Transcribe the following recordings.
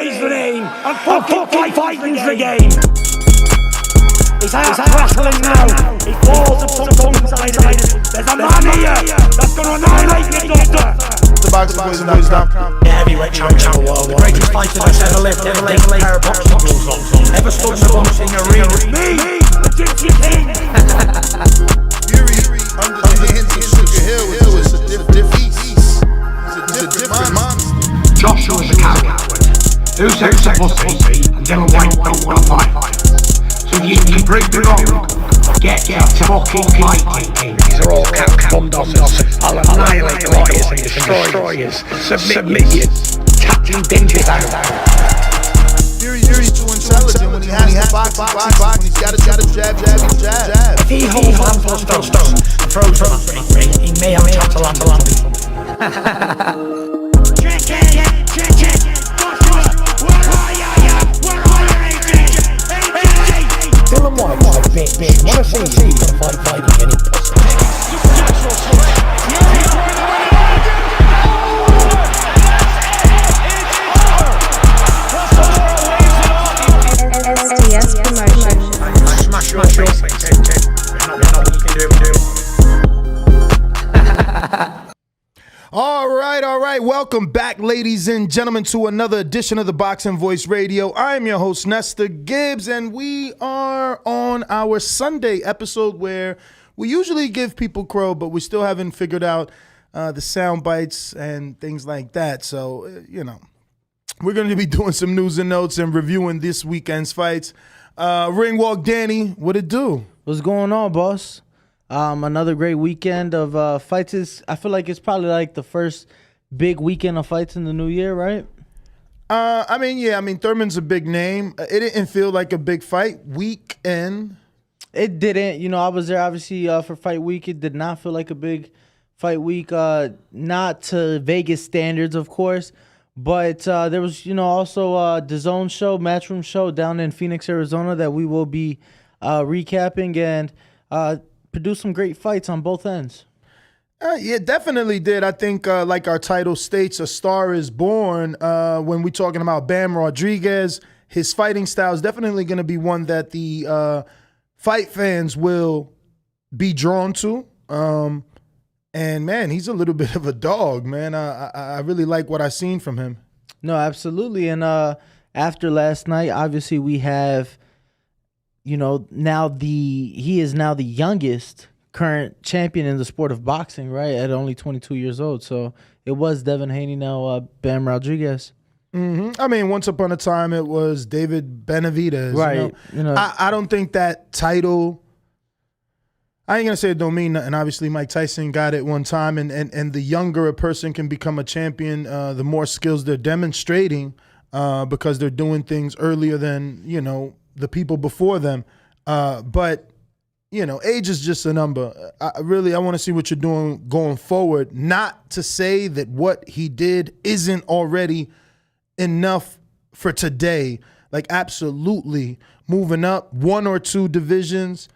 is the name, and fucking fighting's the game. He's out wrestling now. He falls and some tongue-sided. There's a man here that's going to annihilate me, doctor. The boxingboys.com. The heavyweight champion of the world. The greatest fighter that's ever lived. Ever laid a pair of boxing gloves on. Ever stood in a boxing arena. Me, the Gypsy King. Yuri, under the hands of Sugar Hill, is a different beast. He's a different monster. Joshua the coward. Who says a pussy and them white don't want to fight? So if you can break the wrong, get your fucking fighting. These are all Kambosos. I'll annihilate the lawyers and destroy you. Submit you. Captain Dinges out. Yuri's too intelligent when he has to box. When he's got to jab. If he holds a handful of stones and throws them at me, he may have a chance to land Dylan White, bitch. Wanna see you fighting any pussy. SDS promotion. Smash your face, mate. Not what you can do. All right. Welcome back, ladies and gentlemen, to another edition of the Boxing Voice Radio. I'm your host, Nestor Gibbs, and we are on our Sunday episode where we usually give people crow, but we still haven't figured out the sound bites and things like that. So, we're going to be doing some news and notes and reviewing this weekend's fights. Ring Walk Danny, what it do? What's going on, boss? Another great weekend of fights. I feel like it's probably like the first big weekend of fights in the new year, right? Thurman's a big name. It didn't feel like a big fight weekend. It didn't. I was there obviously for fight week. It did not feel like a big fight week. Not to Vegas standards, of course. But there was, also the Zone show, Matchroom show down in Phoenix, Arizona that we will be recapping and produce some great fights on both ends. Yeah, definitely did. I think like our title states, a star is born. When we're talking about Bam Rodriguez, his fighting style is definitely going to be one that the fight fans will be drawn to. And, man, he's a little bit of a dog, man. I really like what I've seen from him. No, absolutely. And after last night, obviously we have, he is now the youngest current champion in the sport of boxing, right, at only 22 years old. So it was Devin Haney, now Bam Rodriguez. Mm-hmm. Once upon a time it was David Benavidez. Right. I don't think that title, I ain't going to say it don't mean nothing. Obviously, Mike Tyson got it one time, and the younger a person can become a champion, the more skills they're demonstrating because they're doing things earlier than, the people before them. But age is just a number. I want to see what you're doing going forward. Not to say that what he did isn't already enough for today. Like, absolutely moving up 1 or 2 divisions,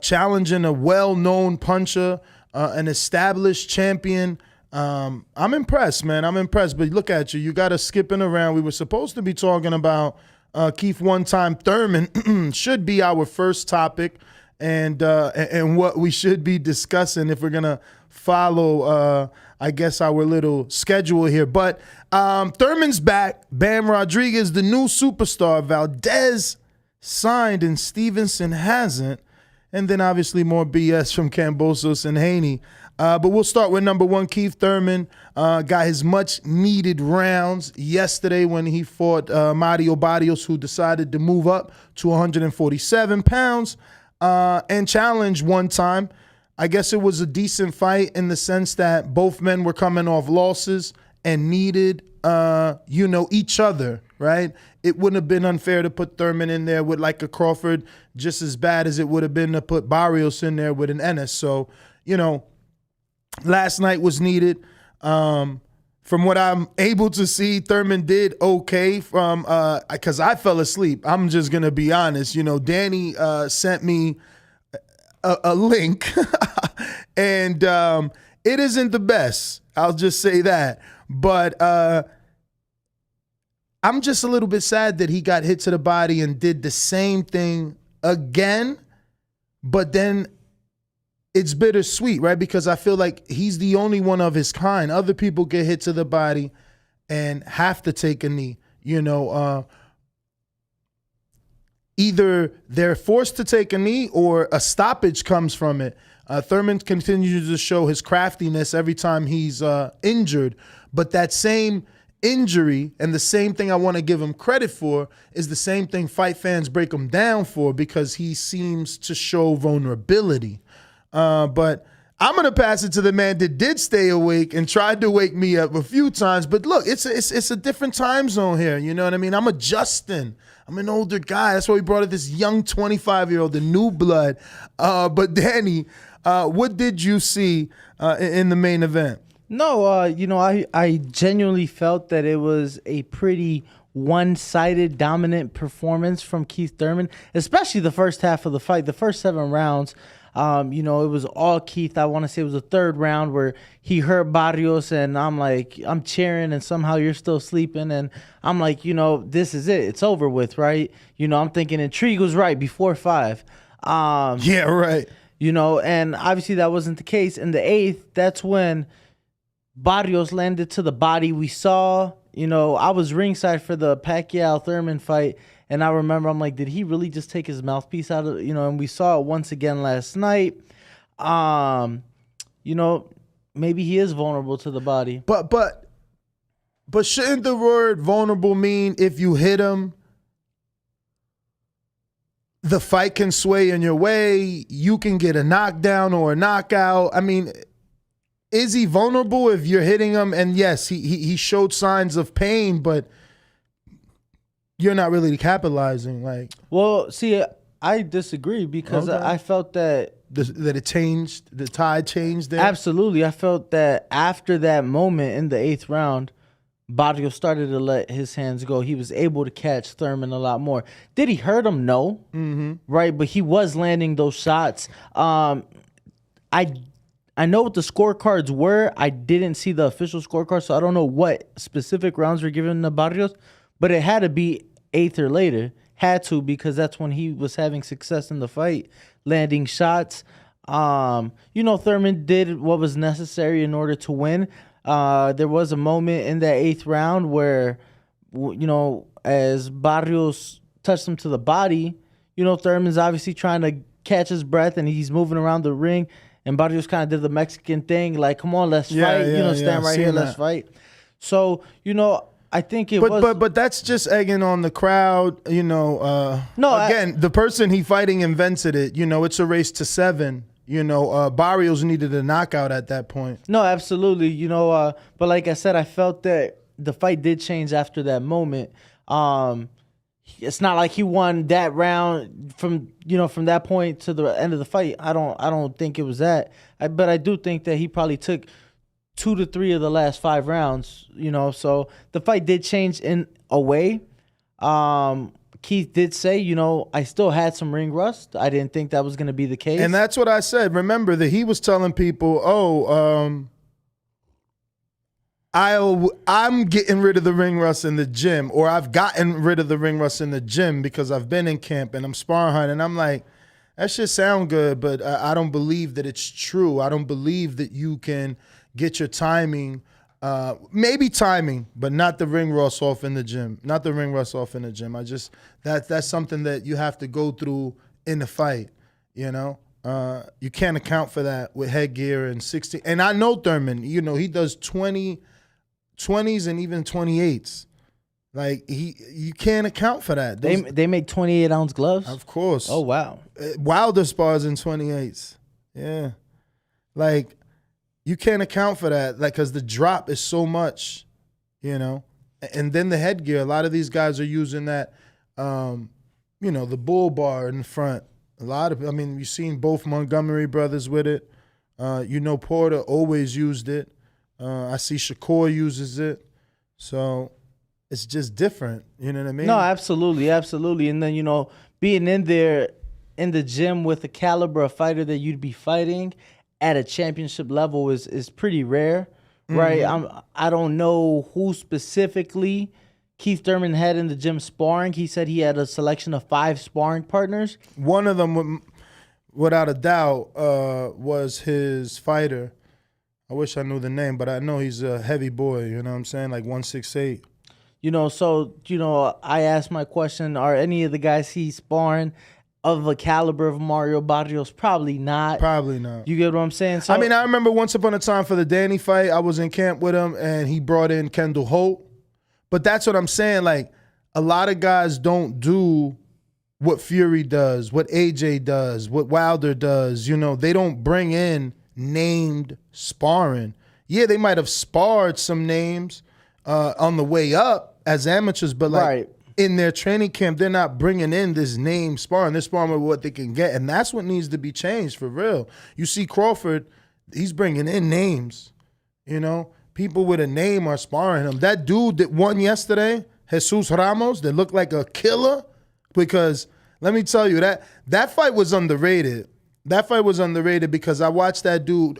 challenging a well-known puncher, an established champion. I'm impressed, man. I'm impressed. But look at you. You got us skipping around. We were supposed to be talking about Keith one-time Thurman. Should be our first topic. And what we should be discussing if we're going to follow, our little schedule here. But Thurman's back. Bam Rodriguez, the new superstar. Valdez signed and Stevenson hasn't. And then obviously more BS from Kambosos-Haney. But we'll start with number 1, Keith Thurman. Got his much-needed rounds yesterday when he fought Mario Barrios, who decided to move up to 147 pounds. And challenge one time. I guess it was a decent fight in the sense that both men were coming off losses and needed, each other, right? It wouldn't have been unfair to put Thurman in there with like a Crawford, just as bad as it would have been to put Barrios in there with an Ennis. So, last night was needed. From what I'm able to see, Thurman did okay from because I fell asleep. I'm just going to be honest. Danny sent me a link, and it isn't the best. I'll just say that. But I'm just a little bit sad that he got hit to the body and did the same thing again, but then it's bittersweet, right? Because I feel like he's the only one of his kind. Other people get hit to the body and have to take a knee. Either they're forced to take a knee or a stoppage comes from it. Thurman continues to show his craftiness every time he's injured, but that same injury and the same thing I want to give him credit for is the same thing fight fans break him down for, because he seems to show vulnerability. But I'm going to pass it to the man that did stay awake and tried to wake me up a few times. But look, it's a different time zone here. You know what I mean? I'm adjusting. I'm an older guy. That's why we brought up this young 25-year-old, the new blood. But Danny, what did you see in the main event? No, I genuinely felt that it was a pretty one-sided, dominant performance from Keith Thurman, especially the first half of the fight. The first 7 rounds, it was all Keith. I want to say it was the 3rd round where he hurt Barrios, and I'm cheering, and somehow you're still sleeping, and I'm like, this is it. It's over with, right? I'm thinking intrigue was right before 5. Yeah, right. And obviously that wasn't the case. In the 8th, that's when Barrios landed to the body. We saw, I was ringside for the Pacquiao-Thurman fight, and I remember I'm like, did he really just take his mouthpiece out of, and we saw it once again last night. Maybe he is vulnerable to the body. But shouldn't the word vulnerable mean if you hit him, the fight can sway in your way, you can get a knockdown or a knockout? I mean, is he vulnerable if you're hitting him? And yes, he showed signs of pain, but you're not really capitalizing. Well, see, I disagree, because Okay. I felt that it changed, the tide changed there. Absolutely. I felt that after that moment in the 8th round, Barrios started to let his hands go. He was able to catch Thurman a lot more. Did he hurt him? No. Mm-hmm. Right, but he was landing those shots. I know what the scorecards were. I didn't see the official scorecard, so I don't know what specific rounds were given to Barrios, but it had to be 8th or later. Had to, because that's when he was having success in the fight, landing shots. Thurman did what was necessary in order to win. There was a moment in that 8th round where, as Barrios touched him to the body, Thurman's obviously trying to catch his breath, and he's moving around the ring. And Barrios kind of did the Mexican thing, like, come on, let's fight. Stand right here, let's fight. So, I think it was. But that's just egging on the crowd. The person he fighting invented it. It's a race to 7. Barrios needed a knockout at that point. No, absolutely. But like I said, I felt that the fight did change after that moment. It's not like he won that round from that point to the end of the fight. I don't think it was that. But I do think that he probably took 2 to 3 of the last 5 rounds. So the fight did change in a way. Keith did say, I still had some ring rust. I didn't think that was going to be the case. And that's what I said. Remember that he was telling people, I'm getting rid of the ring rust in the gym, or I've gotten rid of the ring rust in the gym because I've been in camp and I'm sparring hard. And I'm like, that shit sound good, but I don't believe that it's true. I don't believe that you can get your timing, maybe timing, but not the ring rust off in the gym. Not the ring rust off in the gym. That's something that you have to go through in the fight, You can't account for that with headgear and 60. And I know Thurman, he does 20s and even 28s. You can't account for that. They make 28-ounce gloves? Of course. Oh, wow. Wilder spars in 28s. Yeah. You can't account for that, because the drop is so much, And then the headgear, a lot of these guys are using that, the bull bar in the front. You've seen both Montgomery brothers with it. Porter always used it. I see Shakur uses it. So it's just different. You know what I mean? No, absolutely, absolutely. And then, being in there in the gym with the caliber of fighter that you'd be fighting at a championship level is pretty rare, right? I don't know who specifically Keith Thurman had in the gym sparring. He said he had a selection of 5 sparring partners. One of them, without a doubt, was his fighter. I wish I knew the name, but I know he's a heavy boy, you know what I'm saying? Like 168. I asked my question, are any of the guys he's sparring of the caliber of Mario Barrios? Probably not. Probably not. You get what I'm saying? So, I mean, I remember once upon a time for the Danny fight, I was in camp with him, and he brought in Kendall Holt. But that's what I'm saying. Like, a lot of guys don't do what Fury does, what AJ does, what Wilder does. You know, they don't bring in named sparring. Yeah, they might have sparred some names on the way up as amateurs, but like in their training camp, they're not bringing in this name sparring. They're sparring with what they can get, and that's what needs to be changed for real. You see Crawford, he's bringing in names, you know. People with a name are sparring him. That dude that won yesterday, Jesus Ramos, that looked like a killer, because let me tell you, that fight was underrated. That fight was underrated because I watched that dude.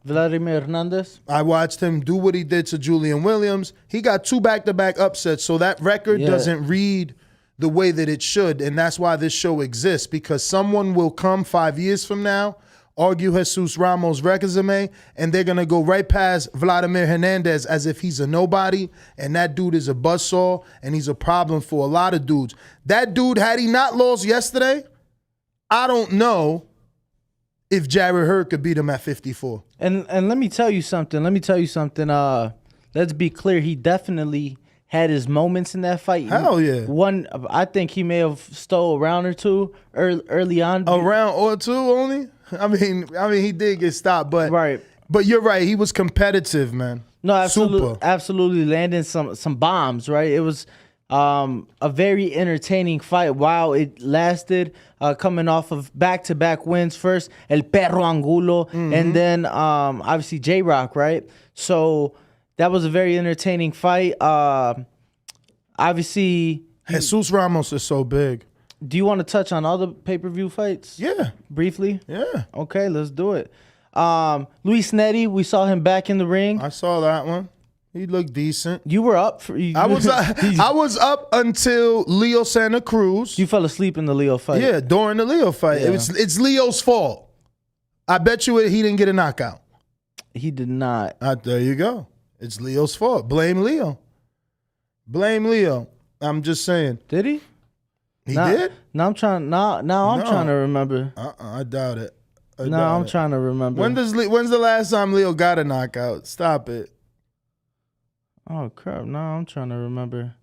Vladimir Hernandez? I watched him do what he did to Julian Williams. He got 2 back-to-back upsets, so that record doesn't read the way that it should, and that's why this show exists, because someone will come 5 years from now, argue Jesus Ramos' resume, and they're going to go right past Vladimir Hernandez as if he's a nobody, and that dude is a buzzsaw, and he's a problem for a lot of dudes. That dude, had he not lost yesterday, I don't know if Jared Hurd could beat him at 54. And let me tell you something. Let's be clear. He definitely had his moments in that fight. Hell yeah. I think he may have stole a round or two early on. A round or two only? I mean, he did get stopped, but But you're right. He was competitive, man. No, absolutely landing some bombs. Right. It was a very entertaining fight. Wow, it lasted. Coming off of back-to-back wins. First, El Perro Angulo, and then obviously J-Rock, right? So that was a very entertaining fight. Obviously, Jesus Ramos is so big. Do you want to touch on other pay-per-view fights? Yeah. Briefly? Yeah. Okay, let's do it. Luis Netti, we saw him back in the ring. I saw that one. He looked decent. You were up. I was up until Leo Santa Cruz. You fell asleep in the Leo fight. Yeah, during the Leo fight. Yeah. It's Leo's fault. I bet you he didn't get a knockout. He did not. There you go. It's Leo's fault. Blame Leo. Blame Leo. I'm just saying. Did he? He did? Now I'm trying. I'm trying to remember. I doubt it. I'm trying to remember. When's the last time Leo got a knockout? Stop it. Oh crap! No, I'm trying to remember.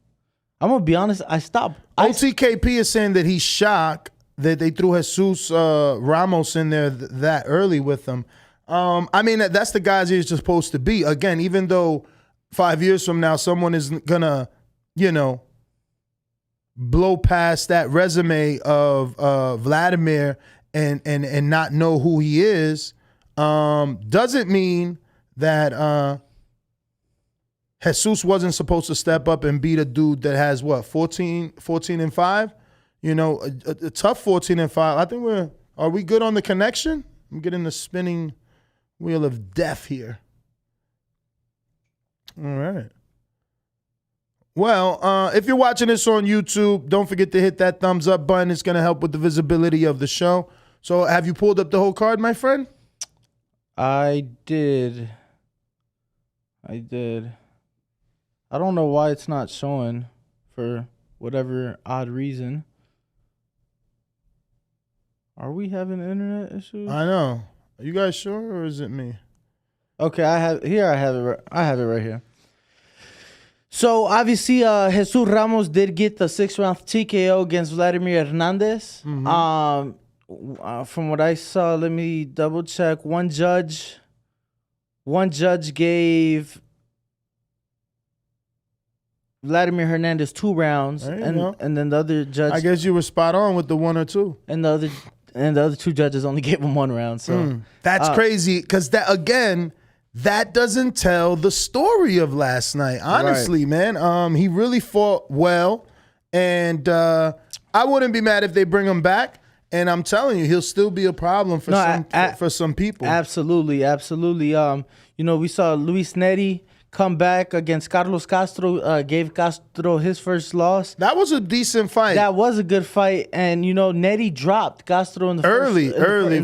I'm gonna be honest. I stopped. OTKP is saying that he's shocked that they threw Jesus Ramos in there that early with them. I mean, that's the guys he's supposed to be. Again, even though 5 years from now someone is gonna, blow past that resume of Vladimir and not know who he is, doesn't mean that Jesus wasn't supposed to step up and beat a dude that has 14-5? A tough 14-5. I think are we good on the connection? I'm getting the spinning wheel of death here. All right. Well, if you're watching this on YouTube, don't forget to hit that thumbs up button. It's going to help with the visibility of the show. So have you pulled up the whole card, my friend? I did. I don't know why it's not showing for whatever odd reason. Are we having internet issues? I know. Are you guys sure, or is it me? Okay, I have it right here. So obviously, Jesus Ramos did get the 6th-round TKO against Vladimir Hernandez. From what I saw, let me double check. One judge gave Vladimir Hernandez 2 rounds, and then the other judge. I guess you were spot on with the 1 or 2. And the other 2 judges only gave him 1 round. So that's crazy, because that doesn't tell the story of last night. Honestly, man, he really fought well, and I wouldn't be mad if they bring him back. And I'm telling you, he'll still be a problem for some people. Absolutely. We saw Luis Netti come back against Carlos Castro, gave Castro his first loss. That was a decent fight. That was a good fight, and Nettie dropped Castro in the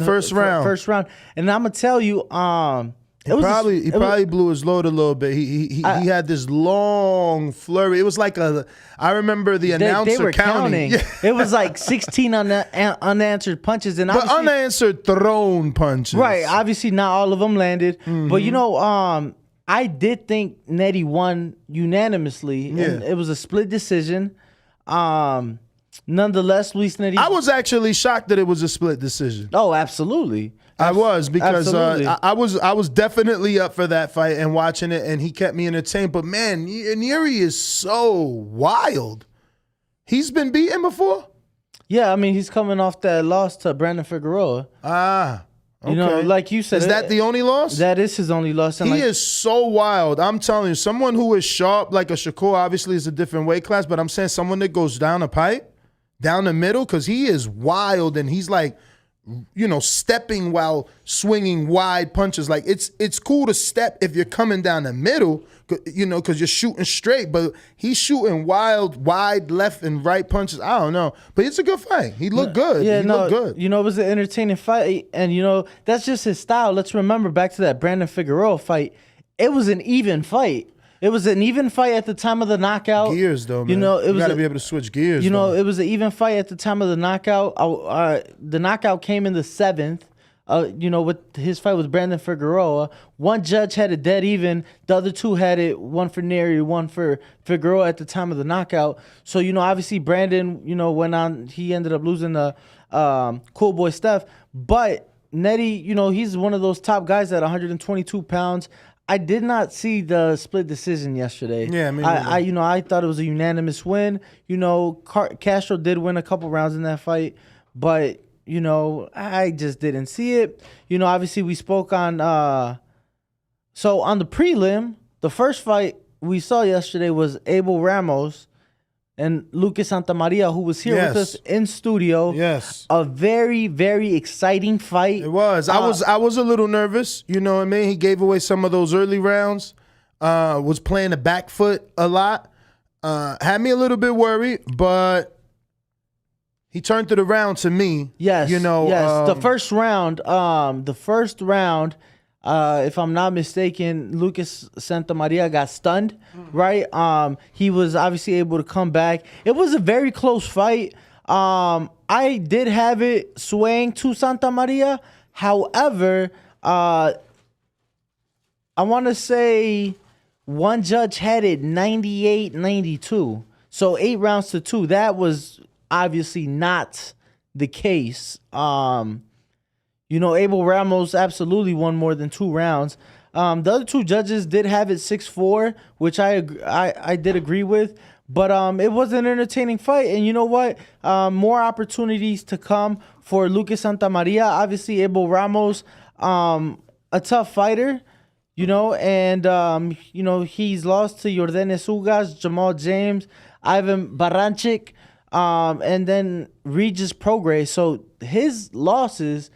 first round. And I'm gonna tell you, he probably blew his load a little bit. He had this long flurry. It was like I remember the announcer they were counting. Yeah. It was like 16 unanswered punches, and but unanswered thrown punches. Right, obviously not all of them landed, but I did think Nettie won unanimously. And it was a split decision. Nonetheless, Luis Nettie. I was actually shocked that it was a split decision. Oh, absolutely. I was, because I was definitely up for that fight and watching it, and he kept me entertained. But man, Yuri is so wild. He's been beaten before? Yeah, I mean, he's coming off that loss to Brandon Figueroa. Okay. Like you said. Is that the only loss? That is his only loss. And he is so wild. I'm telling you, someone who is sharp, like a Shakur, obviously is a different weight class, but I'm saying someone that goes down a pipe, down the middle, because he is wild, and he's like, stepping while swinging wide punches. Like, it's cool to step if you're coming down the middle, because you're shooting straight, but he's shooting wide left and right punches. I don't know. But it's a good fight. He looked good. Yeah, he looked good. It was an entertaining fight, and, that's just his style. Let's remember back to that Brandon Figueroa fight. It was an even fight. It was an even fight at the time of the knockout. Gears, though, man. You got to be able to switch gears. It was an even fight at the time of the knockout. The knockout came in the 7th. With his fight with Brandon Figueroa. One judge had it dead even. The other two had it, one for Neri, one for Figueroa at the time of the knockout. So, obviously Brandon, went on. He ended up losing the Cool Boy Steph. But Nettie, he's one of those top guys at 122 pounds. I did not see the split decision yesterday. Yeah, I thought it was a unanimous win. Castro did win a couple rounds in that fight, but I just didn't see it. Obviously we spoke on so on the prelim, the first fight we saw yesterday was Abel Ramos and Lucas Santamaria, who was here with us in studio. Yes. A very, very exciting fight. It was. I was a little nervous. You know what I mean? He gave away some of those early rounds. Was playing the back foot a lot. Had me a little bit worried, but he turned it around to me. Yes. The first round, if I'm not mistaken, Lucas Santamaria got stunned, right? He was obviously able to come back. It was a very close fight. I did have it swaying to Santamaria. However, I want to say one judge had it 98-92. So 8 rounds to 2. That was obviously not the case. Abel Ramos absolutely won more than 2 rounds. The other 2 judges did have it 6-4, which I did agree with. But it was an entertaining fight. And you know what? More opportunities to come for Lucas Santamaria. Obviously, Abel Ramos, a tough fighter, and, he's lost to Yordenes Ugas, Jamal James, Ivan Baranchik, and then Regis Prograis. So his losses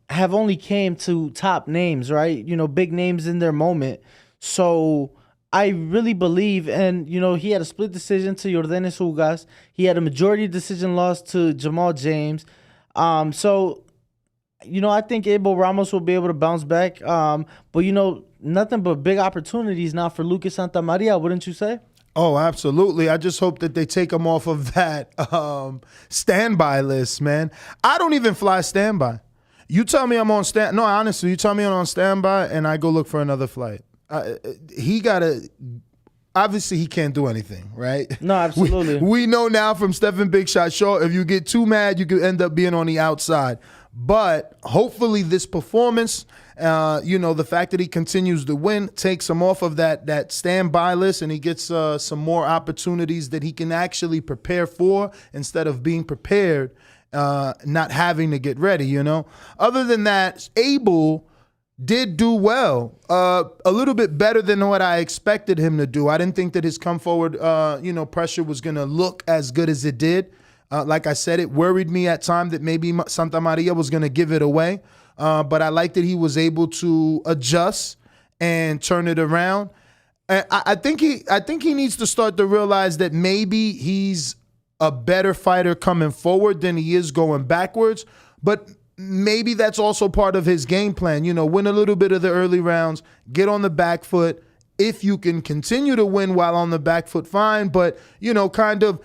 have only came to top names, right? Big names in their moment. So I really believe, and he had a split decision to Yordenes Ugas. He had a majority decision loss to Jamal James. So I think Abel Ramos will be able to bounce back. But nothing but big opportunities now for Lucas Santamaria, wouldn't you say? Oh, absolutely. I just hope that they take him off of that standby list, man. I don't even fly standby. You tell me I'm on stand. No, honestly, you tell me I'm on standby, and I go look for another flight. Obviously, he can't do anything, right? No, absolutely. We know now from Stephen Big Shot Shaw, if you get too mad, you could end up being on the outside. But hopefully this performance, the fact that he continues to win takes him off of that standby list, and he gets some more opportunities that he can actually prepare for instead of being prepared, not having to get ready, Other than that, Abel did do well, a little bit better than what I expected him to do. I didn't think that his come forward, pressure was going to look as good as it did. Like I said, it worried me at times that maybe Santamaria was going to give it away. But I like that he was able to adjust and turn it around. And I think he needs to start to realize that maybe he's a better fighter coming forward than he is going backwards. But maybe that's also part of his game plan. You know, win a little bit of the early rounds, get on the back foot. If you can continue to win while on the back foot, fine. But, you know, kind of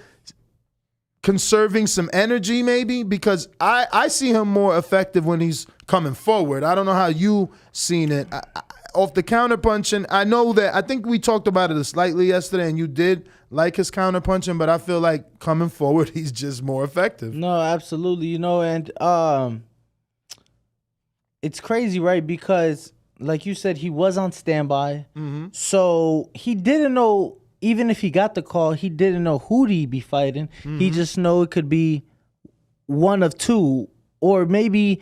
conserving some energy maybe, because I see him more effective when he's coming forward. I don't know how you seen it. Off the counterpunching, I think we talked about it slightly yesterday, and you did like his counterpunching, but I feel like coming forward, he's just more effective. No, absolutely. You know, and it's crazy, right? Because, like you said, he was on standby. Mm-hmm. So he didn't know, even if he got the call, he didn't know who he'd be fighting. Mm-hmm. He just know it could be one of two, or maybe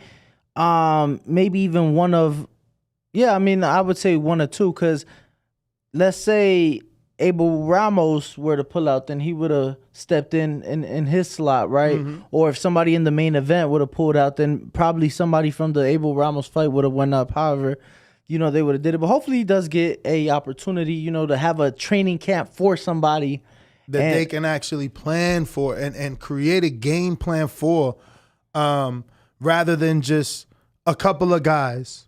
even one of, I would say one or two, because let's say Abril Ramos were to pull out, then he would have stepped in his slot, right? Mm-hmm. Or if somebody in the main event would have pulled out, then probably somebody from the Abril Ramos fight would have went up. However, you know, they would have did it. But hopefully he does get a opportunity, you know, to have a training camp for somebody that they can actually plan for and create a game plan for, rather than just a couple of guys.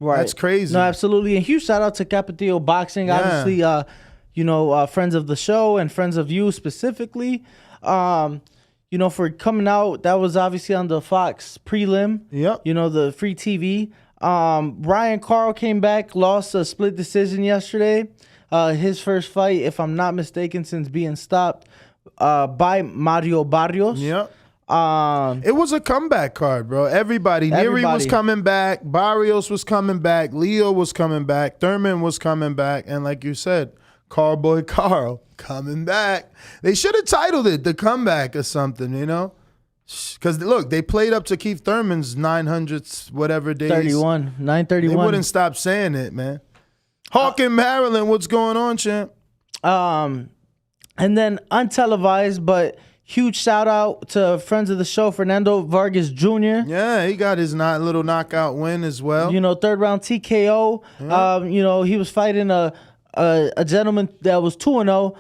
Right. That's crazy. No, absolutely. And huge shout out to Capetillo Boxing. Yeah. Obviously, friends of the show and friends of you specifically, for coming out. That was obviously on the Fox prelim. Yep. You know, the free TV. Ryan Carl came back, lost a split decision yesterday. His first fight, if I'm not mistaken, since being stopped by Mario Barrios. Yep. It was a comeback card, bro. Everybody. Neri was coming back. Barrios was coming back. Leo was coming back. Thurman was coming back. And like you said, Carboy Carl coming back. They should have titled it The Comeback or something, you know? Because, look, they played up to Keith Thurman's 900th whatever days. 931. They wouldn't stop saying it, man. Hawk in Maryland, what's going on, champ? And then untelevised, but huge shout out to friends of the show, Fernando Vargas Jr. Yeah, he got his little knockout win as well. You know, third round TKO. Yeah. He was fighting a gentleman that was 2-0.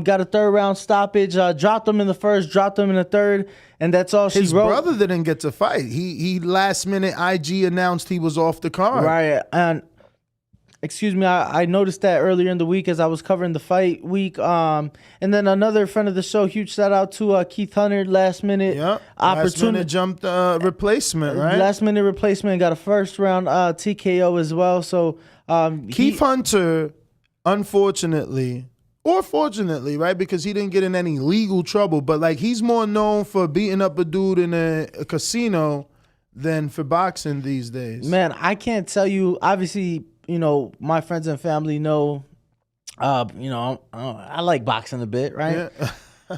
Got a third round stoppage. Dropped him in the first, dropped him in the third, and that's all she wrote. His brother didn't get to fight. He last minute IG announced he was off the card. Right, and excuse me, I noticed that earlier in the week as I was covering the fight week. And then another friend of the show, huge shout out to Keith Hunter, last minute opportunity. Last minute jumped replacement, right? Last minute replacement, got a first round TKO as well. So Keith Hunter, unfortunately, or fortunately, right, because he didn't get in any legal trouble, but like he's more known for beating up a dude in a casino than for boxing these days. Man, I can't tell you, obviously, you know, my friends and family know, I like boxing a bit, right? Yeah.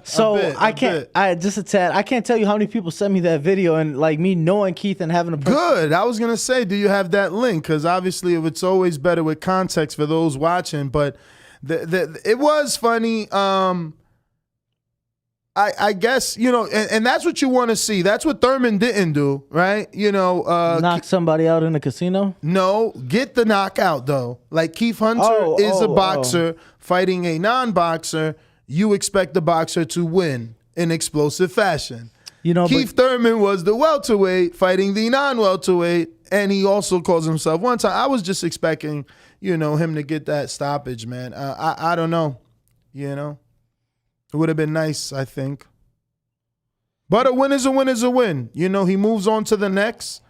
So I can't tell you how many people sent me that video, and like me knowing Keith and having a Good. I was going to say, do you have that link? Because obviously it's always better with context for those watching, but it was funny. I guess, you know, and that's what you want to see. That's what Thurman didn't do, right? You know, knock somebody out in a casino. No, get the knockout though. Like Keith Hunter is a boxer fighting a non-boxer. You expect the boxer to win in explosive fashion. You know, Keith Thurman was the welterweight fighting the non-welterweight, and he also calls himself one time. I was just expecting, you know, him to get that stoppage, man. I don't know, you know. It would have been nice, I think. But a win is a win is a win. You know, he moves on to the next.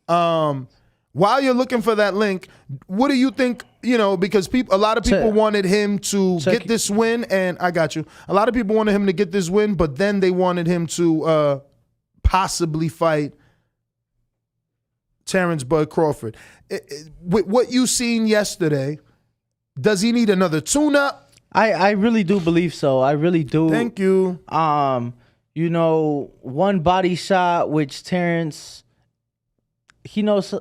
While you're looking for that link, what do you think, you know, because a lot of people wanted him to get this win, and I got you. A lot of people wanted him to get this win, but then they wanted him to possibly fight Terrence Bud Crawford. With what you seen yesterday, does he need another tune-up? I really do believe so. I really do. Thank you. You know, one body shot, which Terrence, he knows how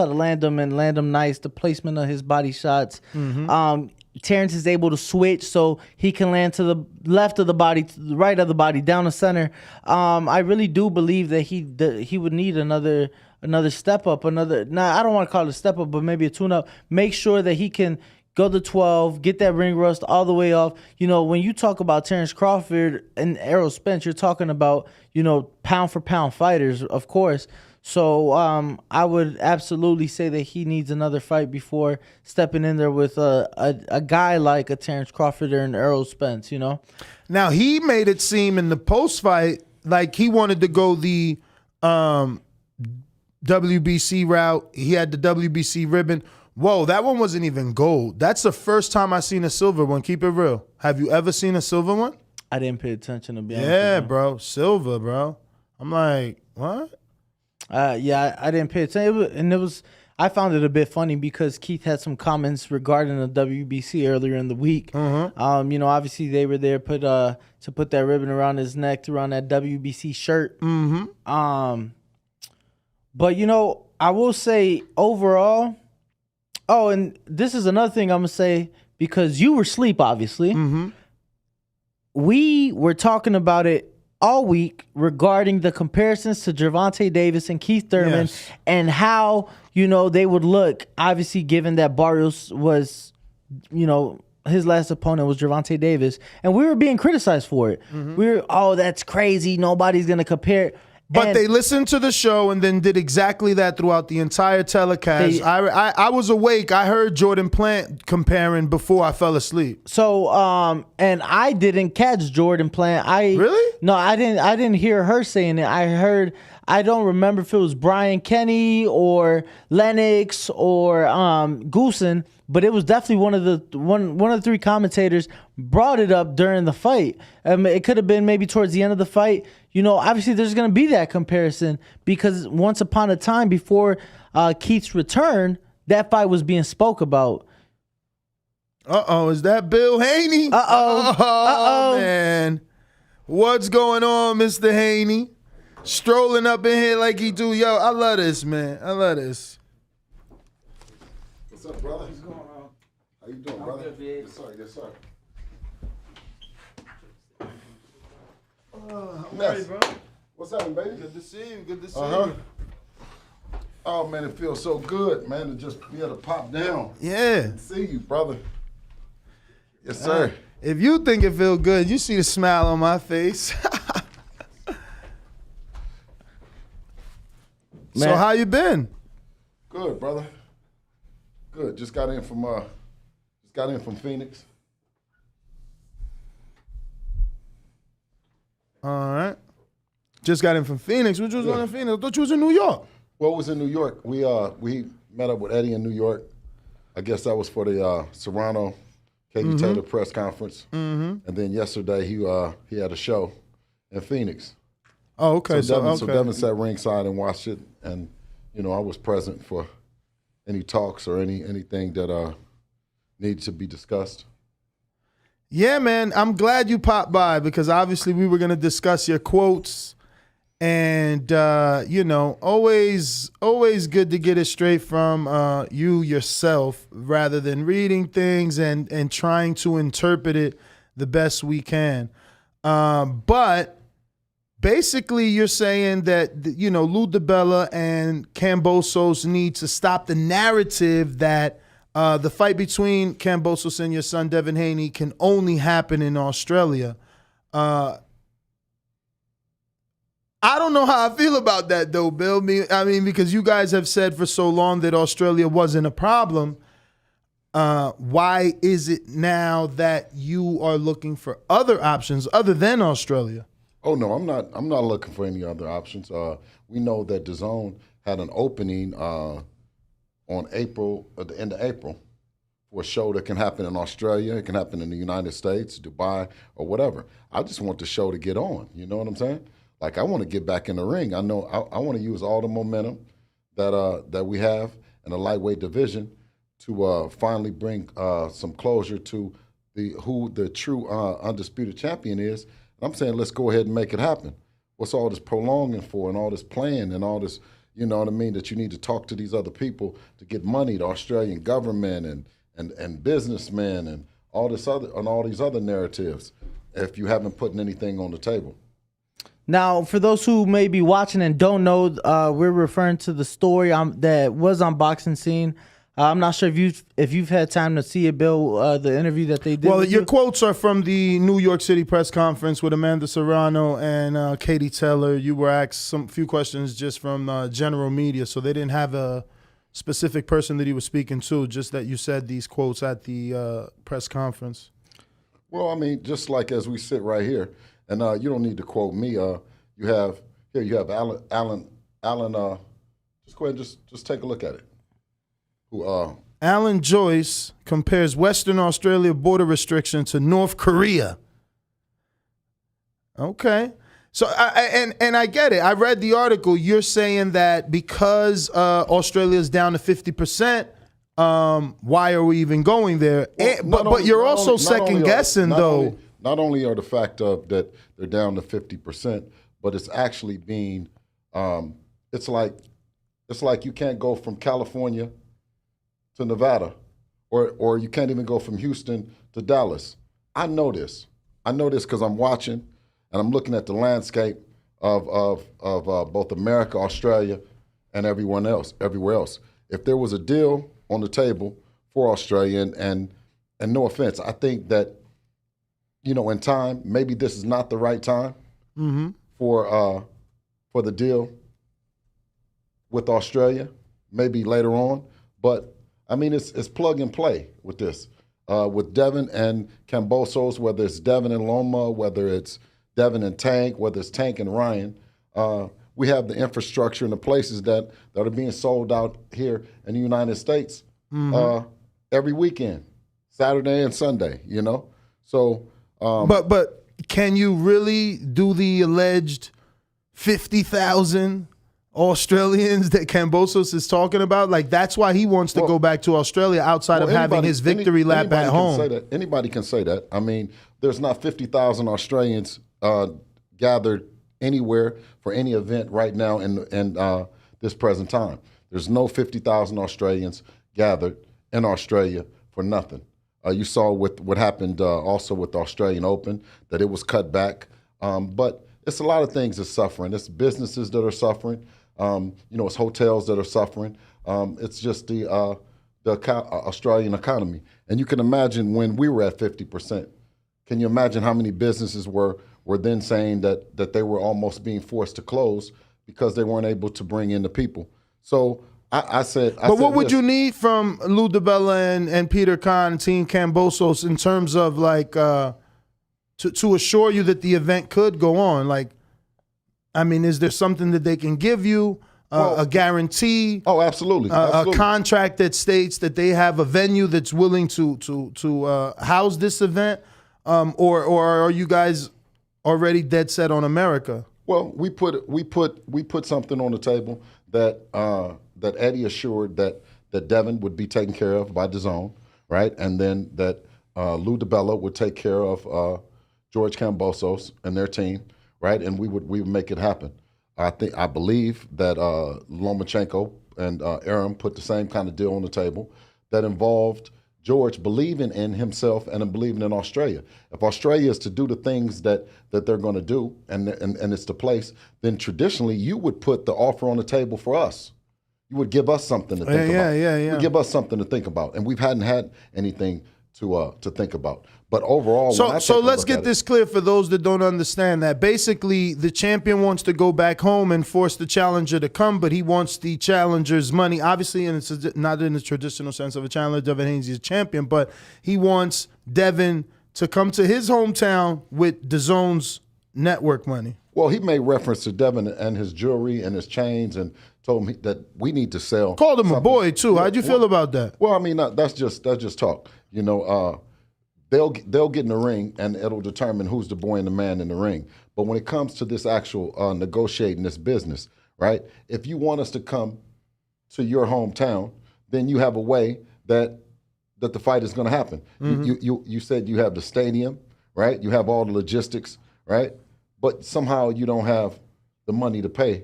to land them and land them nice. The placement of his body shots. Mm-hmm. Terrence is able to switch so he can land to the left of the body, to the right of the body, down the center. I really do believe that he would need another step up. I don't want to call it a step up, but maybe a tune up. Make sure that he can go to 12, get that ring rust all the way off. You know, when you talk about Terrence Crawford and Errol Spence, you're talking about, you know, pound for pound fighters, of course. So I would absolutely say that he needs another fight before stepping in there with a guy like a Terrence Crawford or an Errol Spence, you know? Now, he made it seem in the post-fight like he wanted to go the WBC route. He had the WBC ribbon. Whoa, that one wasn't even gold. That's the first time I seen a silver one. Keep it real. Have you ever seen a silver one? I didn't pay attention, to be honest. Yeah, bro. Silver, bro. I'm like, what? Yeah, I didn't pay attention. I found it a bit funny because Keith had some comments regarding the WBC earlier in the week. You know, obviously they were there to put that ribbon around his neck, around that WBC shirt. But, you know, I will say overall, and this is another thing I'm going to say, because you were asleep, obviously. We were talking about it all week regarding the comparisons to Gervonta Davis and Keith Thurman, and how, you know, they would look, obviously, given that Barrios was, you know, his last opponent was Gervonta Davis, and we were being criticized for it. We were, that's crazy. Nobody's going to compare it. But they listened to the show and then did exactly that throughout the entire telecast. I was awake. I heard Jordan Plant comparing before I fell asleep. So, and I didn't catch Jordan Plant. Really? No, I didn't hear her saying it. I don't remember if it was Brian Kenny or Lennox or Goosen, but it was definitely one of the three commentators brought it up during the fight. It could have been maybe towards the end of the fight. You know, obviously there's going to be that comparison because once upon a time before Keith's return, that fight was being spoke about. Is that Bill Haney? Oh, man. What's going on, Mr. Haney? Strolling up in here like he do. Yo, I love this, man. I love this. What's up, brother? What's going on? How you doing, brother? Good, yes, sir. Yes, sir. How are you, bro? What's happening, baby? Good to see you. Good to see you. Oh, man, it feels so good, man, to just be able to pop down. Yeah. And see you, brother. Yes, sir. If you think it feel good, you see the smile on my face. So how you been? Good, brother. Good. Just got in from Phoenix. All right. Just got in from Phoenix. Which was on in Phoenix? I thought you was in New York. Well, it was in New York. We met up with Eddie in New York. I guess that was for the Serrano Katie Taylor press conference. And then yesterday he had a show in Phoenix. Oh, okay. So Devin sat ringside and watched it, and you know I was present for any talks or anything that needed to be discussed. Yeah, man. I'm glad you popped by because obviously we were gonna discuss your quotes, and you know, always good to get it straight from you yourself rather than reading things and trying to interpret it the best we can. But basically, you're saying that, you know, Lou DiBella and Kambosos need to stop the narrative that the fight between Kambosos and your son, Devin Haney, can only happen in Australia. I don't know how I feel about that, though, Bill. I mean, because you guys have said for so long that Australia wasn't a problem. Why is it now that you are looking for other options other than Australia? Oh no, I'm not looking for any other options. We know that DAZN had an opening at the end of April for a show that can happen in Australia, it can happen in the United States, Dubai, or whatever. I just want the show to get on. You know what I'm saying? Like I want to get back in the ring. I know I want to use all the momentum that we have in the lightweight division to finally bring some closure to who the true undisputed champion is. I'm saying let's go ahead and make it happen. What's all this prolonging for and all this playing and all this, you know what I mean, that you need to talk to these other people to get money, the Australian government and businessmen and all these other narratives if you haven't put anything on the table. Now, for those who may be watching and don't know, we're referring to the story that was on Boxing Scene I'm not sure if you've had time to see it, Bill. The interview that they did. Well, with your you. quotes are from the New York City press conference with Amanda Serrano and Katie Taylor. You were asked few questions just from general media, so they didn't have a specific person that he was speaking to. Just that you said these quotes at the press conference. Well, I mean, just like as we sit right here, and you don't need to quote me. You have Alan. Just go ahead and just take a look at it. Alan Joyce compares Western Australia border restriction to North Korea. Okay. So, I get it. I read the article. You're saying that because Australia is down to 50%, why are we even going there? Well, but you're also second-guessing, though. Not only are the fact of that they're down to 50%, but it's actually being, it's like you can't go from California to Nevada, or you can't even go from Houston to Dallas. I know this because I'm watching and I'm looking at the landscape of both America, Australia, and everywhere else. If there was a deal on the table for Australia, and no offense, I think that, in time, maybe this is not the right time for the deal with Australia, maybe later on, but I mean, it's plug and play with this. With Devin and Kambosos, whether it's Devin and Loma, whether it's Devin and Tank, whether it's Tank and Ryan, we have the infrastructure and the places that are being sold out here in the United States every weekend, Saturday and Sunday, So, but can you really do the alleged 50,000 Australians that Kambosos is talking about? Like, that's why he wants to go back to Australia outside of having his victory lap at home. Anybody can say that. I mean, there's not 50,000 Australians gathered anywhere for any event right now in this present time. There's no 50,000 Australians gathered in Australia for nothing. You saw with what happened also with the Australian Open, that it was cut back. But it's a lot of things that's suffering. It's businesses that are suffering. It's hotels that are suffering. It's just the Australian economy. And you can imagine when we were at 50%, can you imagine how many businesses were then saying that they were almost being forced to close because they weren't able to bring in the people? So I said. But what would you need from Lou DiBella and Peter Kahn, Team Kambosos, in terms of like to assure you that the event could go on? Like, I mean, is there something that they can give you, a guarantee? Oh, absolutely. A contract that states that they have a venue that's willing to house this event, or are you guys already dead set on America? Well, we put something on the table that Eddie assured that Devin would be taken care of by DAZN, right, and then that Lou DiBella would take care of George Kambosos and their team. Right, and we would make it happen. I believe that Lomachenko and Aram put the same kind of deal on the table that involved George believing in himself and believing in Australia. If Australia is to do the things that they're going to do, and it's the place, then traditionally you would put the offer on the table for us. You would give us something to think about. You would give us something to think about, and we hadn't had anything to think about. But overall, so let's get this clear for those that don't understand that. Basically, the champion wants to go back home and force the challenger to come, but he wants the challenger's money. Obviously, and it's not in the traditional sense of a challenger. Devin Haney is a champion, but he wants Devin to come to his hometown with DAZN's network money. Well, he made reference to Devin and his jewelry and his chains, and told him that we need to sell. Called him a boy too. How'd you feel about that? Well, I mean, that's just talk. They'll get in the ring, and it'll determine who's the boy and the man in the ring. But when it comes to this actual negotiating this business, right? If you want us to come to your hometown, then you have a way that the fight is going to happen. You said you have the stadium, right? You have all the logistics, right? But somehow you don't have the money to pay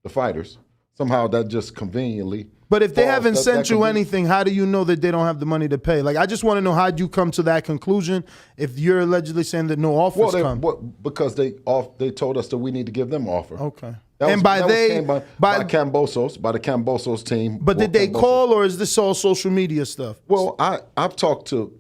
the fighters. somehow that just conveniently. But if they falls. haven't That sent you could be- anything, how do you know that they don't have the money to pay? Like, I just want to know, how'd you come to that conclusion if you're allegedly saying that no offers come? Because they told us that we need to give them an offer. Okay. That And was- by that was they- came by Kambosos, by the Kambosos team. But did they Kambosos. call, or is this all social media stuff? Well, I've talked to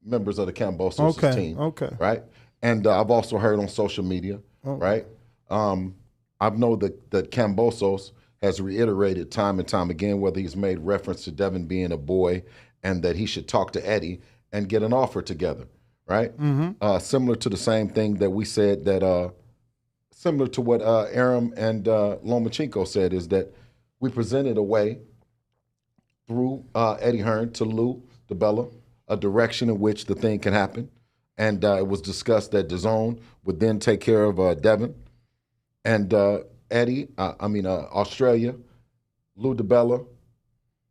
members of the Kambosos team. Okay. Right, and I've also heard on social media. Right, I know that Kambosos has reiterated time and time again, whether he's made reference to Devin being a boy and that he should talk to Eddie and get an offer together. Right, similar to the same thing that we said that. Similar to what Aram and Lomachenko said, is that we presented a way through Eddie Hearn to Lou DiBella, a direction in which the thing can happen. And it was discussed that DAZN would then take care of Devin. And Australia, Lou DiBella,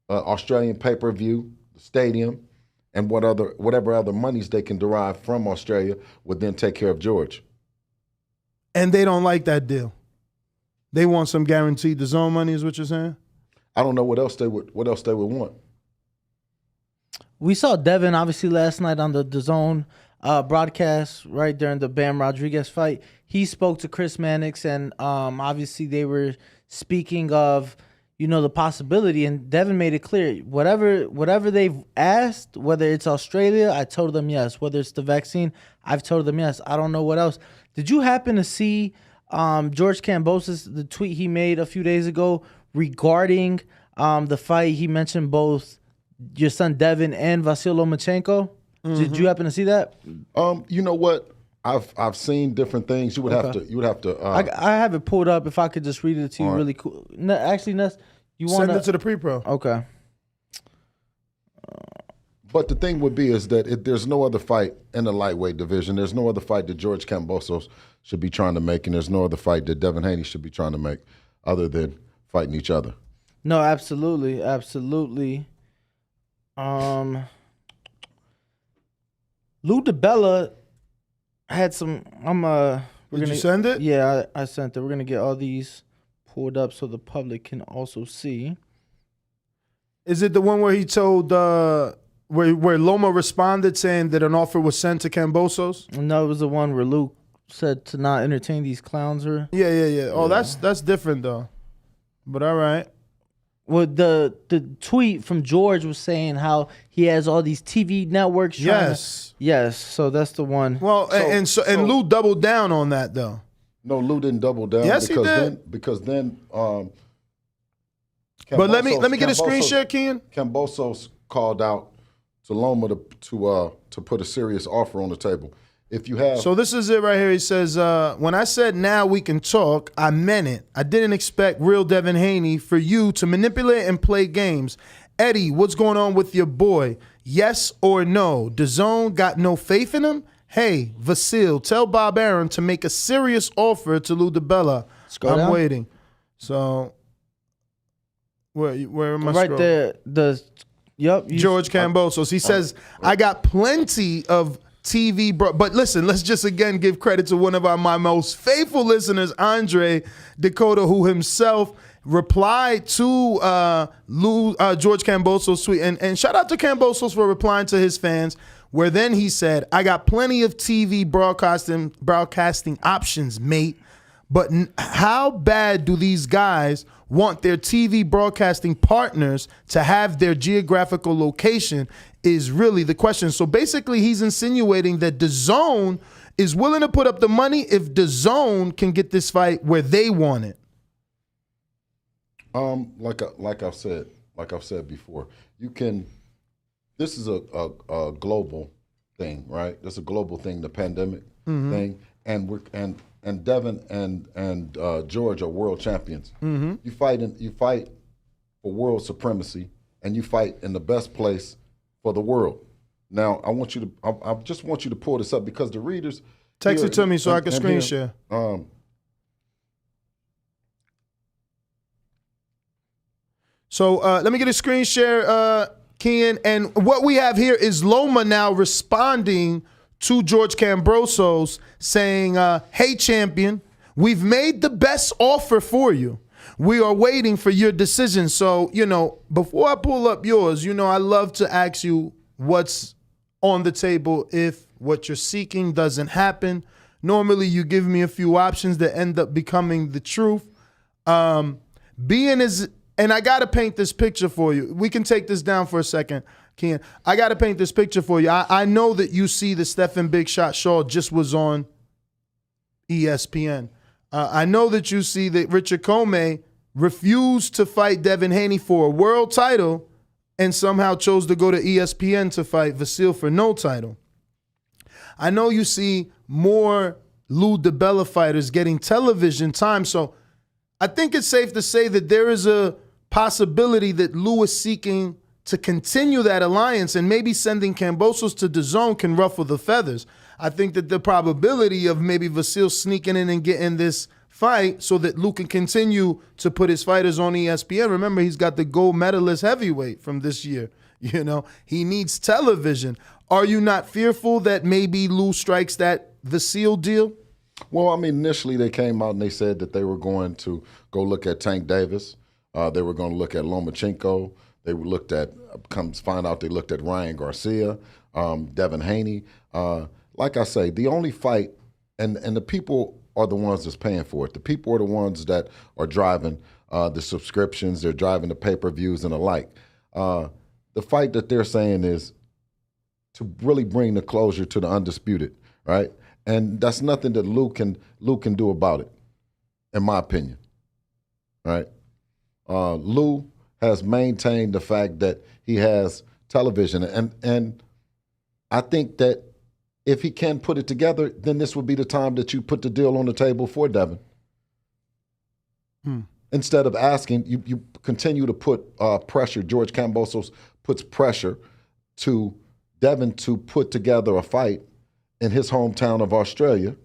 Australian pay-per-view, the stadium, and whatever other monies they can derive from Australia would then take care of George. And they don't like that deal. They want some guaranteed DAZN money, is what you're saying? I don't know what else they would want. We saw Devin obviously last night on the DAZN broadcast, right during the Bam Rodriguez fight. He spoke to Chris Mannix, and obviously they were speaking of, the possibility. And Devin made it clear, whatever they've asked, whether it's Australia, I told them yes. Whether it's the vaccine, I've told them yes. I don't know what else. Did you happen to see George Kambosos, the tweet he made a few days ago regarding the fight? He mentioned both your son Devin and Vasyl Lomachenko. Did you happen to see that? You know what? I've seen different things. You would have to. I have it pulled up. If I could just read it to you, really cool. Actually, Ness, you want Send it to the pre-pro. Okay. But the thing would be is that if there's no other fight in the lightweight division, there's no other fight that George Kambosos should be trying to make, and there's no other fight that Devin Haney should be trying to make other than fighting each other. No, absolutely. Lou DiBella had some. Did you send it? Yeah, I sent it. We're gonna get all these pulled up so the public can also see. Is it the one where he told where Loma responded saying that an offer was sent to Kambosos? No, it was the one where Luke said to not entertain these clowns. Yeah. Oh, that's different though. But all right. Well, the tweet from George was saying how he has all these TV networks. Yes. So that's the one. Well, and Lou doubled down on that though. No, Lou didn't double down. Yes, he did. Because then. But let me get a screen share, Ken. Kambosos called out to Loma to put a serious offer on the table. If you have, so this is it right here. He says, when I said now we can talk, I meant it. I didn't expect real Devin Haney for you to manipulate and play games. Eddie, what's going on with your boy? Yes or no? DAZN got no faith in him? Hey, Vasyl, tell Bob Arum to make a serious offer to Lou DiBella. I'm waiting. So where am I? Right there. George Kambosos. He says, I got plenty of TV, bro. But listen, let's just again give credit to one of my most faithful listeners, Andre Dakota, who himself replied to George Kambosos' tweet. And shout out to Kambosos for replying to his fans, where then he said, I got plenty of TV broadcasting options, mate. But how bad do these guys want their TV broadcasting partners to have their geographical location is really the question. So basically he's insinuating that DAZN is willing to put up the money if DAZN can get this fight where they want it. Like I've said before, you can. This is a global thing, right? This is a global thing, the pandemic thing, and Devin and George are world champions. Mm-hmm. You fight for world supremacy, and you fight in the best place for the world. Now, I just want you to pull this up because the readers text it to me so I can screen share. So let me get a screen share, Ken. And what we have here is Loma now responding to George Kambosos saying, hey, champion, we've made the best offer for you. We are waiting for your decision. So, before I pull up yours, I love to ask you what's on the table if what you're seeking doesn't happen. Normally, you give me a few options that end up becoming the truth. And I got to paint this picture for you. We can take this down for a second, Ken. I got to paint this picture for you. I know that you see the Stephen Big Shot Shaw just was on ESPN. I know that you see that Richard Comey refused to fight Devin Haney for a world title and somehow chose to go to ESPN to fight Vasil for no title. I know you see more Lou DiBella fighters getting television time, so I think it's safe to say that there is a possibility that Lou is seeking to continue that alliance, and maybe sending Kambosos to DAZN can ruffle the feathers. I think that the probability of maybe Vasil sneaking in and getting this fight so that Lou can continue to put his fighters on ESPN. Remember, he's got the gold medalist heavyweight from this year. He needs television. Are you not fearful that maybe Lou strikes that Vasil deal? Well, I mean, initially they came out and they said that they were going to go look at Tank Davis. They were going to look at Lomachenko. They looked at, find out they looked at Ryan Garcia, Devin Haney. Like I say, the only fight, and the people are the ones that's paying for it. The people are the ones that are driving the subscriptions, they're driving the pay-per-views and the like. The fight that they're saying is to really bring the closure to the Undisputed, right? And that's nothing that Lou can do about it, in my opinion, right? Lou has maintained the fact that he has television, and I think that if he can put it together, then this would be the time that you put the deal on the table for Devin. Instead of asking, you continue to put pressure. George Kambosos puts pressure to Devin to put together a fight in his hometown of Australia.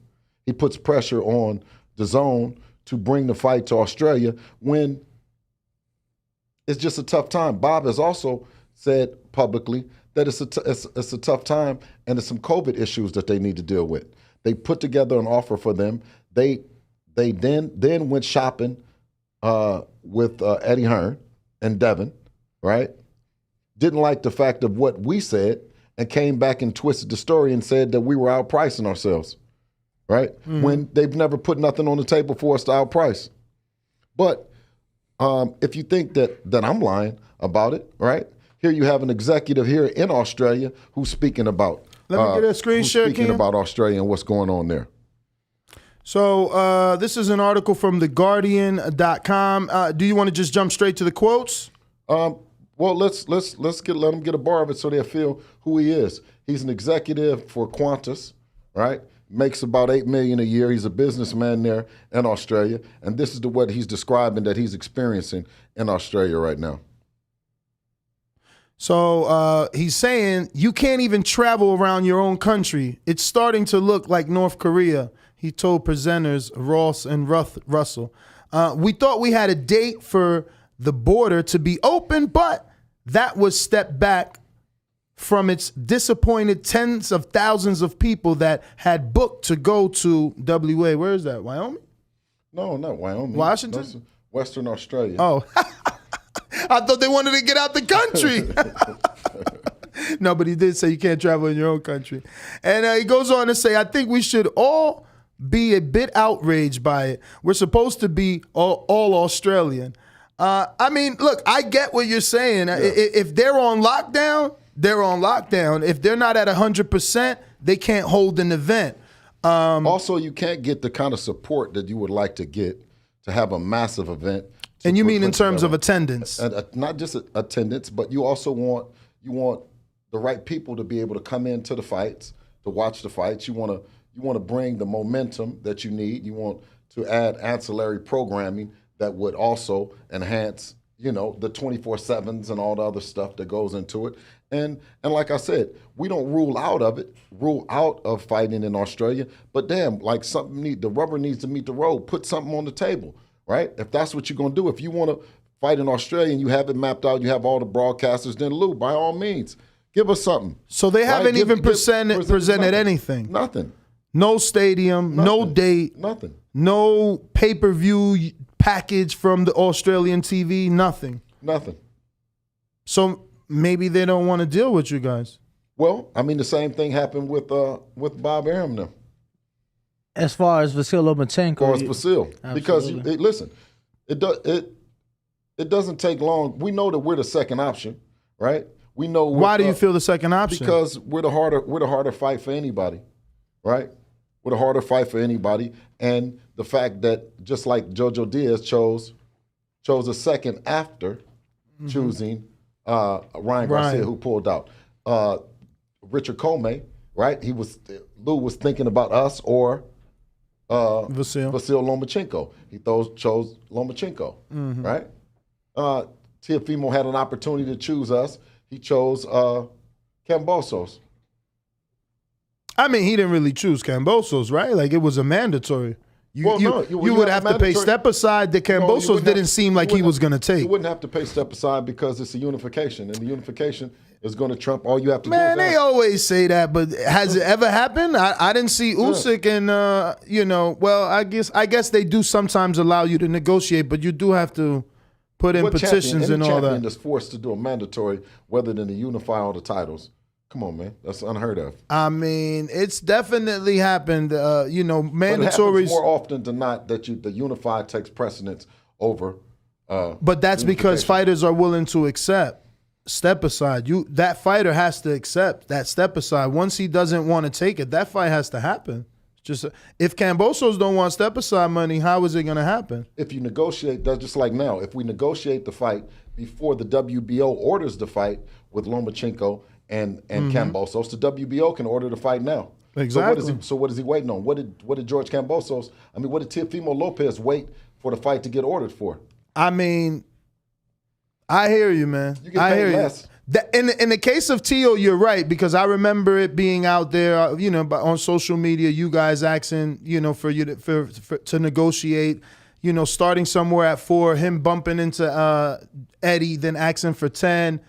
He puts pressure on DAZN to bring the fight to Australia when it's just a tough time. Bob has also said publicly that it's a tough time and there's some COVID issues that they need to deal with. They put together an offer for them. They then went shopping with Eddie Hearn and Devin, right? Didn't like the fact of what we said and came back and twisted the story and said that we were outpricing ourselves, right? When they've never put nothing on the table for us to outprice. But if you think that I'm lying about it, right? Here you have an executive here in Australia who's speaking about Let me get a screen share, speaking Ken. about Australia and what's going on there. So this is an article from theguardian.com. Do you want to just jump straight to the quotes? Well, let's let him get a bar of it so they'll feel who he is. He's an executive for Qantas, right? Makes about $8 million a year. He's a businessman there in Australia, and this is what he's describing that he's experiencing in Australia right now. So he's saying you can't even travel around your own country. It's starting to look like North Korea, he told presenters Ross and Russell. We thought we had a date for the border to be open, but that was stepped back from its disappointed tens of thousands of people that had booked to go to WA. Where is that, Wyoming? No, not Wyoming. Washington? That's Western Australia. Oh, I thought they wanted to get out the country. No, but he did say you can't travel in your own country. And he goes on to say, I think we should all be a bit outraged by it. We're supposed to be all Australian. I mean, look, I get what you're saying. Yeah. If they're on lockdown, they're on lockdown. If they're not at 100%, they can't hold an event. Also, you can't get the kind of support that you would like to get to have a massive event. And you mean in terms of attendance? Not just attendance, but you also want the right people to be able to come into the fights, to watch the fights. You want to bring the momentum that you need. You want to add ancillary programming that would also enhance, the 24/7s and all the other stuff that goes into it. And like I said, we don't rule out of fighting in Australia, but damn, like the rubber needs to meet the road. Put something on the table, right? If that's what you're going to do, if you want to fight in Australia and you have it mapped out, you have all the broadcasters, then Lou, by all means, give us something. So they haven't even presented anything. Nothing. No stadium, no date. Nothing. No pay-per-view package from the Australian TV? Nothing. Nothing. So maybe they don't want to deal with you guys. Well, I mean, the same thing happened with Bob Arum now. As far as Vasil Lomachenko. Or as Vasil. Because, listen, it doesn't take long. We know that we're the second option, right? We know. Why do you feel the second option? Because we're the harder fight for anybody, right? We're the harder fight for anybody. And the fact that just like Jojo Diaz chose a second after choosing Ryan Garcia, who pulled out. Richard Comey, right? Lou was thinking about us or Vasil Lomachenko. He chose Lomachenko, right? Teofimo had an opportunity to choose us. He chose Kambosos. I mean, he didn't really choose Kambosos, right? Like, it was a mandatory. You would have to pay step aside that Kambosos didn't seem like he was going to take. You wouldn't have to pay step aside because it's a unification, and the unification is going to trump all you have to do. Man, they always say that, but has it ever happened? I didn't see Usyk and, well, I guess they do sometimes allow you to negotiate, but you do have to put in petitions and all that. Champion is forced to do a mandatory rather than to unify all the titles. Come on, man. That's unheard of. I mean, it's definitely happened. Mandatories. But it happens more often than not that the unified takes precedence over. But that's because fighters are willing to accept step aside. That fighter has to accept that step aside. Once he doesn't want to take it, that fight has to happen. Just if Kambosos don't want step aside money, how is it going to happen? If you negotiate, that's just like now. If we negotiate the fight before the WBO orders the fight with Lomachenko and Kambosos, the WBO can order the fight now. Exactly. So what is he waiting on? What did George Kambosos? I mean, what did Teofimo Lopez wait for the fight to get ordered for? I mean, I hear you, man. You get paid less. In the case of Tio, you're right, because I remember it being out there, on social media, you guys asking, for you to negotiate, starting somewhere at 4, him bumping into Eddie, then asking for 10.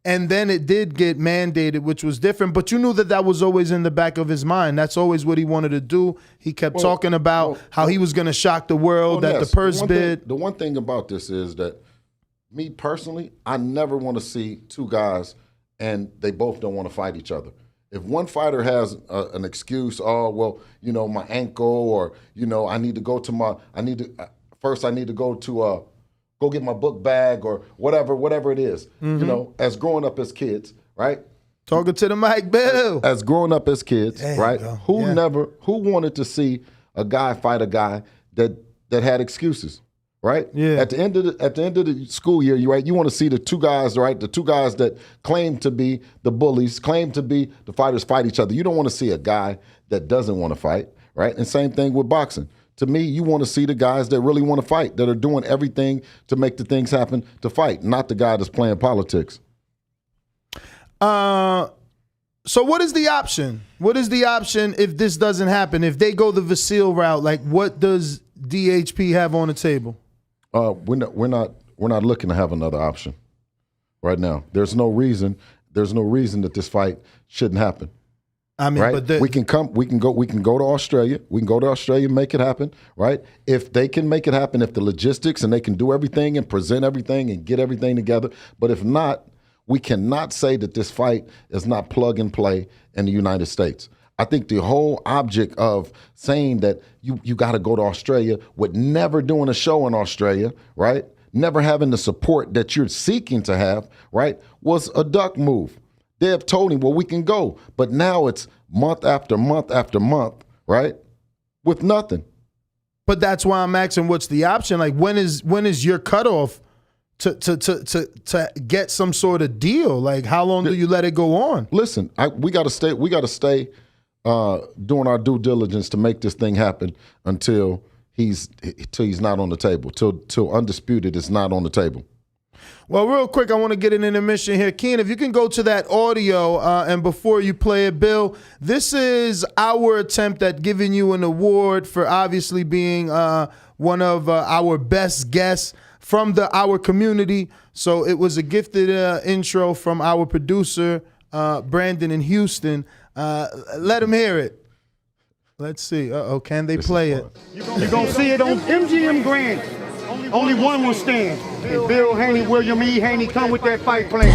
And then it did get mandated, which was different. But you knew that was always in the back of his mind. That's always what he wanted to do. He kept talking about how he was going to shock the world, the purse bid. The one thing about this is that, me personally, I never want to see two guys and they both don't want to fight each other. If one fighter has an excuse, my ankle, or, I need to go to go get my book bag or whatever it is, as growing up as kids, right? Talking to the mic, Bill. As growing up as kids, right? Who wanted to see a guy fight a guy that had excuses, right? Yeah. At the end of the school year, you want to see the two guys, right? The two guys that claim to be the bullies, claim to be the fighters, fight each other. You don't want to see a guy that doesn't want to fight, right? And same thing with boxing. To me, you want to see the guys that really want to fight, that are doing everything to make the things happen to fight, not the guy that's playing politics. So what is the option? What is the option if this doesn't happen? If they go the Vasil route, like, what does DHP have on the table? We're not looking to have another option right now. There's no reason that this fight shouldn't happen. I mean, right? But we can go to Australia. We can go to Australia and make it happen, right? If they can make it happen, if the logistics and they can do everything and present everything and get everything together. But if not, we cannot say that this fight is not plug and play in the United States. I think the whole object of saying that you got to go to Australia with never doing a show in Australia, right? Never having the support that you're seeking to have, right, was a duck move. They have told him, well, we can go. But now it's month after month after month, right, with nothing. But that's why I'm asking, what's the option? Like, when is your cutoff to get some sort of deal? Like, how long do you let it go on? Listen, we got to stay doing our due diligence to make this thing happen until he's not on the table, till Undisputed is not on the table. Well, real quick, I want to get an intermission here. Keen, if you can go to that audio, and before you play it, Bill, this is our attempt at giving you an award for obviously being one of our best guests from our community. So it was a gifted intro from our producer, Brandon in Houston. Let him hear it. Let's see. Can they play it? You're going to see it on MGM Grand. only one will stand. And Bill Haney, William E. Haney, come with that fight plan.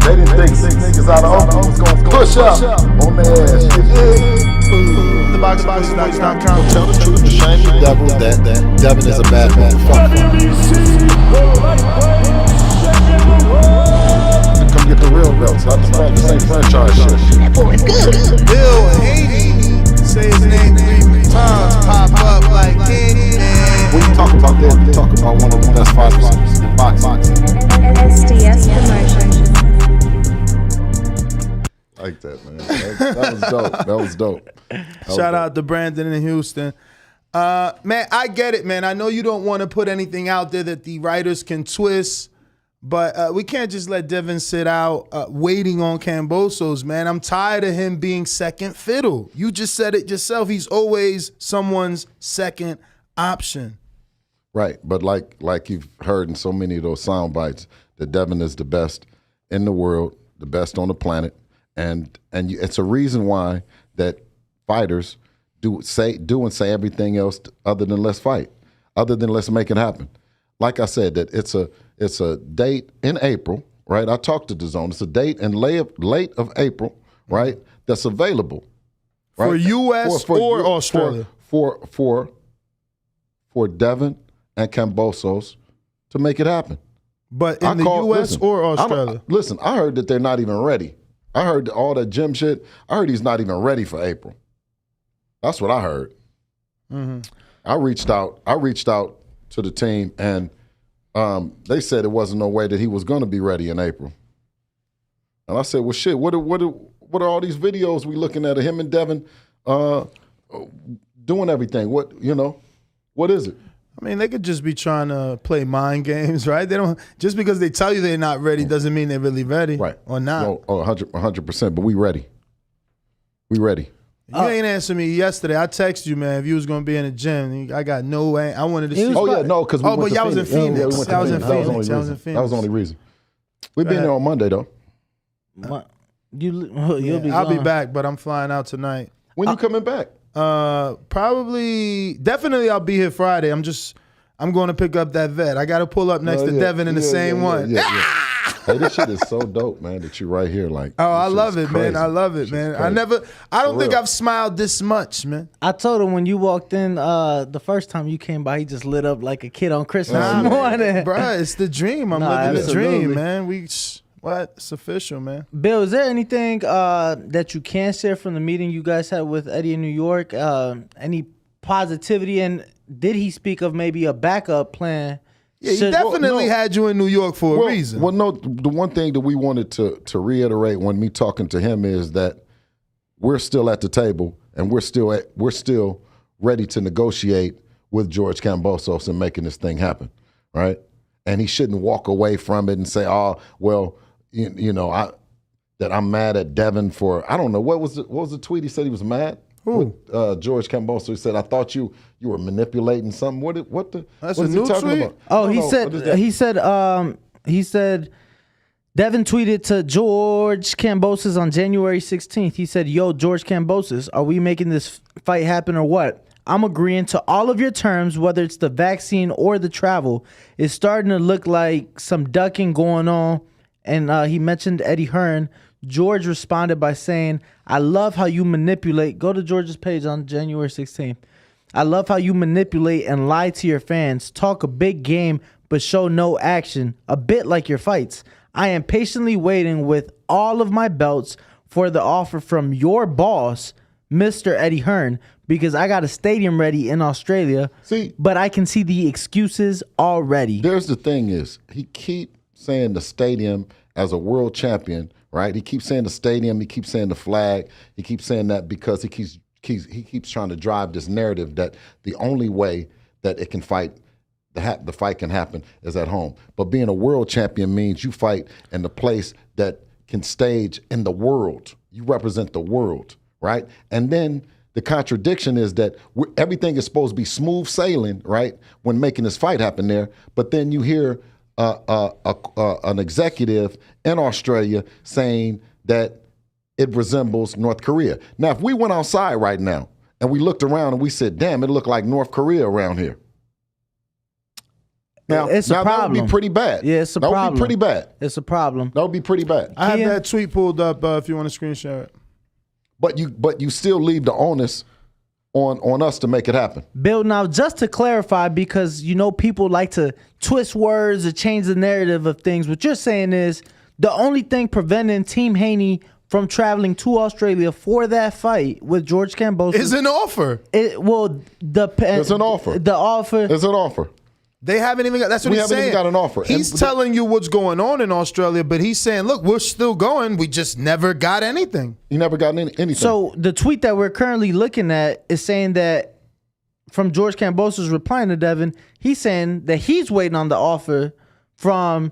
They didn't think six niggas out of Oakland was gonna push up on their ass. The boxingboys.com. Tell the truth to shame the devil that Devin is a bad motherfucker. Come get the real belts, not the same franchise shit. That boy is good. Bill Haney, say his name 3 times, pop up like Hitman. When you talk about that, you talk about one of the best fighters in boxing. SDS Promotions. Like that, man. That was dope. That was dope. Shout out to Brandon in Houston. Man, I get it, man. I know you don't want to put anything out there that the writers can twist, but we can't just let Devin sit out waiting on Kambosos, man. I'm tired of him being second fiddle. You just said it yourself. He's always someone's second option. Right, but like you've heard in so many of those sound bites, that Devin is the best in the world, the best on the planet, and it's a reason why that fighters do and say everything else other than let's fight, other than let's make it happen. Like I said, that it's a date in April, right? I talked to DAZN. It's a date in late of April, right? That's available, right? For U.S. or Australia? For Devin and Kambosos to make it happen. But in the U.S. or Australia? Listen, I heard that they're not even ready. I heard all that gym shit. I heard he's not even ready for April. That's what I heard. Mm-hmm. I reached out to the team, and they said it wasn't no way that he was going to be ready in April. And I said, well, shit, what are all these videos we looking at of him and Devin doing everything? What is it? I mean, they could just be trying to play mind games, right? They don't just because they tell you they're not ready doesn't mean they're really ready, right? Or not. No, 100%. But we ready. We ready. You ain't answered me yesterday. I texted you, man, if you was gonna be in the gym. I got no way. I wanted to see. Because but y'all was in Phoenix. Yeah, we went to Phoenix. That was in Phoenix. That was the only reason. We'll be in there on Monday though. I'll be back, but I'm flying out tonight. When you coming back? Definitely I'll be here Friday. I'm going to pick up that vet. I got to pull up next to Devin in the same one. Hey, this shit is so dope, man, that you're right here. Like, I love it, man. I love it, man. I don't think real. I've smiled this much, man. I told him when you walked in the first time you came by, he just lit up like a kid on Christmas morning. Bruh, it's the dream. I'm living the dream, man. It's official, man. Bill, is there anything that you can share from the meeting you guys had with Eddie in New York? Any positivity? And did he speak of maybe a backup plan? Yeah, he definitely had you in New York for a reason. Well, no, the one thing that we wanted to reiterate when me talking to him is that we're still at the table and we're still ready to negotiate with George Kambosos and making this thing happen, right? And he shouldn't walk away from it and say, "Oh, well, that I'm mad at Devin for." I don't know what was the tweet. He said he was mad. Who? George Kambosos. He said, "I thought you were manipulating something." That's what a new tweet? about? Oh, he said Devin tweeted to George Kambosos on January 16th. He said, "Yo, George Kambosos, are we making this fight happen or what? I'm agreeing to all of your terms, whether it's the vaccine or the travel. It's starting to look like some ducking going on." And he mentioned Eddie Hearn. George responded by saying, "I love how you manipulate." Go to George's page on January 16th. "I love how you manipulate and lie to your fans. Talk a big game, but show no action. A bit like your fights. I am patiently waiting with all of my belts for the offer from your boss, Mr. Eddie Hearn, because I got a stadium ready in Australia. But I can see the excuses already." There's the thing is, he keep saying the stadium as a world champion, right? He keeps saying the stadium. He keeps saying the flag. He keeps saying that because he keeps trying to drive this narrative that the only way that it can fight, the fight can happen is at home. But being a world champion means you fight in the place that can stage in the world. You represent the world, right? And then the contradiction is that everything is supposed to be smooth sailing, right, when making this fight happen there. But then you hear an executive in Australia saying that it resembles North Korea. Now, if we went outside right now and we looked around and we said, "Damn, it looked like North Korea around here," Now, It's a that problem. would be pretty bad. Yeah, it's a that problem. That would be pretty bad. It's a problem. That would be pretty bad. I have Kia? that tweet pulled up if you want to screen share it. But you still leave the onus on us to make it happen. Bill, now just to clarify, because people like to twist words or change the narrative of things. What you're saying is the only thing preventing Team Haney from traveling to Australia for that fight with George Kambosos Is an offer. It's an offer. The offer. It's an offer. They haven't even got. That's what We he's haven't saying. even got an offer. He's And- telling you what's going on in Australia, but he's saying, "Look, we're still going. We just never got anything." You never got anything. So the tweet that we're currently looking at is saying that from George Kambosos replying to Devin, he's saying that he's waiting on the offer from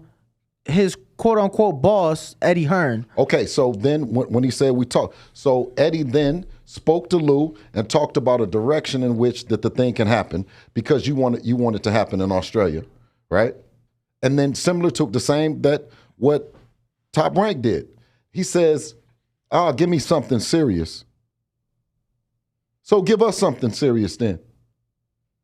his quote unquote boss, Eddie Hearn. Okay, so then when he said we talked, so Eddie then spoke to Lou and talked about a direction in which that the thing can happen because you want it to happen in Australia, right? And then similar to the same that what Top Rank did. He says, give me something serious. So give us something serious then.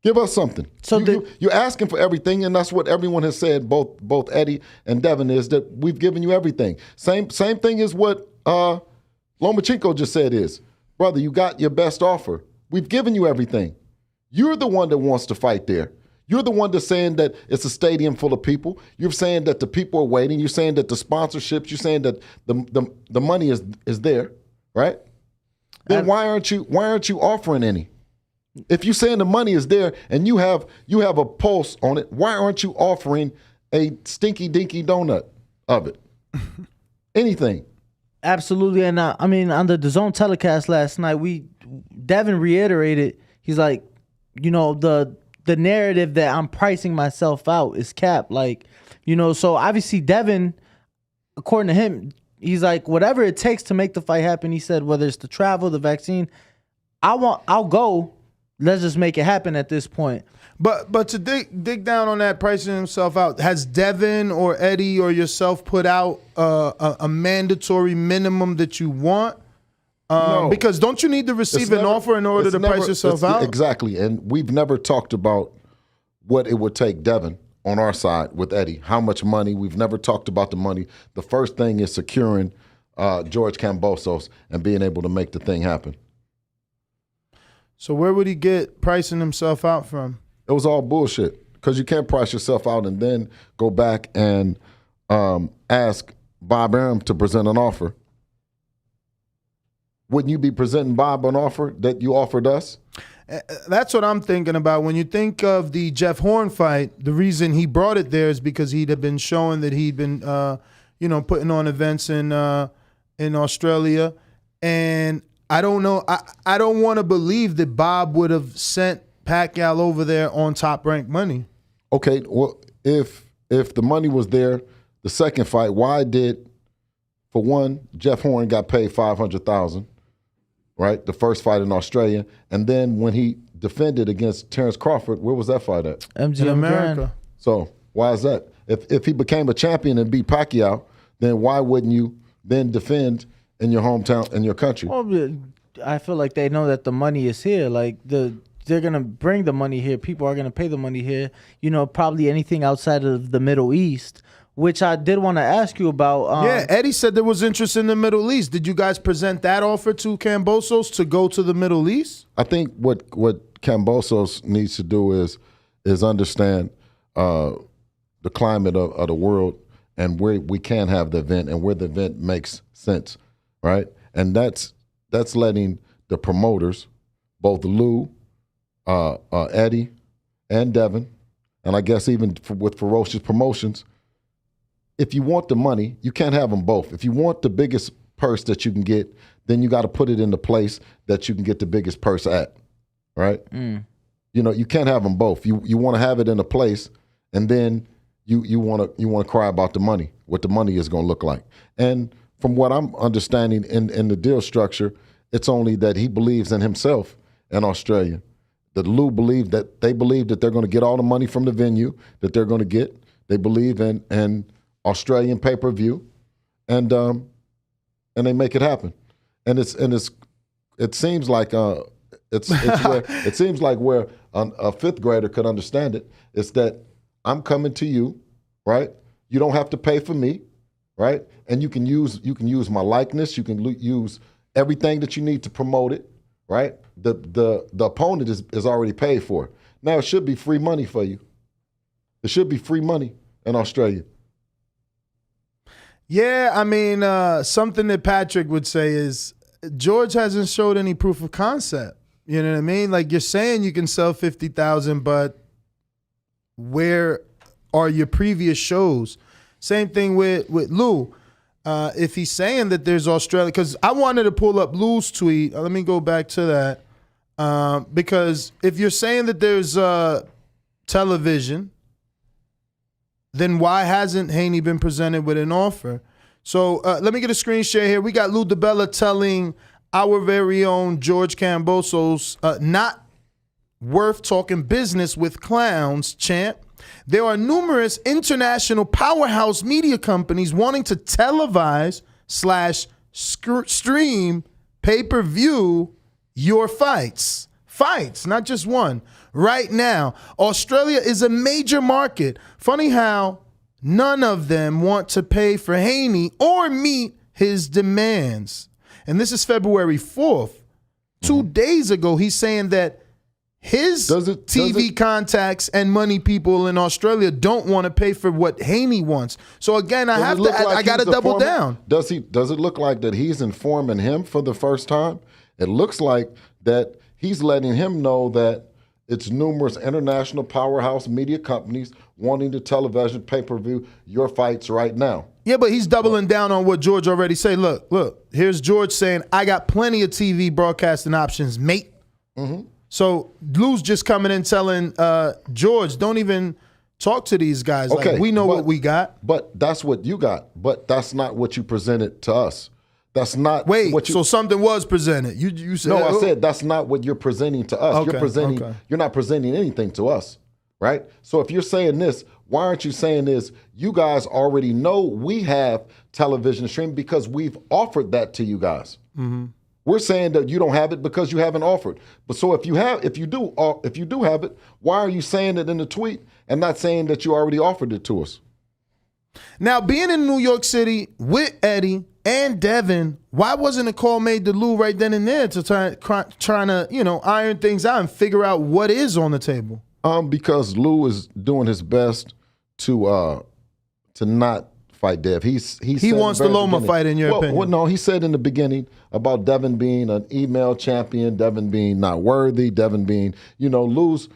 Give us something. So you're asking for everything, and that's what everyone has said. Both Eddie and Devin is that we've given you everything. Same thing is what Lomachenko just said is, brother, you got your best offer. We've given you everything. You're the one that wants to fight there. You're the one that's saying that it's a stadium full of people. You're saying that the people are waiting. You're saying that the sponsorships. You're saying that the money is there, right? Then why aren't you offering any? If you're saying the money is there and you have a pulse on it, why aren't you offering a stinky dinky donut of it? Anything. Absolutely. And I mean, on the DAZN telecast last night, Devin reiterated, he's like, the narrative that I'm pricing myself out is capped. Like, so obviously Devin, according to him, he's like, whatever it takes to make the fight happen. He said, whether it's the travel, the vaccine, I'll go. Let's just make it happen at this point. But to dig down on that pricing himself out, has Devin or Eddie or yourself put out a mandatory minimum that you want? No. Because don't you need to receive an offer in order to price yourself out? Exactly. And we've never talked about what it would take Devin on our side with Eddie. How much money? We've never talked about the money. The first thing is securing George Kambosos and being able to make the thing happen. So where would he get pricing himself out from? It was all bullshit because you can't price yourself out and then go back and ask Bob Arum to present an offer. Wouldn't you be presenting Bob an offer that you offered us? That's what I'm thinking about. When you think of the Jeff Horn fight, the reason he brought it there is because he'd have been showing that he'd been, putting on events in Australia, and I don't know. I don't want to believe that Bob would have sent Pacquiao over there on Top Rank money. Okay, well, if the money was there, the second fight, why did, for one, Jeff Horn got paid $500,000, right? The first fight in Australia, and then when he defended against Terrence Crawford, where was that fight at? MGM America. So why is that? If he became a champion and beat Pacquiao, then why wouldn't you then defend in your hometown, in your country? Well, I feel like they know that the money is here. Like they're gonna bring the money here. People are gonna pay the money here. Probably anything outside of the Middle East, which I did want to ask you about. Yeah, Eddie said there was interest in the Middle East. Did you guys present that offer to Kambosos to go to the Middle East? I think what Kambosos needs to do is understand the climate of the world and where we can have the event and where the event makes sense, right? And that's letting the promoters, both Lou, Eddie, and Devin, and I guess even with Ferocious Promotions, if you want the money, you can't have them both. If you want the biggest purse that you can get, then you got to put it in the place that you can get the biggest purse at, right? You can't have them both. You want to have it in a place, and then you want to cry about the money, what the money is going to look like. And from what I'm understanding in the deal structure, it's only that he believes in himself in Australia. That Lou believe that they're going to get all the money from the venue that they're going to get. They believe in Australian pay-per-view, and they make it happen. And it seems like where a fifth grader could understand it. It's that I'm coming to you, right? You don't have to pay for me, right? And you can use my likeness. You can use everything that you need to promote it, right? The opponent is already paid for. Now it should be free money for you. It should be free money in Australia. Yeah, I mean, something that Patrick would say is George hasn't showed any proof of concept. You know what I mean? Like, you're saying you can sell 50,000, but where are your previous shows? Same thing with Lou. If he's saying that there's Australia, because I wanted to pull up Lou's tweet. Let me go back to that. Because if you're saying that there's television, then why hasn't Haney been presented with an offer? So let me get a screen share here. We got Lou DiBella telling our very own George Kambosos, not worth talking business with clowns, champ. There are numerous international powerhouse media companies wanting to televise / stream pay-per-view your fights. Fights, not just one. Right now, Australia is a major market. Funny how none of them want to pay for Haney or meet his demands. And this is February 4th. 2 days ago, he's saying that his TV contacts and money people in Australia don't want to pay for what Haney wants. So again, I got to double down. Does it look like that he's informing him for the first time? It looks like that he's letting him know that it's numerous international powerhouse media companies wanting to television pay-per-view your fights right now. Yeah, but he's doubling down on what George already said. Look, here's George saying, I got plenty of TV broadcasting options, mate. Mm-hmm. So Lou's just coming in telling George, don't even talk to these guys. Okay, like, we know what we got. But that's what you got. But that's not what you presented to us. That's not what you... So something was presented. You said... No, I said that's not what you're presenting to us. Okay, you're not presenting anything to us, right? So if you're saying this, why aren't you saying this? You guys already know we have television streaming because we've offered that to you guys. Mm-hmm. We're saying that you don't have it because you haven't offered. But so if you do have it, why are you saying it in the tweet and not saying that you already offered it to us? Now, being in New York City with Eddie and Devin, why wasn't a call made to Lou right then and there to trying to iron things out and figure out what is on the table? Because Lou is doing his best to not fight Dev. He wants the Loma fight, in your opinion. Well, no, he said in the beginning about Devin being an email champion, Devin being not worthy, Devin being, Lou's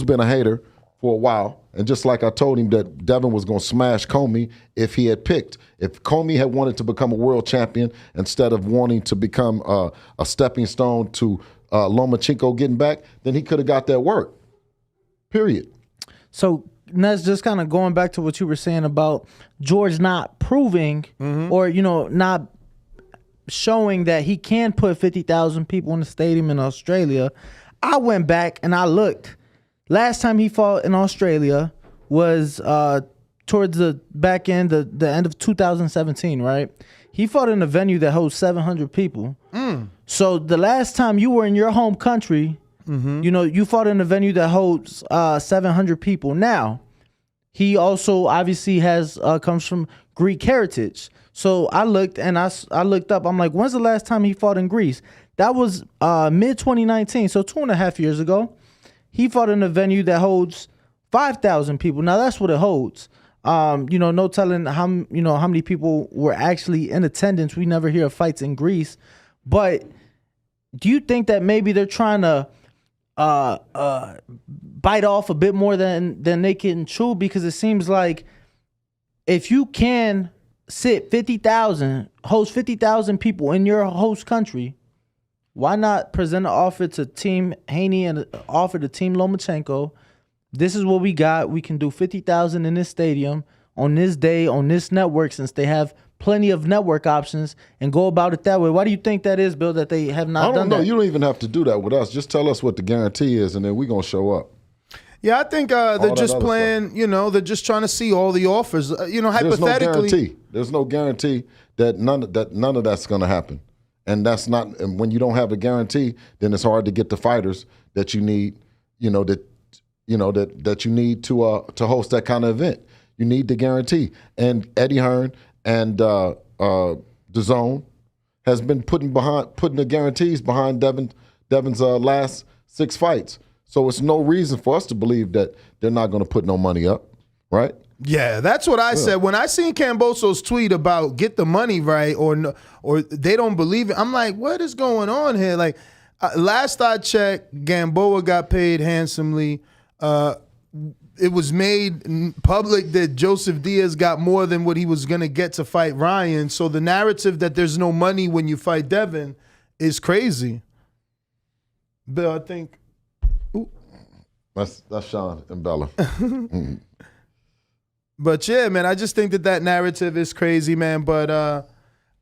been a hater for a while. And just like I told him that Devin was going to smash Comey if he had picked. If Comey had wanted to become a world champion instead of wanting to become a stepping stone to Lomachenko getting back, then he could have got that work. Period. So that's just kind of going back to what you were saying about George not proving or, not showing that he can put 50,000 people in the stadium in Australia. I went back and I looked. Last time he fought in Australia was towards the back end, the end of 2017, right? He fought in a venue that holds 700 people. So the last time you were in your home country, you fought in a venue that holds 700 people. Now, he also obviously comes from Greek heritage. So I looked and I looked up. I'm like, when's the last time he fought in Greece? That was mid 2019, so 2.5 years ago. He fought in a venue that holds 5,000 people. Now that's what it holds. No telling how many people were actually in attendance. We never hear of fights in Greece. But do you think that maybe they're trying to bite off a bit more than they can chew? Because it seems like if you can host 50,000 people in your host country, why not present an offer to Team Haney and offer to Team Lomachenko? This is what we got. We can do 50,000 in this stadium on this day, on this network, since they have plenty of network options, and go about it that way. Why do you think that is, Bill, that they have not done that? I don't know. You don't even have to do that with us. Just tell us what the guarantee is, and then we're going to show up. Yeah, I think they're just playing, they're just trying to see all the offers. Hypothetically. There's no guarantee that none of that's going to happen. And that's not, and when you don't have a guarantee, then it's hard to get the fighters that you need, that you know, that you need to host that kind of event. You need the guarantee. And Eddie Hearn and DAZN has been putting the guarantees behind Devin's last 6 fights. So it's no reason for us to believe that they're not going to put no money up, right? Yeah, that's what I said. When I seen Kambosos tweet about get the money right or they don't believe it, I'm like, what is going on here? Like, last I checked, Gamboa got paid handsomely. It was made public that Joseph Diaz got more than what he was going to get to fight Ryan. So the narrative that there's no money when you fight Devin is crazy. Bill, I think. Ooh. That's Sean and Bella. But yeah, man, I just think that narrative is crazy, man. But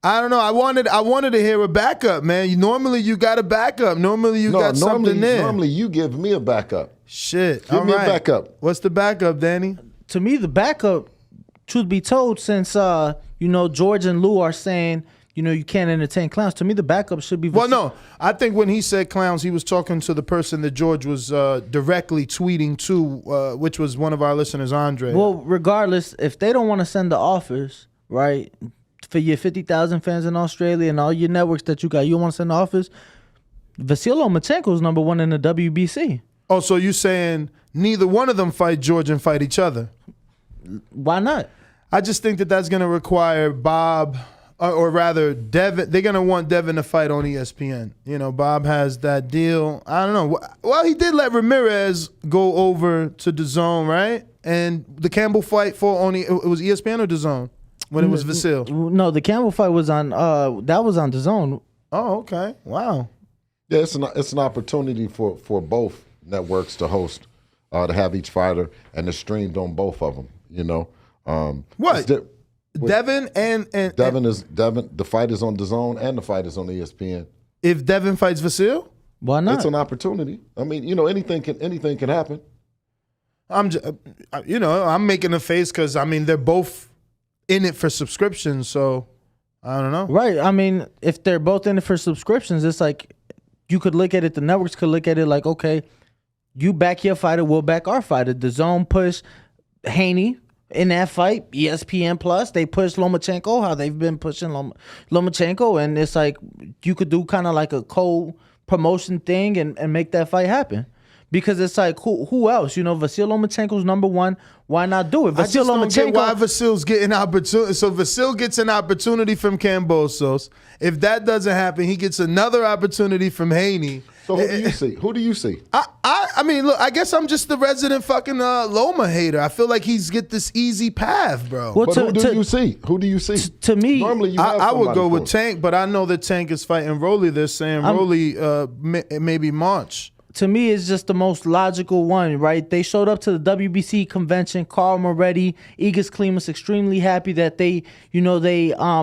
I don't know. I wanted to hear a backup, man. Normally you got a backup. Normally you got something there. Normally you give me a backup. Shit. Give me a backup. What's the backup, Danny? To me, the backup, truth be told, since George and Lou are saying, you can't entertain clowns. To me, the backup should be. Well, no, I think when he said clowns, he was talking to the person that George was directly tweeting to, which was one of our listeners, Andre. Well, regardless, if they don't want to send the offers, right, for your 50,000 fans in Australia and all your networks that you got, you don't want to send the offers. Vasyl Lomachenko is number 1 in the WBC. Oh, so you're saying neither one of them fight George and fight each other? Why not? I just think that's going to require Bob. Or rather, Devin. They're gonna want Devin to fight on ESPN. Bob has that deal. I don't know. Well, he did let Ramirez go over to DAZN, right? And the Campbell fight it was ESPN or DAZN when it was Vasyl. No, the Campbell fight was on. That was on DAZN. Oh, okay. Wow. Yeah, it's an opportunity for both networks to host, to have each fighter, and it's streamed on both of them. What? Devin and Devin. The fight is on DAZN and the fight is on ESPN. If Devin fights Vasyl, why not? It's an opportunity. I mean, anything can happen. I'm making a face because they're both in it for subscriptions. So I don't know. Right. I mean, if they're both in it for subscriptions, it's like you could look at it. The networks could look at it like, okay, you back your fighter, we'll back our fighter. DAZN push Haney. In that fight, ESPN Plus, they pushed Lomachenko, how they've been pushing Lomachenko, and it's like you could do kind of like a co-promotion thing and make that fight happen. Because it's like, who else? Vasyl Lomachenko's number 1. Why not do it? I just don't get why Vasyl's getting opportunity. So Vasyl gets an opportunity from Kambosos. If that doesn't happen, he gets another opportunity from Haney. So who do you see? Who do you see? I mean, look, I guess I'm just the resident fucking Loma hater. I feel like he's get this easy path, bro. Well, but who do you see? Who do you see? To me, normally you have I would go with Tank, but I know that Tank is fighting Rolly. They're saying Rolly maybe March. To me, it's just the most logical one, right? They showed up to the WBC convention. Carl Moretti, Igis Klimas, extremely happy that they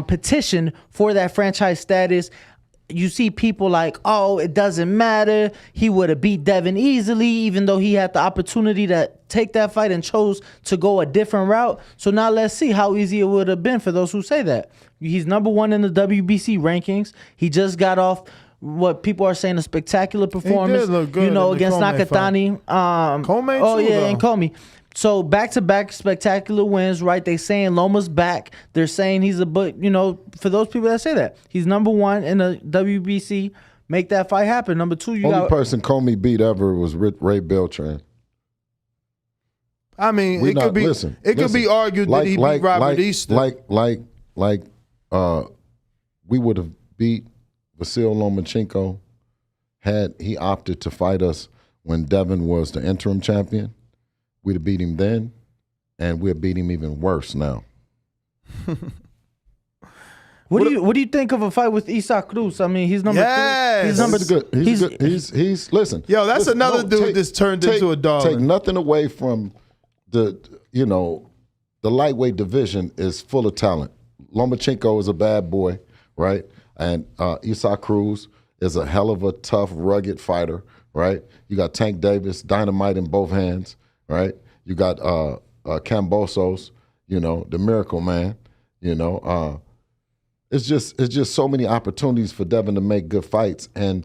petitioned for that franchise status. You see people like, oh, it doesn't matter. He would have beat Devin easily, even though he had the opportunity to take that fight and chose to go a different route. So now let's see how easy it would have been for those who say that. He's number 1 in the WBC rankings. He just got off what people are saying a spectacular performance. He did look good against Nakathila. And Comey. So back-to-back spectacular wins, right? They saying Loma's back. They're saying he's for those people that say that, he's number 1 in the WBC. Make that fight happen. Number 2, only person Comey beat ever was Ray Beltran. I mean, it could be argued that he beat Robert Easter. We would have beat Vasyl Lomachenko had he opted to fight us when Devin was the interim champion. We'd have beat him then, and we'll beat him even worse now. What do you think of a fight with Isaac Cruz? I mean, he's number 3. He's number good. He's listen. Yo, that's another dude that's turned into a dog. Take nothing away from the lightweight division is full of talent. Lomachenko is a bad boy, right? And Isaac Cruz is a hell of a tough, rugged fighter, right? You got Tank Davis, dynamite in both hands. Right, you got Kambosos, the Miracle Man. It's just so many opportunities for Devin to make good fights, and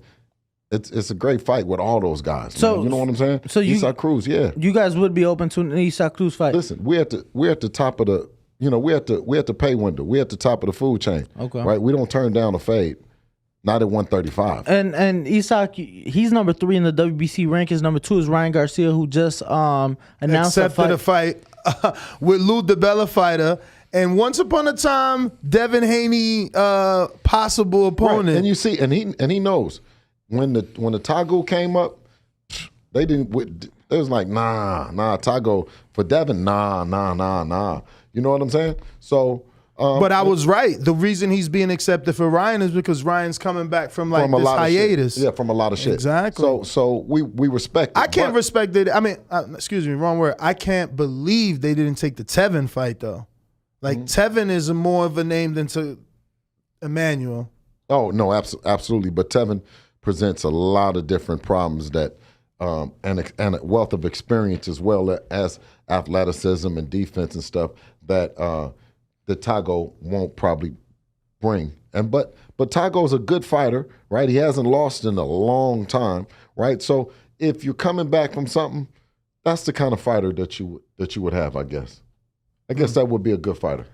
it's a great fight with all those guys. So man. You know what I'm saying? So Isaac Cruz, yeah. You guys would be open to an Isaac Cruz fight? Listen, we're at the top of the, we're at the pay window. We're at the top of the food chain. Okay. Right? We don't turn down a fade. Not at 135. And Isaac, he's number 3 in the WBC rankings. Number 2 is Ryan Garcia, who just announced accepted a fight with Lou DiBella fighter. And once upon a time, Devin Haney, possible opponent. Right. And you see, and he knows when the Tago came up, they didn't. It was like nah, Tago for Devin, nah. You know what I'm saying? So. But I was right. The reason he's being accepted for Ryan is because Ryan's coming back from this hiatus. Yeah, from a lot of shit. Exactly. So we respect it. I can't respect it. I mean, excuse me, wrong word. I can't believe they didn't take the Tevin fight though. Like Tevin is more of a name than to Emmanuel. Oh no, absolutely. But Tevin presents a lot of different problems that, and a wealth of experience as well as athleticism and defense and stuff that. The Tago won't probably bring. But Tago's a good fighter, right? He hasn't lost in a long time, right? So if you're coming back from something, that's the kind of fighter that you would have, I guess. I guess that would be a good fighter.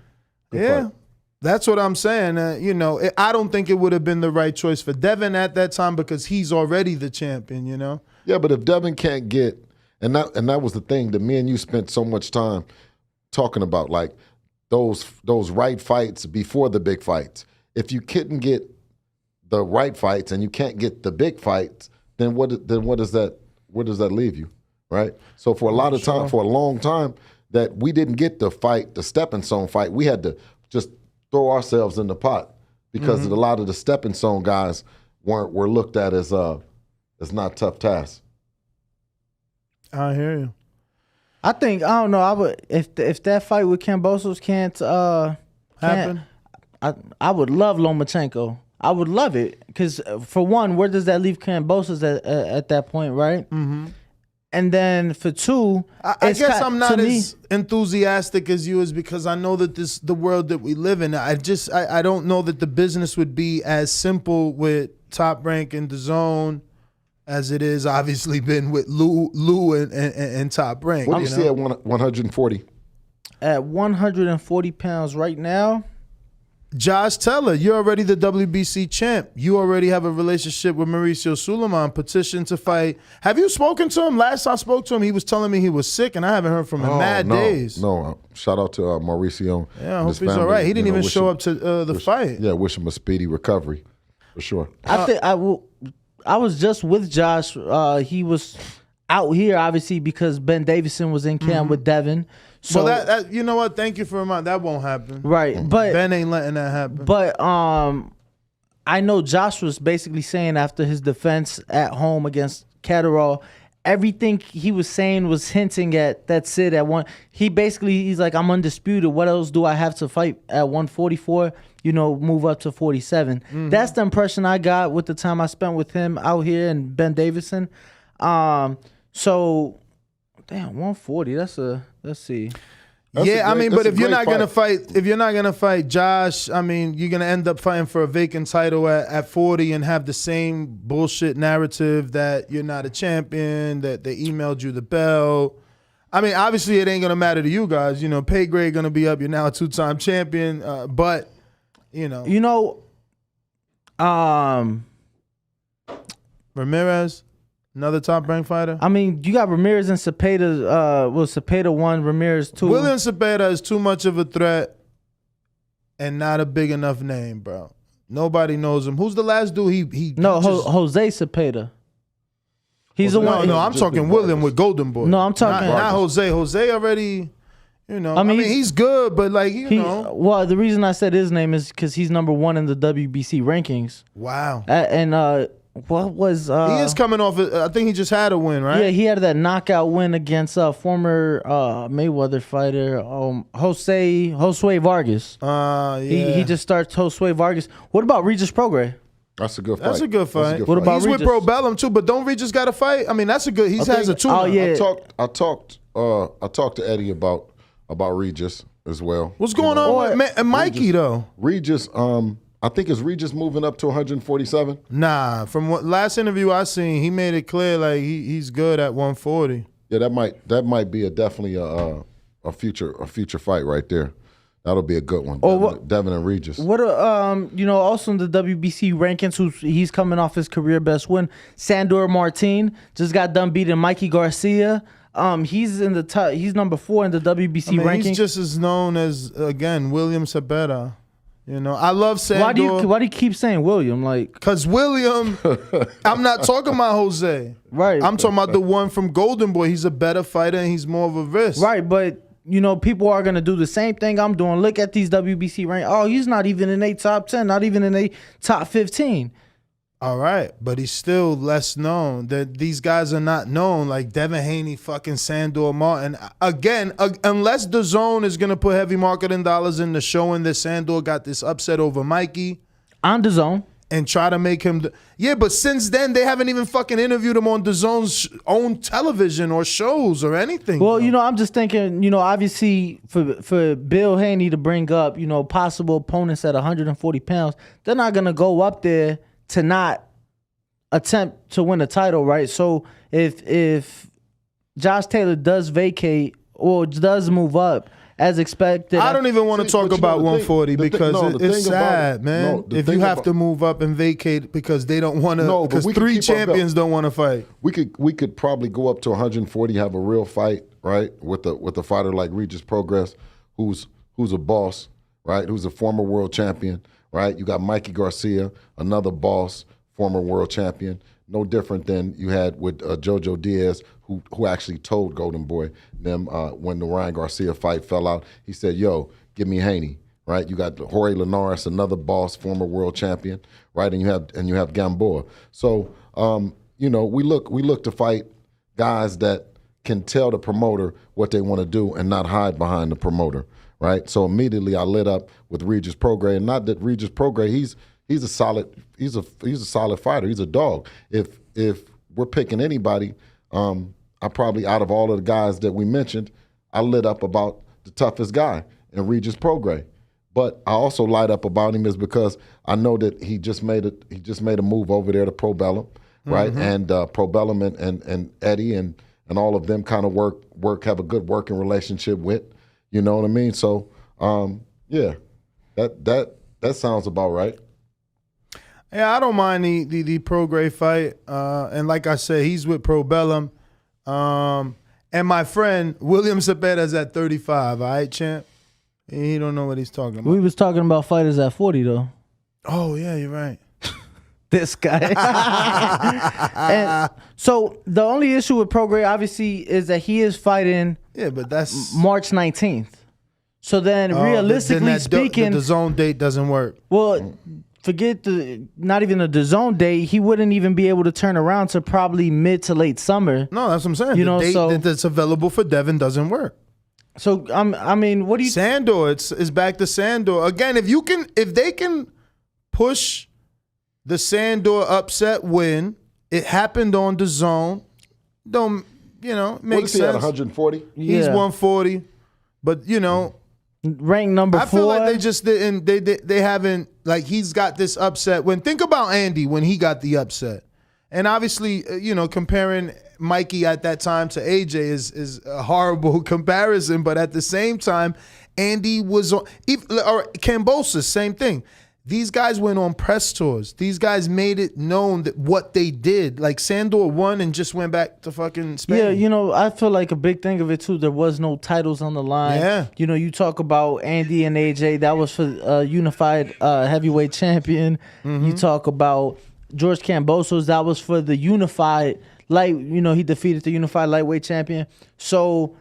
Good fighter. That's what I'm saying. I don't think it would have been the right choice for Devin at that time because he's already the champion, Yeah, but if Devin can't get, and that was the thing that me and you spent so much time talking about, like, those right fights before the big fights. If you couldn't get the right fights and you can't get the big fights, then what does that leave you, right? So for a lot of time, for a long time, that we didn't get the stepping stone fight. We had to just throw ourselves in the pot because a lot of the stepping stone guys were looked at as not tough tasks. I hear you. I think I don't know. I would if that fight with Kambosos can't happen. I would love Lomachenko. I would love it because for one, where does that leave Kambosos at that point, right? Mm-hmm. And then for two, I guess I'm not as enthusiastic as you is because I know that the world that we live in. I don't know that the business would be as simple with Top Rank and DAZN as it is obviously been with Lou and Top Rank. What do you see at 140? At 140 pounds right now? Josh Teller, you're already the WBC champ. You already have a relationship with Mauricio Suleiman, petitioned to fight. Have you spoken to him? Last I spoke to him, he was telling me he was sick, and I haven't heard from him days. No, shout out to Mauricio. Yeah, I hope he's all right. He didn't even show up to the fight. Yeah, wish him a speedy recovery, for sure. I was just with Josh. He was out here, obviously, because Ben Davison was in camp with Devin. So that you know what? Thank you for reminding. That won't happen. Right, but Ben ain't letting that happen. But I know Josh was basically saying after his defense at home against Catterall, everything he was saying was hinting at that's it at one. He's like, I'm undisputed. What else do I have to fight at 144? Move up to 47. Mm-hmm. That's the impression I got with the time I spent with him out here and Ben Davison. So, damn, 140. Let's see. But if you're not gonna fight Josh, I mean, you're gonna end up fighting for a vacant title at 40 and have the same bullshit narrative that you're not a champion, that they emailed you the belt. I mean, obviously it ain't gonna matter to you guys. Pay grade gonna be up. You're now a 2-time champion, but. Ramirez, another top-ranked fighter. I mean, you got Ramirez and Cepeda. Cepeda 1, Ramirez 2. William Cepeda is too much of a threat and not a big enough name, bro. Nobody knows him. Who's the last dude? Jose Cepeda. He's the one. No, I'm talking William with Golden Boy. No, I'm talking not Jose. Jose already. I mean, he's good, but Well, the reason I said his name is because he's number 1 in the WBC rankings. Wow. What was? He is coming off. I think he just had a win, right? Yeah, he had that knockout win against former Mayweather fighter Josue Vargas. Yeah. He just starts Josue Vargas. What about Regis Prograis? That's a good fight. That's a good fight. What about He's Regis? with Pro Bellum too, but don't Regis got a fight? I mean, that's a good. He has a 2. Oh yeah. I talked to Eddie about Regis as well. What's going on with Mikey though? Regis, I think is Regis moving up to 147. Nah, from what last interview I seen, he made it clear like he's good at 140. Yeah, that might be definitely a future fight right there. That'll be a good one. Devin and Regis. What also in the WBC rankings, he's coming off his career best win. Sandor Martin just got done beating Mikey Garcia. He's in the top. He's number 4 in the WBC rankings. He's just as known as William Sabetta. I love Sandor. Why do you keep saying William? Like, cause William, I'm not talking about Jose. Right. I'm talking about the one from Golden Boy. He's a better fighter and he's more of a risk. Right, but people are gonna do the same thing I'm doing. Look at these WBC rankings. Oh, he's not even in a top 10, not even in a top 15. All right, but he's still less known. That these guys are not known like Devin Haney, fucking Sandor Martin. Again, unless the Zone is gonna put heavy marketing dollars into showing that Sandor got this upset over Mikey on the Zone and try to make him. Yeah, but since then they haven't even fucking interviewed him on the Zone's own television or shows or anything. Well, I'm just thinking, obviously for Bill Haney to bring up, possible opponents at 140 pounds, they're not gonna go up there to not attempt to win a title, right? So if Josh Taylor does vacate or does move up as expected, I don't even want to talk about 140 because it's sad, man. If you have to move up and vacate because they don't want to, because 3 champions don't want to fight. We could probably go up to 140, have a real fight, right? With a fighter like Regis Prograis, who's a boss, right? Who's a former world champion. Right, you got Mikey Garcia, another boss, former world champion. No different than you had with Jojo Diaz, who actually told Golden Boy them when the Ryan Garcia fight fell out. He said, "Yo, give me Haney." Right, you got Jorge Linares, another boss, former world champion. Right, and you have Gamboa. So we look to fight guys that can tell the promoter what they want to do and not hide behind the promoter. Right, so immediately I lit up with Regis Prograis, and not that Regis Prograis, he's a solid fighter. He's a dog. If we're picking anybody, I probably out of all of the guys that we mentioned, I lit up about the toughest guy in Regis Prograis. But I also light up about him is because I know that he just made a move over there to Pro Bellum, right? And Pro Bellum and Eddie and all of them kind of have a good working relationship with. You know what I mean? So, yeah, that sounds about right. Yeah, I don't mind the Prograis fight. And like I said, he's with Pro Bellum. And my friend, William Cepeda's at 35, all right, champ? He don't know what he's talking about. We was talking about fighters at 40, though. Oh, yeah, you're right. This guy. And so the only issue with Prograis, obviously, is that he is fighting but that's March 19th. So then realistically speaking, the Zone date doesn't work. Well, forget not even the Zone date. He wouldn't even be able to turn around to probably mid to late summer. No, that's what I'm saying. The date that's available for Devin doesn't work. So I mean, what do you? Sandor, it's back to Sandor again. If they can push the Sandor upset win, it happened on the Zone. Don't makes sense. What is he at 140? He's 140, but ranked number 4. I feel like they just didn't. They haven't, like, he's got this upset. Think about Andy when he got the upset, and obviously comparing Mikey at that time to AJ is a horrible comparison. But at the same time, Andy was on, or Kambosos, same thing. These guys went on press tours. These guys made it known that what they did. Like Sandor won and just went back to fucking Spain. Yeah, I feel like a big thing of it too, there was no titles on the line. Yeah. You talk about Andy and AJ, that was for unified heavyweight champion. Mm-hmm. You talk about George Kambosos, that was for the unified light, he defeated the unified lightweight champion. So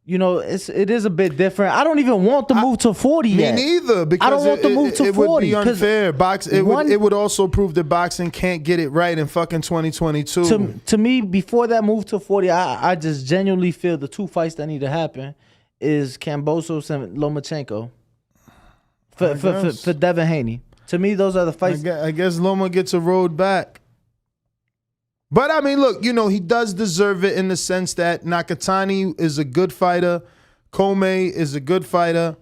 it is a bit different. I don't even want to move to 40 yet. Me neither, because I don't want to move to 40. It would be unfair. It would also prove that boxing can't get it right in fucking 2022. To me, before that move to 40, I just genuinely feel the 2 fights that need to happen is Kambosos and Lomachenko for Devin Haney. To me, those are the fights. I guess Loma gets a road back. But, I mean, look, he does deserve it in the sense that Nakathila is a good fighter. Comey is a good fighter.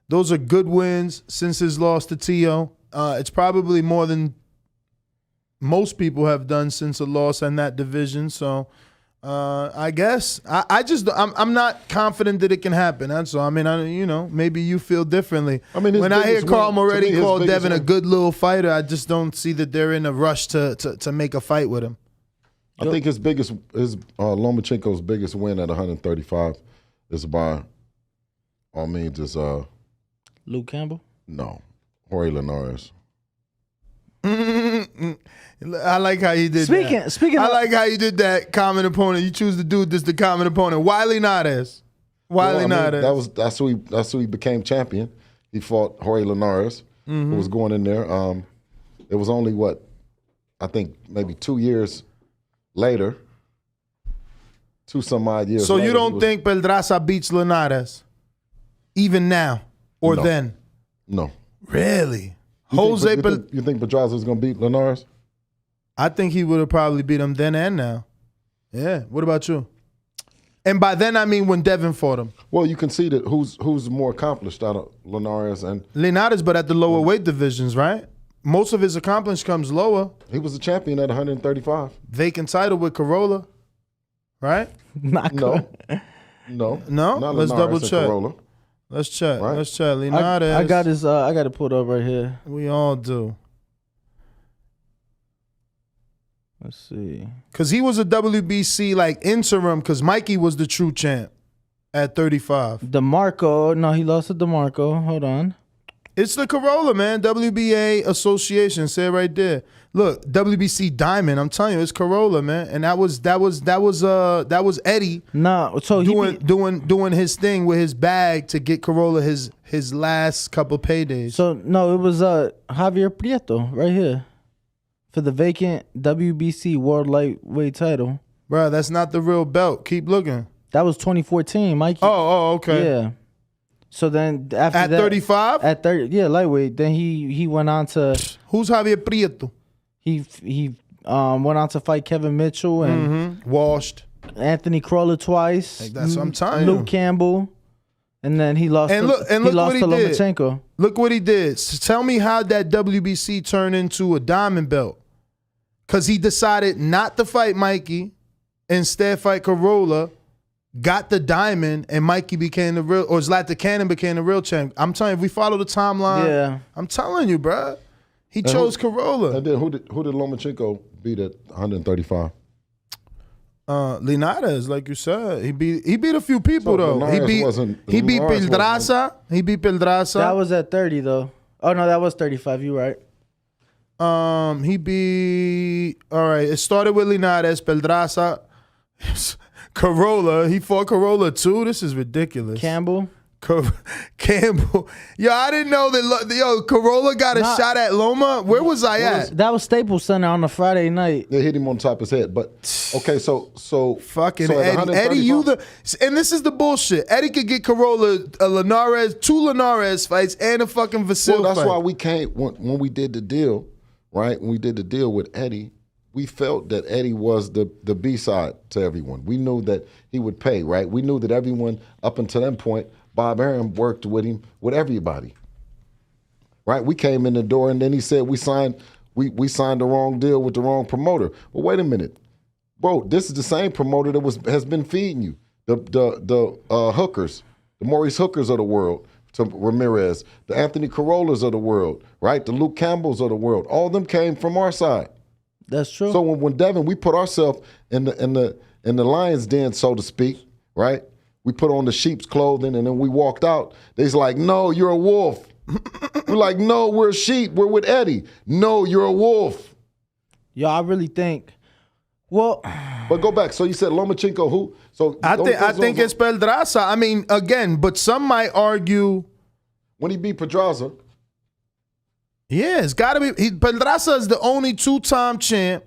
Those are good wins since his loss to Tio. It's probably more than most people have done since a loss in that division. So I guess I'm not confident that it can happen. That's all. I mean, maybe you feel differently. I mean, when I hear Carl Moretti call biggest Devin a win. good little fighter, I just don't see that they're in a rush to make a fight with him. I think his Lomachenko's biggest win at 135 is by all means is Luke Campbell? no, Jorge Linares. I like how you did that. Speaking I of, like how you did that common opponent. You choose to do this the common opponent. Wiley Nades. That's who he became champion. He fought Jorge Linares, who was going in there. It was only I think maybe 2 years later, 2 some odd years. So later, you don't think Pedraza beats Linares, even now or No. then? No. Really? You think Pedraza is going to beat Linares? I think he would have probably beat him then and now. Yeah. What about you? And by then I mean when Devin fought him. Well, you can see that who's more accomplished out of Linares and Linares, but at the lower weight divisions, right? Most of his accomplishment comes lower. he was a champion at 135. Vacant title with Corolla, right? not No. good. No. No? Not Let's Linares double and check. Corolla. Let's check. Right. Let's check. Linares. I got his. I got it pulled up right here. We all do. Let's see. Because he was a WBC interim because Mikey was the true champ at 35. DeMarco. No, he lost to DeMarco. Hold on. It's the Corolla, man. WBA Association. Say it right there. Look, WBC Diamond. I'm telling you, it's Corolla, man. And that was Eddie No, so doing his thing with his bag to get Corolla his last couple paydays. So no, it was Javier Prieto right here for the vacant WBC World Lightweight title. Bro, that's not the real belt. Keep looking. That was 2014, Mikey. Oh, okay. Yeah. So then after At that, 35? at 30, yeah, lightweight. Then he went on to Who's Javier Prieto? he went on to fight Kevin Mitchell and Washed. Anthony Corolla twice. Hey, that's what I'm telling you. Luke Campbell, and then he lost. And to, look- and he look lost what to he did. Lomachenko. Look what he did. So tell me how that WBC turned into a diamond belt. Because he decided not to fight Mikey, instead fight Corolla, got the diamond, and Mikey became the real, or Zlatan Cannon became the real champ. I'm telling you, if we follow the timeline, Yeah. I'm telling you, bruh. He chose Corolla. And then who did Lomachenko beat at 135? Linares, like you said, he beat a few people So though. Linares He wasn't- beat Linares Pedraza. He beat Pedraza. That was at 30 though. Oh no, that was 35. You right? He beat. All right, it started with Linares, Pedraza, Corolla. He fought Corolla too. This is ridiculous. Campbell. Campbell. Yo, I didn't know that. Corolla got a shot at Loma. Where was I at? That was Staples Center on a Friday night. They hit him on top of his head. But okay, so Fucking so at Eddie, you 135 and this is the bullshit. Eddie could get Corolla, Linares, 2 Linares fights, and a fucking Vasil Well, that's fight. why we came when we did the deal, right? When we did the deal with Eddie, we felt that Eddie was the B-side to everyone. We knew that he would pay, right? We knew that everyone up until that point, Bob Arum worked with him, with everybody, right? We came in the door and then he said we signed the wrong deal with the wrong promoter. Well, wait a minute, bro. This is the same promoter that has been feeding you the hookers, the Maurice Hookers of the world, to Ramirez, the Anthony Corollas of the world, right? The Luke Campbells of the world. All of them came from our side. That's true. So when Devin, we put ourselves in the lion's den, so to speak, right? We put on the sheep's clothing and then we walked out. They's like, no, you're a wolf. We're like, no, we're a sheep. We're with Eddie. No, you're a wolf. Yo, I really think. Well, But go back. So you said Lomachenko who? So I think it's Pedraza. I mean, again, but some might argue. When he beat Pedraza, Yeah, it's got to be. Pedraza is the only 2-time champ.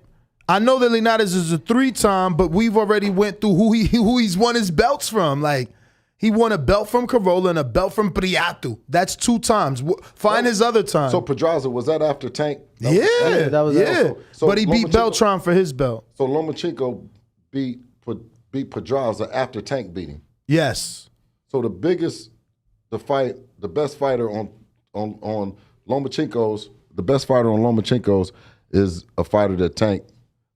I know that Linares is a 3-time, but we've already went through who he's won his belts from. Like, he won a belt from Corolla and a belt from Prieto. That's 2 times. Find his other time. so Pedraza, was that after Tank? yeah, that was- So but he beat Lomachenko- Beltran for his belt. So Lomachenko beat Pedraza after Tank beat him. Yes. So the best fighter on Lomachenko's, The best fighter on Lomachenko's is a fighter that Tank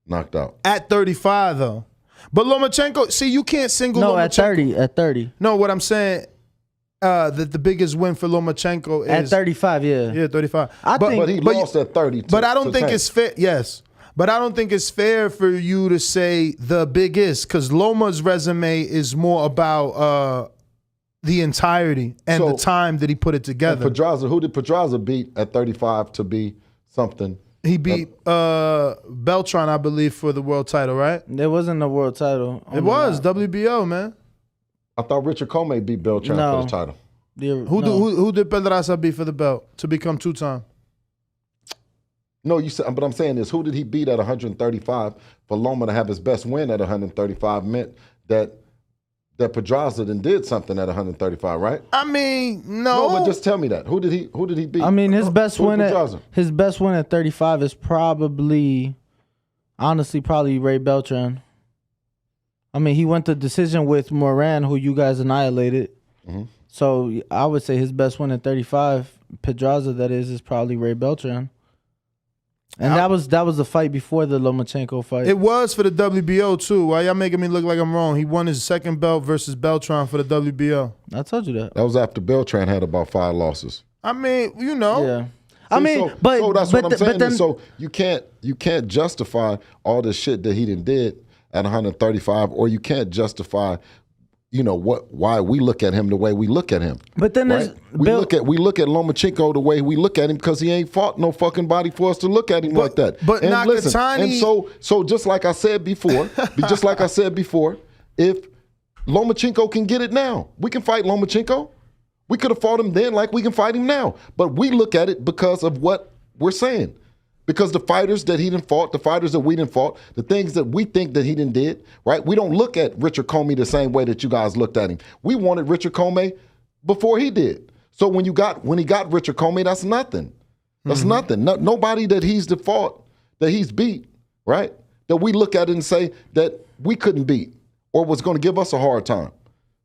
knocked out. At 35, though. But Lomachenko, see, you can't single Lomachenko. At 30. No, what I'm saying, that the biggest win for Lomachenko is... At 35, yeah. Yeah, 35. But he lost at 30 But I don't think it's fair. Yes. But I don't think it's fair for you to say the biggest, because Loma's resume is more about the entirety and the time that he put it together. Pedraza, who did Pedraza beat at 35 to be something? He beat Beltran, I believe, for the world title, right? It wasn't a world title. It was WBO, man. I thought Richard Comey beat Beltran for the title. Who did Pedraza beat for the belt to become 2-time? No, you said, but I'm saying is, who did he beat at 135 for Loma to have his best win at 135 meant that Pedraza then did something at 135, right? I mean, no. No, but just tell me that. Who did he beat? I mean, his best win at 35 is probably Ray Beltran. I mean, he went to decision with Moran, who you guys annihilated. Mm-hmm. So I would say his best win at 35, Pedraza, that is probably Ray Beltran. And that was the fight before the Lomachenko fight. It was for the WBO too. Why y'all making me look like I'm wrong? He won his second belt versus Beltran for the WBO. I told you that. That was after Beltran had about 5 losses. I mean, you know. Yeah. See, I mean, so that's what I'm saying. So you can't justify all the shit that he did at 135, or you can't justify, why we look at him the way we look at him. But then right? we look at Lomachenko the way we look at him because he ain't fought no fucking body for us to look at him like that. But Nakathila, and so just like I said before, if Lomachenko can get it now, we can fight Lomachenko. We could have fought him then like we can fight him now. But we look at it because of what we're saying. Because the fighters that he didn't fought, the fighters that we didn't fought, the things that we think that he didn't did, right? We don't look at Richard Comey the same way that you guys looked at him. We wanted Richard Comey before he did. So when he got Richard Comey, that's nothing. That's nothing. Nobody that he's fought, that he's beat, right? That we look at it and say that we couldn't beat or was going to give us a hard time.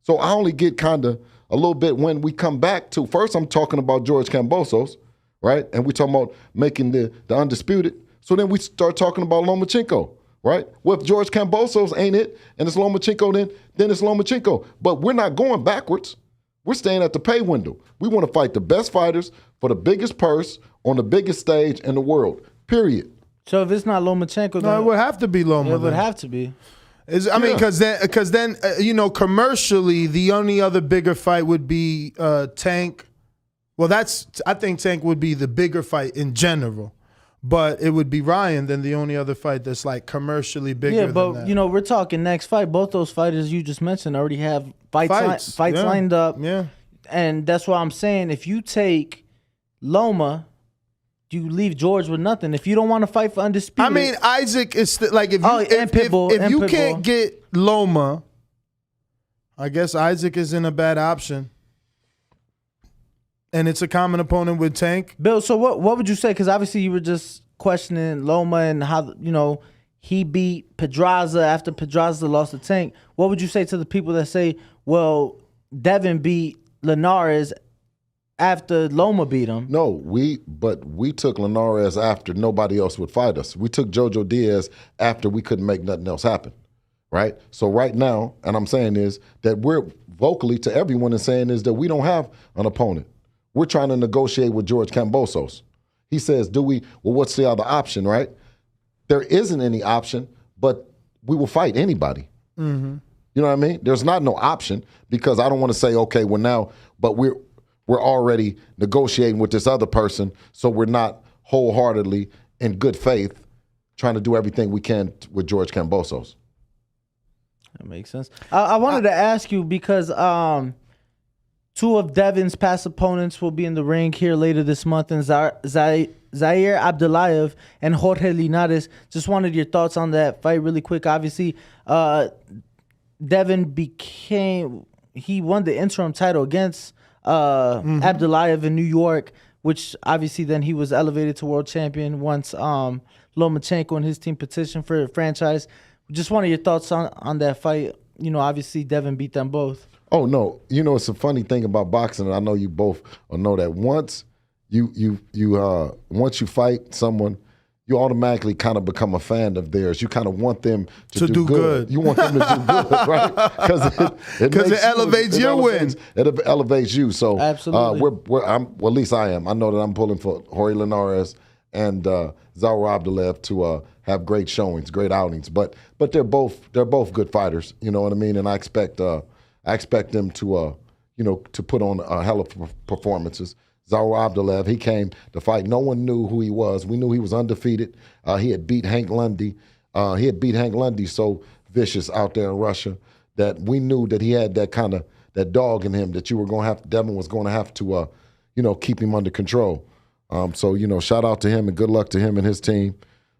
So I only get kind of a little bit when we come back to, first I'm talking about George Kambosos, right? And we talking about making the undisputed. So then we start talking about Lomachenko, right? Well, if George Kambosos ain't it, and it's Lomachenko, then it's Lomachenko. But we're not going backwards. We're staying at the pay window. We want to fight the best fighters for the biggest purse on the biggest stage in the world, period. So if it's not Lomachenko, no, it would have to be Loma. It would have to be. Mean, because then commercially, the only other bigger fight would be Tank. Well, I think Tank would be the bigger fight in general, but it would be Ryan then the only other fight that's like commercially bigger. Yeah, but than that. We're talking next fight. Both those fighters you just mentioned already have fights lined up. Yeah, and that's why I'm saying if you take Loma, you leave George with nothing. If you don't want to fight for undisputed, I mean Isaac is like if you can't get Loma, I guess Isaac is in a bad option. And it's a common opponent with Tank. Bill, so what would you say? Because obviously you were just questioning Loma and how, he beat Pedraza after Pedraza lost to Tank. What would you say to the people that say, well, Devin beat Linares after Loma beat him? No, we took Linares after nobody else would fight us. We took Jojo Diaz after we couldn't make nothing else happen, right? So right now, and I'm saying is that we're vocally to everyone and saying is that we don't have an opponent. We're trying to negotiate with George Kambosos. He says, what's the other option, right? There isn't any option, but we will fight anybody. Mm-hmm. You know what I mean? There's not no option because I don't want to say, okay, well now, but we're already negotiating with this other person, so we're not wholeheartedly in good faith trying to do everything we can with George Kambosos. That makes sense. I wanted to ask you because two of Devin's past opponents will be in the ring here later this month, and Zaire Abdulayev and Jorge Linares. Just wanted your thoughts on that fight really quick. Obviously, Devin won the interim title against Abdulayev in New York, which obviously then he was elevated to world champion once Lomachenko and his team petitioned for a franchise. Just wanted your thoughts on that fight. Obviously Devin beat them both. Oh, no. It's a funny thing about boxing, and I know you both know that once once you fight someone, you automatically kind of become a fan of theirs. You kind of want them to do good. You want them to do good, right? Because it elevates your win. It elevates you. So absolutely. at least I am. I know that I'm pulling for Jorge Linares and Zaur Abdullaev to have great showings, great outings. But they're both good fighters. You know what I mean? And I expect them to to put on a hell of performances. Zaur Abdullaev, he came to fight. No one knew who he was. We knew he was undefeated. He had beat Hank Lundy. So vicious out there in Russia that we knew that he had that dog in him that Devin was going to have to, keep him under control. So shout out to him and good luck to him and his team.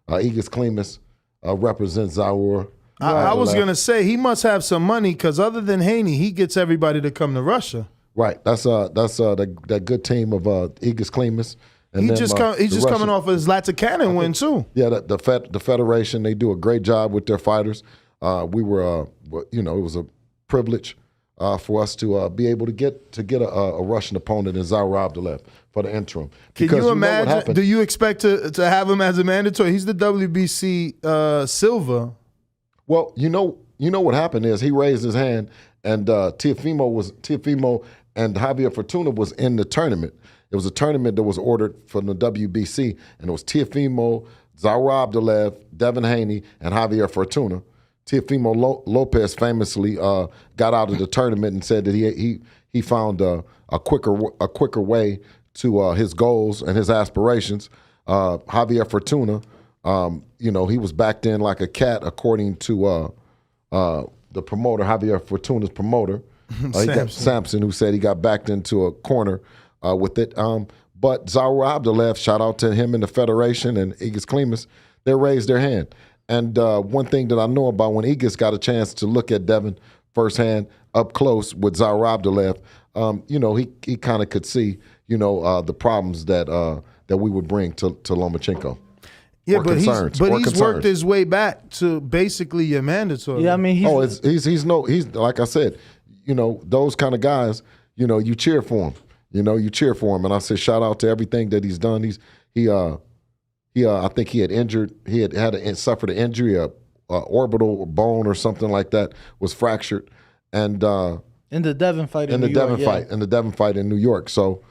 Egis Klimas represents Zaur. I was going to say he must have some money because other than Haney, he gets everybody to come to Russia. Right, that's that good team of Egis Klimas. And he's just coming off of his Latikanen win too. Yeah, the federation, they do a great job with their fighters. We were, it was a privilege for us to be able to get a Russian opponent in Zaur Abdullaev for the interim. Can you imagine? Do you expect to have him as a mandatory? He's the WBC silver. Well, you know what happened is he raised his hand, and Teofimo and Javier Fortuna was in the tournament. It was a tournament that was ordered from the WBC, and it was Teofimo, Zaur Abdullaev, Devin Haney, and Javier Fortuna. Teofimo Lopez famously got out of the tournament and said that he found a quicker way to his goals and his aspirations. Javier Fortuna, he was backed in like a cat, according to the promoter, Javier Fortuna's promoter. Samson, who said he got backed into a corner with it. But Zaur Abdullaev, shout out to him and the federation and Egis Klimas, they raised their hand. And one thing that I know about when Egis got a chance to look at Devin firsthand up close with Zaur Abdullaev, he kind of could see, the problems that we would bring to Lomachenko. Yeah, but he's worked his way back to basically your mandatory. Yeah, I mean, he's like I said, those kind of guys, you cheer for him. You cheer for him. And I said, shout out to everything that he's done. I think he had suffered an injury, a orbital bone or something like that was fractured. And in the Devin fight in New York. So,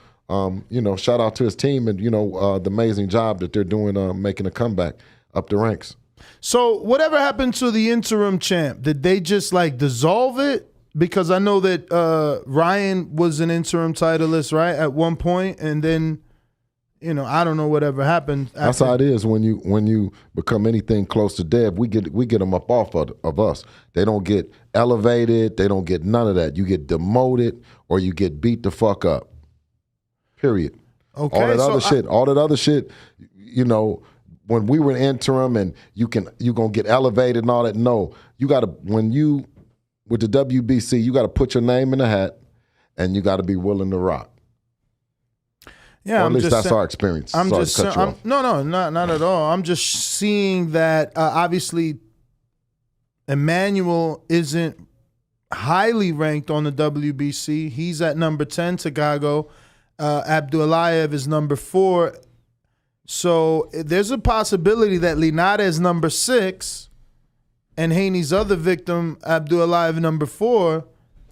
shout out to his team and, the amazing job that they're doing making a comeback up the ranks. So whatever happened to the interim champ? Did they just dissolve it? Because I know that Ryan was an interim titleist, right, at one point, and then, I don't know whatever happened. That's how it is when you become anything close to Dev. We get them up off of us. They don't get elevated. They don't get none of that. You get demoted or you get beat the fuck up. Period. Okay. All that other shit. When we were in interim and you gonna get elevated and all that. No, you gotta with the WBC, you got to put your name in the hat, and you got to be willing to rock. Yeah, or at least that's our experience. No, not at all. I'm just seeing that obviously Emmanuel isn't highly ranked on the WBC. He's at number 10, Tagago. Abdullaev is number 4. So there's a possibility that Linares number 6 and Haney's other victim, Abdullaev number 4,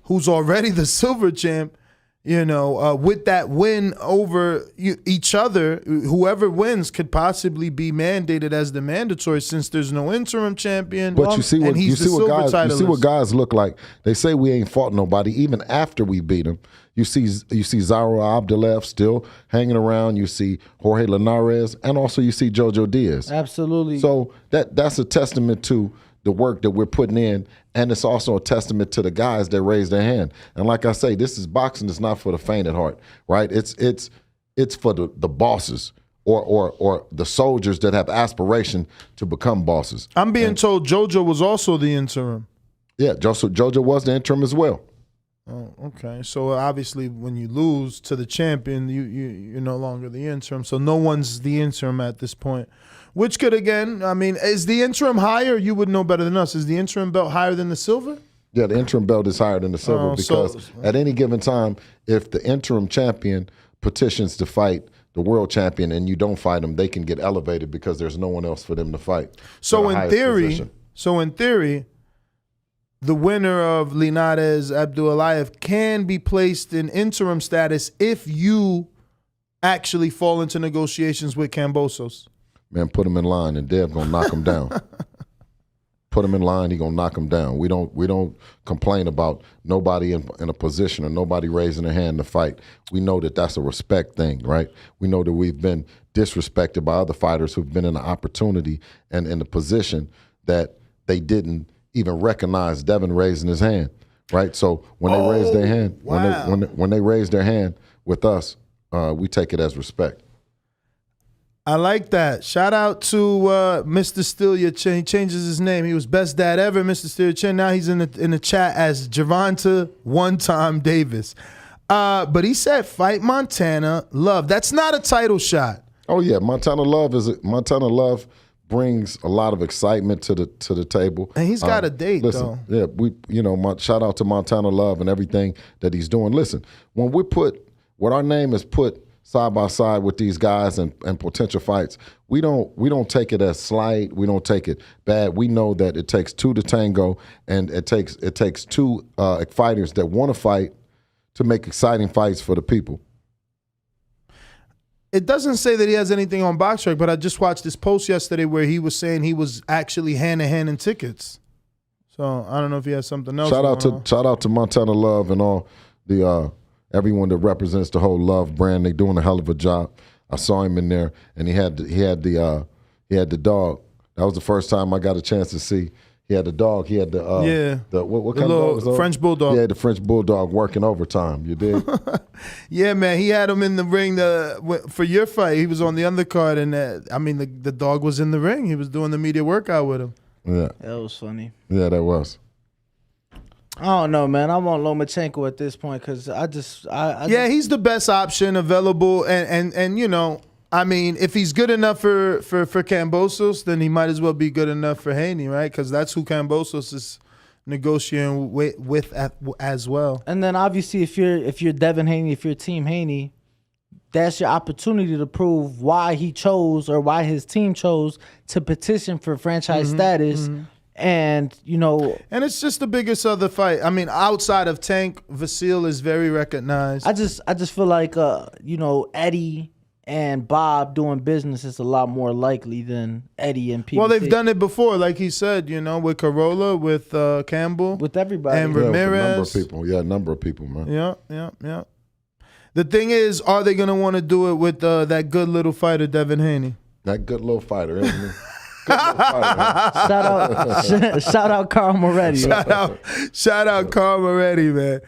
who's already the silver champ, with that win over each other, whoever wins could possibly be mandated as the mandatory since there's no interim champion. But you see what guys look like. They say we ain't fought nobody even after we beat them. You see Zaur Abdullaev still hanging around. You see Jorge Linares, and also you see Jojo Diaz. Absolutely. So that's a testament to the work that we're putting in, and it's also a testament to the guys that raise their hand. And like I say, this is boxing. It's not for the faint at heart, right? It's for the bosses or the soldiers that have aspiration to become bosses. I'm being told JoJo was also the interim. Yeah, JoJo was the interim as well. Oh, okay. So obviously, when you lose to the champion, you're no longer the interim. So no one's the interim at this point. Which could, again, is the interim higher? You would know better than us. Is the interim belt higher than the silver? Yeah, the interim belt is higher than the silver because at any given time, if the interim champion petitions to fight the world champion and you don't fight him, they can get elevated because there's no one else for them to fight. So in theory, the winner of Linares Abdulayev can be placed in interim status if you actually fall into negotiations with Kambosos. Man, put him in line and Dev gonna knock him down. Put him in line, he gonna knock him down. We don't complain about nobody in a position or nobody raising their hand to fight. We know that that's a respect thing, right? We know that we've been disrespected by other fighters who've been in an opportunity and in a position that they didn't even recognize Devin raising his hand, right? So when they raise their hand, when they raise their hand with us, we take it as respect. I like that. Shout out to Mr. Stelia. He changes his name. He was best dad ever, Mr. Stelia. Now he's in the chat as Gervonta One-Time Davis. But he said fight Montana Love. That's not a title shot. Oh yeah, Montana Love brings a lot of excitement to the table. And he's got a date, though. Yeah, shout out to Montana Love and everything that he's doing. Listen, when our name is put side by side with these guys and potential fights, we don't take it as slight. We don't take it bad. We know that it takes two to tango, and it takes two fighters that want to fight to make exciting fights for the people. It doesn't say that he has anything on BoxRec, but I just watched this post yesterday where he was saying he was actually hand-to-hand in tickets. So I don't know if he has something else. Shout out to Montana Love and all the everyone that represents the whole Love brand. They're doing a hell of a job. I saw him in there, and he had the dog. That was the first time I got a chance to see. He had the dog. He had what kind of dog was that? French bulldog. Yeah, the French bulldog working overtime. You did. Yeah, man. He had him in the ring for your fight. He was on the undercard, and the dog was in the ring. He was doing the media workout with him. Yeah, that was funny. Yeah, that was. I don't know, man. I want Lomachenko at this point because he's the best option available, and you know. I mean, if he's good enough for Kambosos, then he might as well be good enough for Haney, right? Because that's who Kambosos is negotiating with as well. And then obviously, if you're Devin Haney, if you're Team Haney, that's your opportunity to prove why he chose or why his team chose to petition for franchise status. And and it's just the biggest other fight. I mean, outside of Tank, Vasil is very recognized. I just feel like Eddie and Bob doing business is a lot more likely than Eddie and PBC. Well, they've done it before, like he said, with Corolla, with Campbell. With everybody. And Ramirez. A number of people, man. Yeah. The thing is, are they going to want to do it with that good little fighter, Devin Haney? That good little fighter, isn't he? Shout out Carl Moretti. Shout out Carl Moretti, man.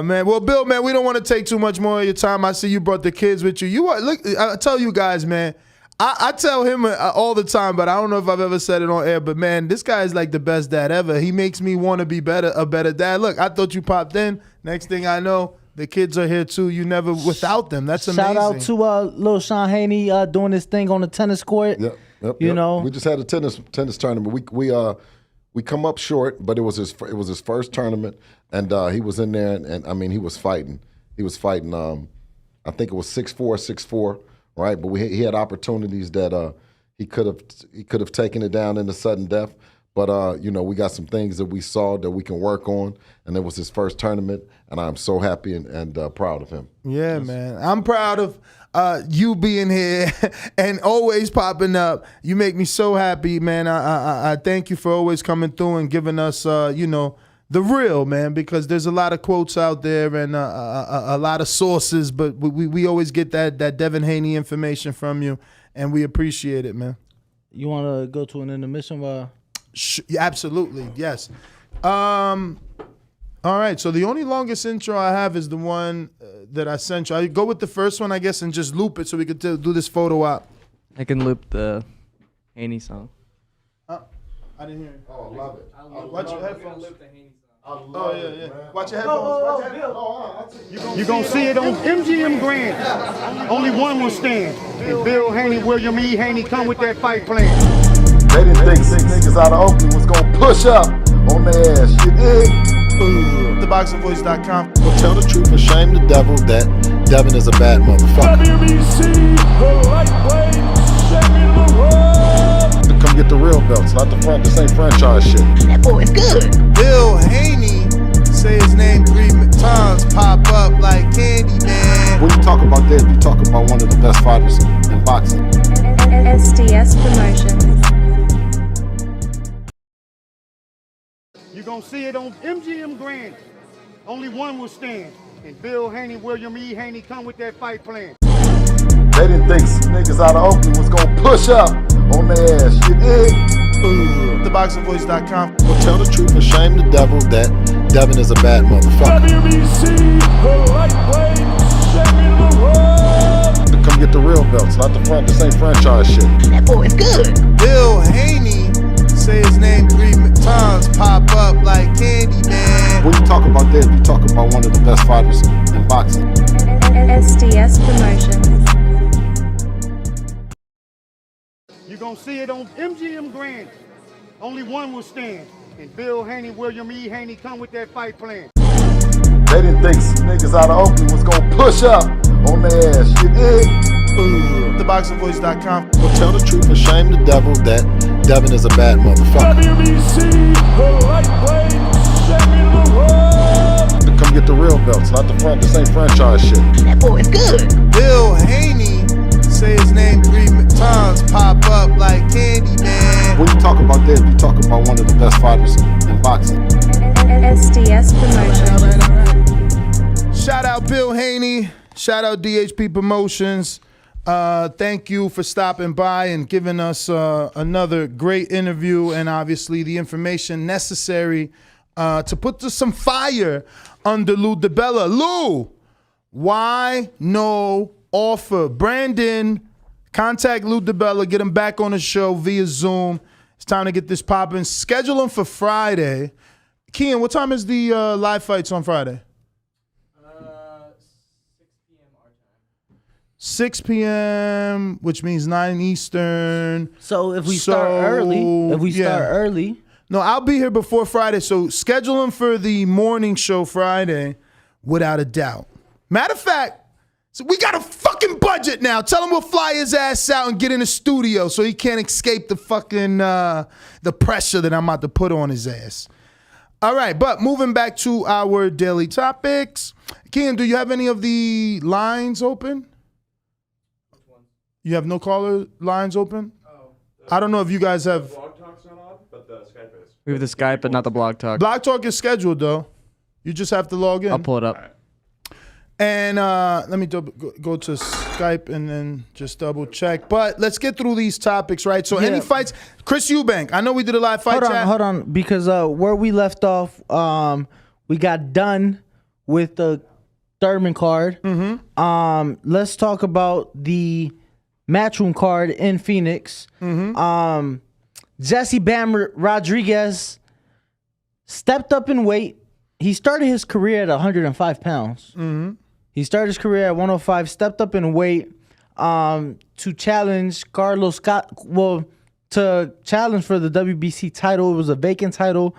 Man. Well, Bill, man, we don't want to take too much more of your time. I see you brought the kids with you. Look, I tell you guys, man. I tell him all the time, but I don't know if I've ever said it on air. But man, this guy is like the best dad ever. He makes me want to be a better dad. Look, I thought you popped in. Next thing I know, the kids are here too. You never without them. That's amazing. Shout out to little Sean Haney doing this thing on the tennis court. Yep. We just had a tennis tournament. We come up short, but it was his first tournament, and he was in there, and I mean he was fighting. He was fighting. I think it was 6'4", right? But he had opportunities that he could have taken it down in the sudden death. But we got some things that we saw that we can work on, and it was his first tournament, and I'm so happy and proud of him. Yeah, man, I'm proud of you being here and always popping up. You make me so happy, man. I thank you for always coming through and giving us, the real, man, because there's a lot of quotes out there and a lot of sources, but we always get that Devin Haney information from you, and we appreciate it, man. You want to go to an intermission? Absolutely, yes. All right, so the only longest intro I have is the one that I sent you. I go with the first one, I guess, and just loop it so we could do this photo op. I can loop the Haney song. I didn't hear it. Oh, I love it. Watch your headphones. Yeah. Watch your headphones. You're going to see it on MGM Grand. Only one will stand. And Bill Haney, William E. Haney, come with that fight plan. They didn't think 6 niggas out of Oakland was going to push up on their ass. You dig? TheBoxingVoice.com. Well, tell the truth and shame the devil that Devin is a bad motherfucker. WBC lightweight champion of the world. Come get the real belts, not this ain't franchise shit. That boy is good. Bill Haney, say his name 3 times, pop up like candy, man. When you talk about that, you talk about one of the best fighters in boxing. SDS Promotions. You're going to see it on MGM Grand. Only one will stand. And Bill Haney, William E. Haney come with that fight plan. They didn't think niggas out of Oakland was gonna push up on their ass, you dig? TheBoxingVoice.com. Well, tell the truth and shame the devil that Devin is a bad motherfucker. WBC lightweight champion of the world. Come get the real belts, not this ain't franchise shit. That boy is good. Bill Haney, say his name 3 times, pop up like candy, man. When you talk about that, you talk about one of the best fighters in boxing. SDS Promotions. You're going to see it on MGM Grand. Only one will stand. And Bill Haney, William E. Haney come with that fight plan. They didn't think niggas out of Oakland was gonna push up on their ass, you dig? TheBoxingVoice.com. Well, tell the truth and shame the devil that Devin is a bad motherfucker. WBC lightweight champion of the world. Come get the real belts, not this ain't franchise shit. That boy is good. Bill Haney, say his name 3 times, pop up like candy, man. When you talk about that, you talk about one of the best fighters in boxing. SDS Promotions. Shout out Bill Haney. Shout out DHP Promotions. Thank you for stopping by and giving us another great interview and obviously the information necessary to put some fire under Lou DiBella. Lou, why no offer? Brandon, contact Lou DiBella, get him back on the show via Zoom. It's time to get this popping. Schedule him for Friday. Kian, what time is the live fights on Friday? 6 p.m., which means 9 Eastern. So if we start early, No, I'll be here before Friday, so schedule him for the morning show Friday, without a doubt. Matter of fact, so we got a fucking budget now. Tell him we'll fly his ass out and get in the studio so he can't escape the fucking the pressure that I'm about to put on his ass. All right, but moving back to our daily topics. Kian, do you have any of the lines open? You have no caller lines open? I don't know if you guys have. Blog Talk's not on, but the Skype is. We have the Skype, but not the Blog Talk. Blog Talk is scheduled, though. You just have to log in. I'll pull it up. And let me go to Skype and then just double check. But let's get through these topics, right? So any fights? Chris Eubank. I know we did a live fight chat. Hold on, because where we left off, we got done with the Thurman card. Mm-hmm. Let's talk about the Matchroom card in Phoenix. Mm-hmm. Jesse Bam Rodriguez stepped up in weight. He started his career at 105 pounds. Mm-hmm. He started his career at 105, stepped up in weight to challenge Carlos Scott. Well, to challenge for the WBC title. It was a vacant title.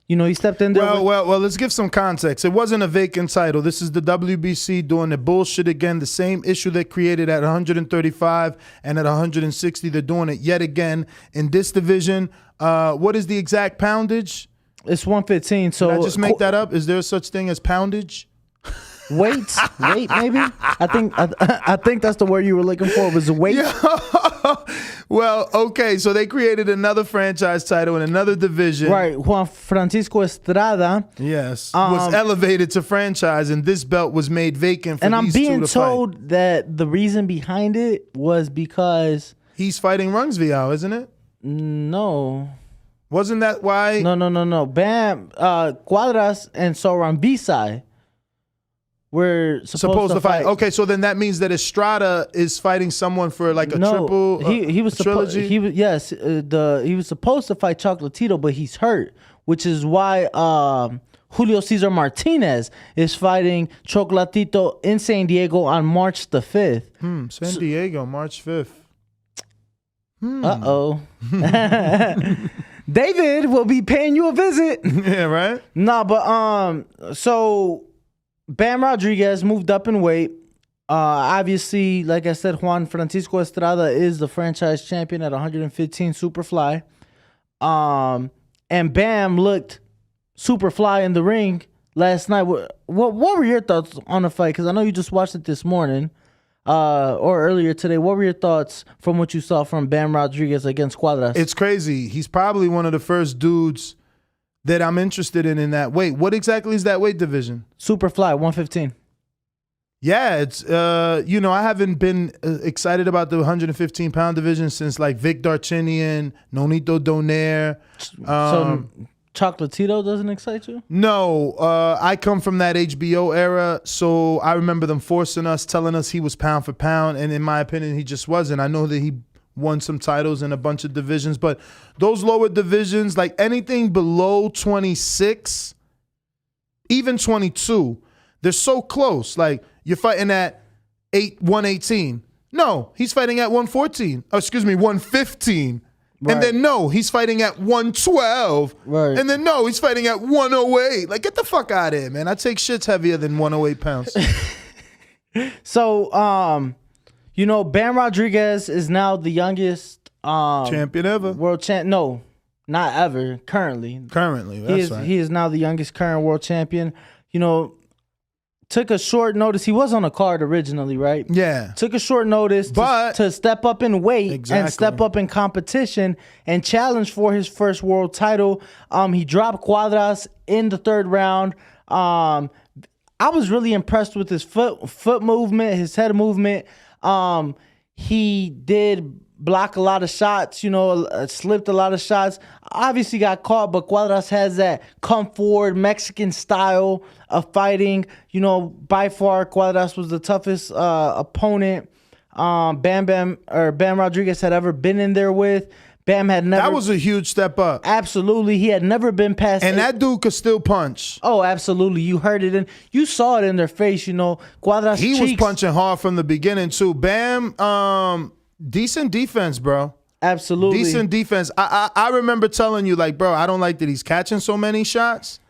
You know, he stepped in there. Well, let's give some context. It wasn't a vacant title. This is the WBC doing the bullshit again. The same issue they created at 135 and at 160. They're doing it yet again in this division. What is the exact poundage? It's 115. So Did I just make that up? Is there such thing as poundage? Weight, maybe. I think that's the word you were looking for. Was weight? Well, okay. So they created another franchise title in another division. Right. Juan Francisco Estrada. Yes. Was elevated to franchise, and this belt was made vacant for and I'm these two being to told fight. that the reason behind it was because He's fighting Rungsviao, isn't it? no. Wasn't that why? No. Bam, Cuadras and Soran Bisai were supposed to fight. Okay, so then that means that Estrada is fighting someone for like a triple. He was trilogy. He was supposed to fight Chocolatito, but he's hurt, which is why Julio Cesar Martinez is fighting Chocolatito in San Diego on March the 5th. San Diego, March 5th. Uh-oh. David will be paying you a visit. Yeah, right? Nah, but so Bam Rodriguez moved up in weight. Obviously, like I said, Juan Francisco Estrada is the franchise champion at 115 Superfly. And Bam looked Superfly in the ring last night. What were your thoughts on the fight? Because I know you just watched it this morning or earlier today. What were your thoughts from what you saw from Bam Rodriguez against Cuadras? It's crazy. He's probably one of the first dudes that I'm interested in that weight. What exactly is that weight division? Superfly, 115. Yeah, it's I haven't been excited about the 115-pound division since like Vic Darchinyan, Nonito Donaire. So Chocolatito doesn't excite you? No, I come from that HBO era, so I remember them forcing us, telling us he was pound for pound, and in my opinion, he just wasn't. I know that he won some titles in a bunch of divisions, but those lower divisions, like anything below 26, even 22, they're so close. Like, you're fighting at 118. No, he's fighting at 114. Oh, excuse me, 115. Right. And then no, he's fighting at 112. Right. And then no, he's fighting at 108. Like, get the fuck out of here, man. I take shits heavier than 108 pounds. So, Bam Rodriguez is now the youngest champion ever. World champ. No, not ever. Currently, that's right. He is now the youngest current world champion. Took a short notice. He was on a card originally, right? Yeah. Took a short notice to step up in weight and step up in competition and challenge for his first world title. He dropped Cuadras in the third round. I was really impressed with his foot movement, his head movement. He did block a lot of shots, slipped a lot of shots. Obviously got caught, but Cuadras has that come forward Mexican style of fighting. By far Cuadras was the toughest opponent Bam Rodriguez had ever been in there with. Bam had never. That was a huge step up. Absolutely. He had never been past. And that dude could still punch. Oh, absolutely. You heard it and you saw it in their face, Cuadras' He cheeks. was punching hard from the beginning too. Bam, decent defense, bro. Absolutely. Decent defense. I remember telling you, like, bro, I don't like that he's catching so many shots.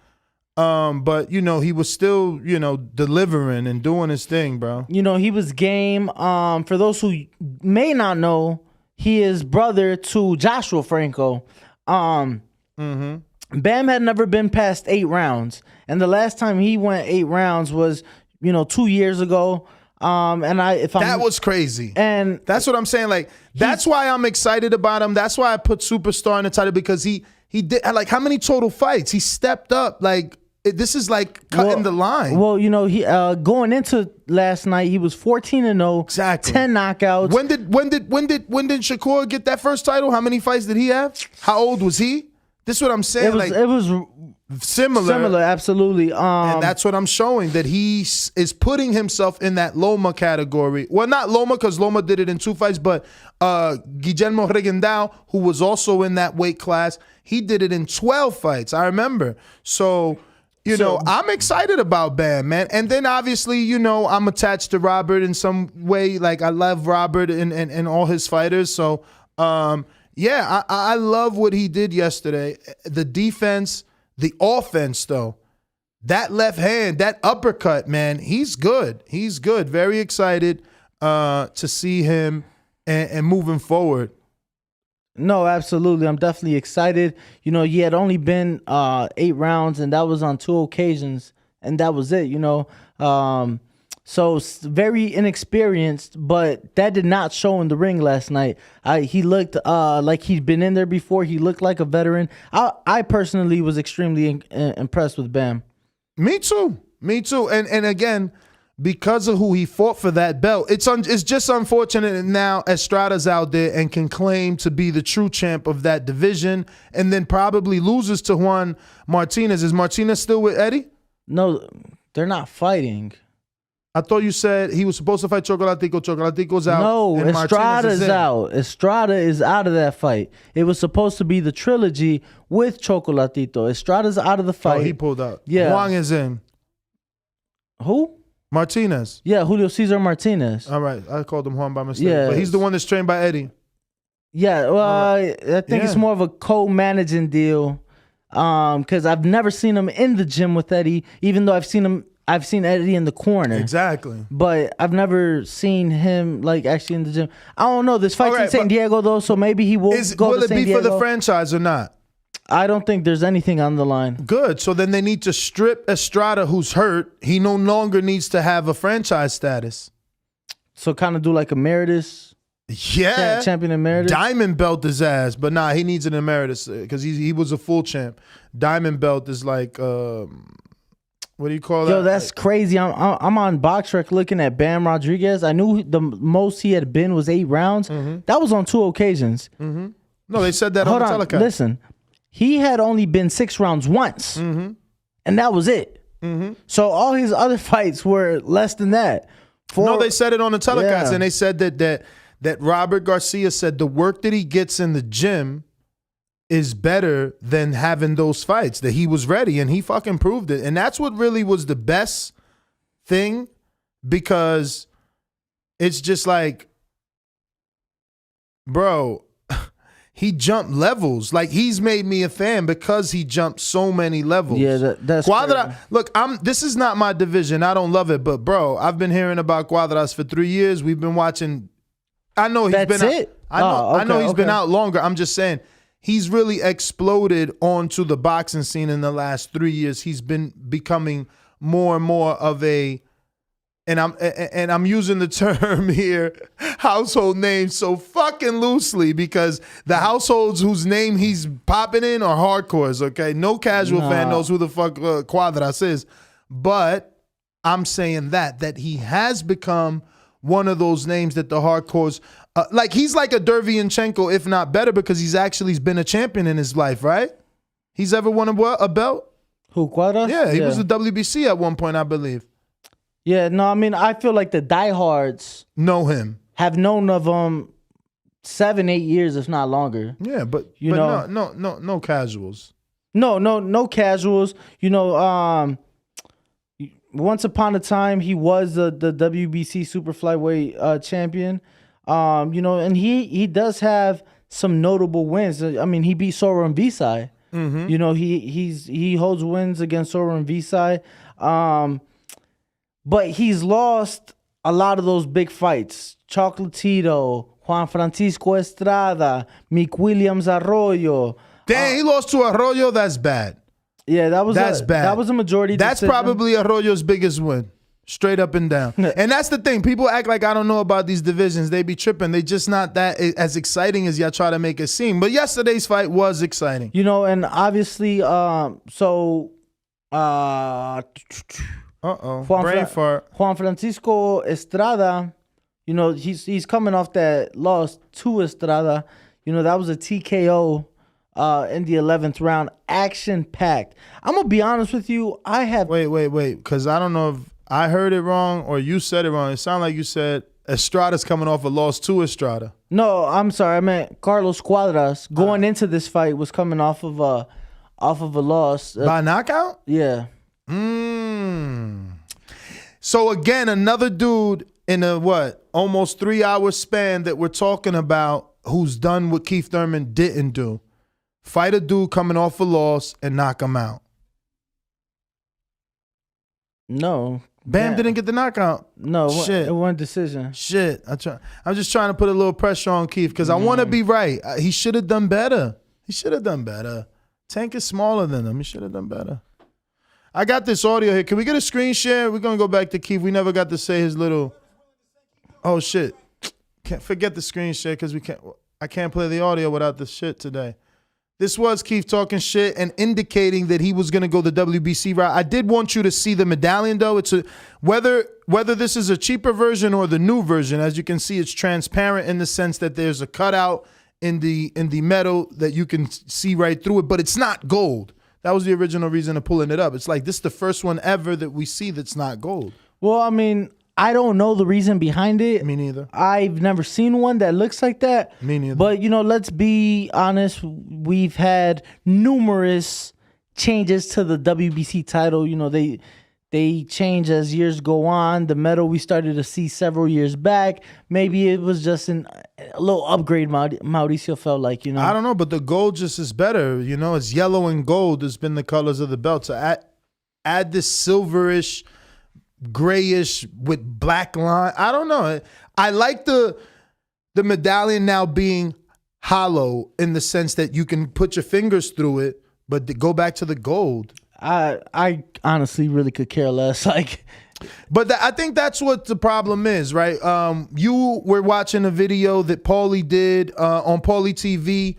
But he was still, delivering and doing his thing, bro. He was game. For those who may not know, he is brother to Joshua Franco. Bam had never been past 8 rounds. And the last time he went 8 rounds was, 2 years ago. That was crazy. And that's what I'm saying. Like, that's why I'm excited about him. That's why I put superstar in the title, because he did, like, how many total fights? He stepped up. Like, this is like cutting the line. Well, he going into last night, he was 14-0, exactly, 10 knockouts. When did Shakur get that first title? How many fights did he have? How old was he? This is what I'm saying. It was similar, absolutely. And that's what I'm showing, that he is putting himself in that Loma category. Well, not Loma, because Loma did it in 2 fights, but Guillermo Regendao, who was also in that weight class, he did it in 12 fights. I remember. So, I'm excited about Bam, man. And then obviously, I'm attached to Robert in some way. Like, I love Robert and all his fighters. So, I love what he did yesterday. The defense, the offense, though. That left hand, that uppercut, man, he's good. He's good. Very excited to see him and moving forward. No, absolutely. I'm definitely excited. He had only been 8 rounds, and that was on 2 occasions, and that was it, So very inexperienced, but that did not show in the ring last night. He looked like he'd been in there before. He looked like a veteran. I personally was extremely impressed with Bam. Me too. And again, because of who he fought for that belt, it's just unfortunate that now Estrada's out there and can claim to be the true champ of that division, and then probably loses to Juan Martinez. Is Martinez still with Eddie? No, they're not fighting. I thought you said he was supposed to fight Chocolatico. Chocolatico's out. No, Estrada's out. Estrada is out of that fight. It was supposed to be the trilogy with Chocolatito. Estrada's out of the fight. Oh, he pulled out. Yeah. Wang is in. Who? Martinez. Yeah, Julio Cesar Martinez. All right. I called him Juan by mistake. Yeah. But he's the one that's trained by Eddie. Yeah, well, I think it's more of a co-managing deal. Because I've never seen him in the gym with Eddie, even though I've seen him I've seen Eddie in the corner. Exactly. But I've never seen him like actually in the gym. I don't know. This fight's in San Diego though, so maybe he will go to San Diego. Will it be for the franchise or not? I don't think there's anything on the line. Good. So then they need to strip Estrada, who's hurt. He no longer needs to have a franchise status. So kind of do like emeritus. Yeah. Champion emeritus. Diamond belt his ass. But nah, he needs an emeritus because he was a full champ. Diamond belt is like, what do you call that? Yo, that's crazy. I'm on BoxRec looking at Bam Rodriguez. I knew the most he had been was 8 rounds. That was on 2 occasions. No, they said that on the telecast. Listen. He had only been 6 rounds once, and that was it. So all his other fights were less than that. No, they said it on the telecast, and they said that Robert Garcia said the work that he gets in the gym is better than having those fights, that he was ready, and he fucking proved it. And that's what really was the best thing, because it's just like, bro, he jumped levels. Like, he's made me a fan because he jumped so many levels. Yeah, that's Cuadras. Look, this is not my division. I don't love it, but bro, I've been hearing about Cuadras for 3 years. We've been watching. I know he's been. I know he's been out longer. I'm just saying he's really exploded onto the boxing scene in the last 3 years. He's been becoming more and more of a. And I'm using the term here, household name, so fucking loosely, because the households whose name he's popping in are hardcores, okay? No casual fan knows who the fuck Cuadras is. But I'm saying that he has become one of those names that the hardcores, like he's like a Derevyanchenko, if not better, because he's been a champion in his life, right? He's ever won a belt? Who, Cuadras? Yeah, he was the WBC at one point, I believe. Yeah, no, I mean, I feel like the diehards know him, have known of him 7-8 years, if not longer. Yeah, but no casuals. No casuals. You know, once upon a time he was the WBC super flyweight champion. You know, and he does have some notable wins. I mean, he beat Soren Visai. You know, he holds wins against Soren Visai. But he's lost a lot of those big fights. Chocolatito, Juan Francisco Estrada, Mick Williams Arroyo. Damn, he lost to Arroyo. That's bad. Yeah, that's bad. That was a majority That's decision. probably Arroyo's biggest win. Straight up and down. And that's the thing. People act like I don't know about these divisions. They be tripping. They just not that as exciting as y'all try to make it seem. But yesterday's fight was exciting. You know, and obviously, brain fart. Juan Francisco Estrada, you know, he's coming off that loss to Estrada. You know, that was a TKO in the 11th round, action-packed. I'm going to be honest with you. Wait, because I don't know if I heard it wrong or you said it wrong. It sounded like you said Estrada's coming off a loss to Estrada. No, I'm sorry. I meant Carlos Cuadras going into this fight was coming off of a loss. By knockout? Yeah. So again, another dude in a almost 3-hour span that we're talking about who's done what Keith Thurman didn't do. Fight a dude coming off a loss and knock him out. No. Bam didn't get the knockout. No, shit. It wasn't decision. Shit. I'm just trying to put a little pressure on Keith because I want to be right. He should have done better. Tank is smaller than him. He should have done better. I got this audio here. Can we get a screen share? We're going to go back to Keith. We never got to say his little... Oh, shit. Can't forget the screen share because I can't play the audio without the shit today. This was Keith talking shit and indicating that he was going to go the WBC route. I did want you to see the medallion, though. It's whether this is a cheaper version or the new version. As you can see, it's transparent in the sense that there's a cutout in the metal that you can see right through it, but it's not gold. That was the original reason of pulling it up. It's like this is the first one ever that we see that's not gold. Well, I mean, I don't know the reason behind it. Me neither. I've never seen one that looks like that. Me neither. But, you know, let's be honest. We've had numerous changes to the WBC title. You know, they change as years go on. The metal we started to see several years back. Maybe it was just a little upgrade, Mauricio felt like, you know. I don't know, but the gold just is better. You know, it's yellow and gold has been the colors of the belt. So add this silverish grayish with black line. I don't know. I like the medallion now being hollow in the sense that you can put your fingers through it, but to go back to the gold. I honestly really could care less. Like, but I think that's what the problem is, right? You were watching a video that Paulie did on Paulie TV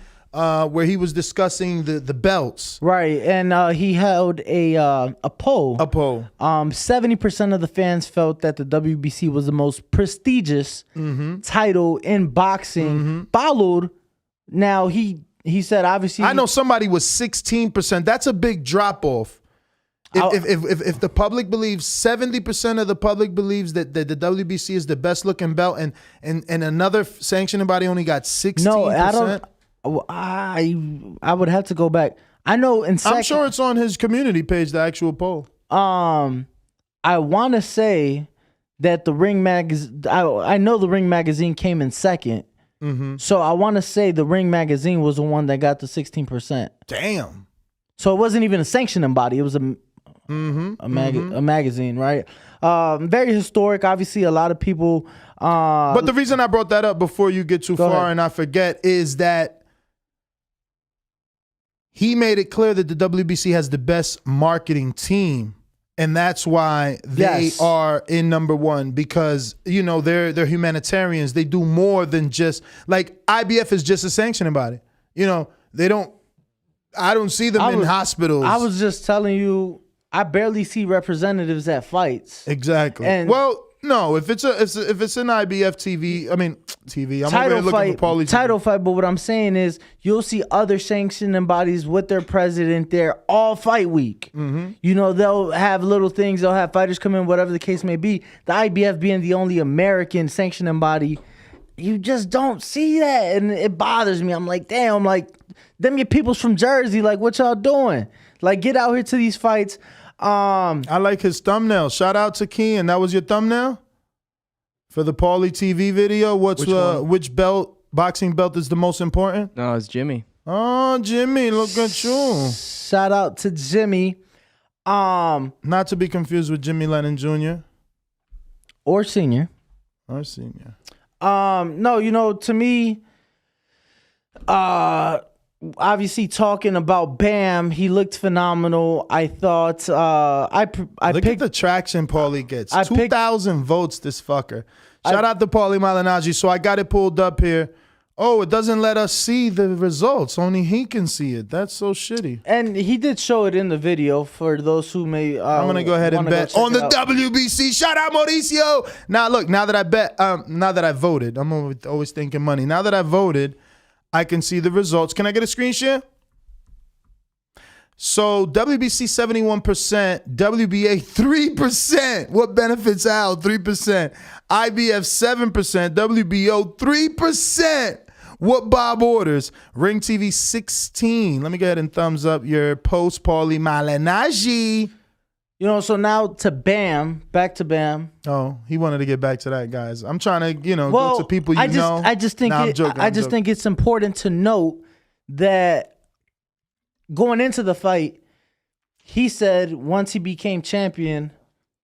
where he was discussing the belts. Right, and he held a poll. 70% of the fans felt that the WBC was the most prestigious title in boxing. Followed, now he said obviously. I know somebody was 16%. That's a big drop off. If the public believes 70% of the public believes that the WBC is the best looking belt, and another sanctioning body only got 16%. No, I don't. I would have to go back. I know in second, I'm sure it's on his community page, the actual poll. I want to say that the Ring magazine. I know the Ring magazine came in second. So I want to say the Ring magazine was the one that got the 16%. Damn. So it wasn't even a sanctioning body. It was a magazine, right? Very historic. Obviously, a lot of people. But the reason I brought that up before you get too far ahead. and I forget is that he made it clear that the WBC has the best marketing team. And that's why they are in number one, because, you know, they're humanitarians. They do more than just, like, IBF is just a sanctioning body. You know, I don't see them in hospitals. I was just telling you, I barely see representatives at fights. Exactly. And well, no, if it's an IBF TV, I'm over here looking for Paulie TV. Title fight, but what I'm saying is you'll see other sanctioning bodies with their president there all fight week. You know, they'll have little things, they'll have fighters come in, whatever the case may be. The IBF being the only American sanctioning body, you just don't see that, and it bothers me. I'm like, damn, like, them your people's from Jersey, like, what y'all doing? Like, get out here to these fights. I like his thumbnail. Shout out to Keen. That was your thumbnail for the Paulie TV video. Which belt, boxing belt, is the most important? No, it's Jimmy. Oh, Jimmy, look at you. Shout out to Jimmy. Not to be confused with Jimmy Lennon Jr. Or Senior. No, you know, to me, obviously talking about Bam, he looked phenomenal. I thought Look at the traction Paulie gets. 2,000 votes, this fucker. Shout out to Paulie Malignaggi. So I got it pulled up here. Oh, it doesn't let us see the results. Only he can see it. That's so shitty. And he did show it in the video for those who may. I'm gonna go ahead and bet on the WBC. Shout out Mauricio. Now look, now that I voted, I'm always thinking money. Now that I voted, I can see the results. Can I get a screen share? So WBC 71%, WBA 3%. What benefits Al? 3%. IBF 7%, WBO 3%. What Bob orders? Ring TV 16. Let me go ahead and thumbs up your post, Paulie Malignaggi. You know, so now to Bam, back to Bam. Oh, he wanted to get back to that, guys. I'm trying to, go to people know. I just think think it's important to note that going into the fight, he said once he became champion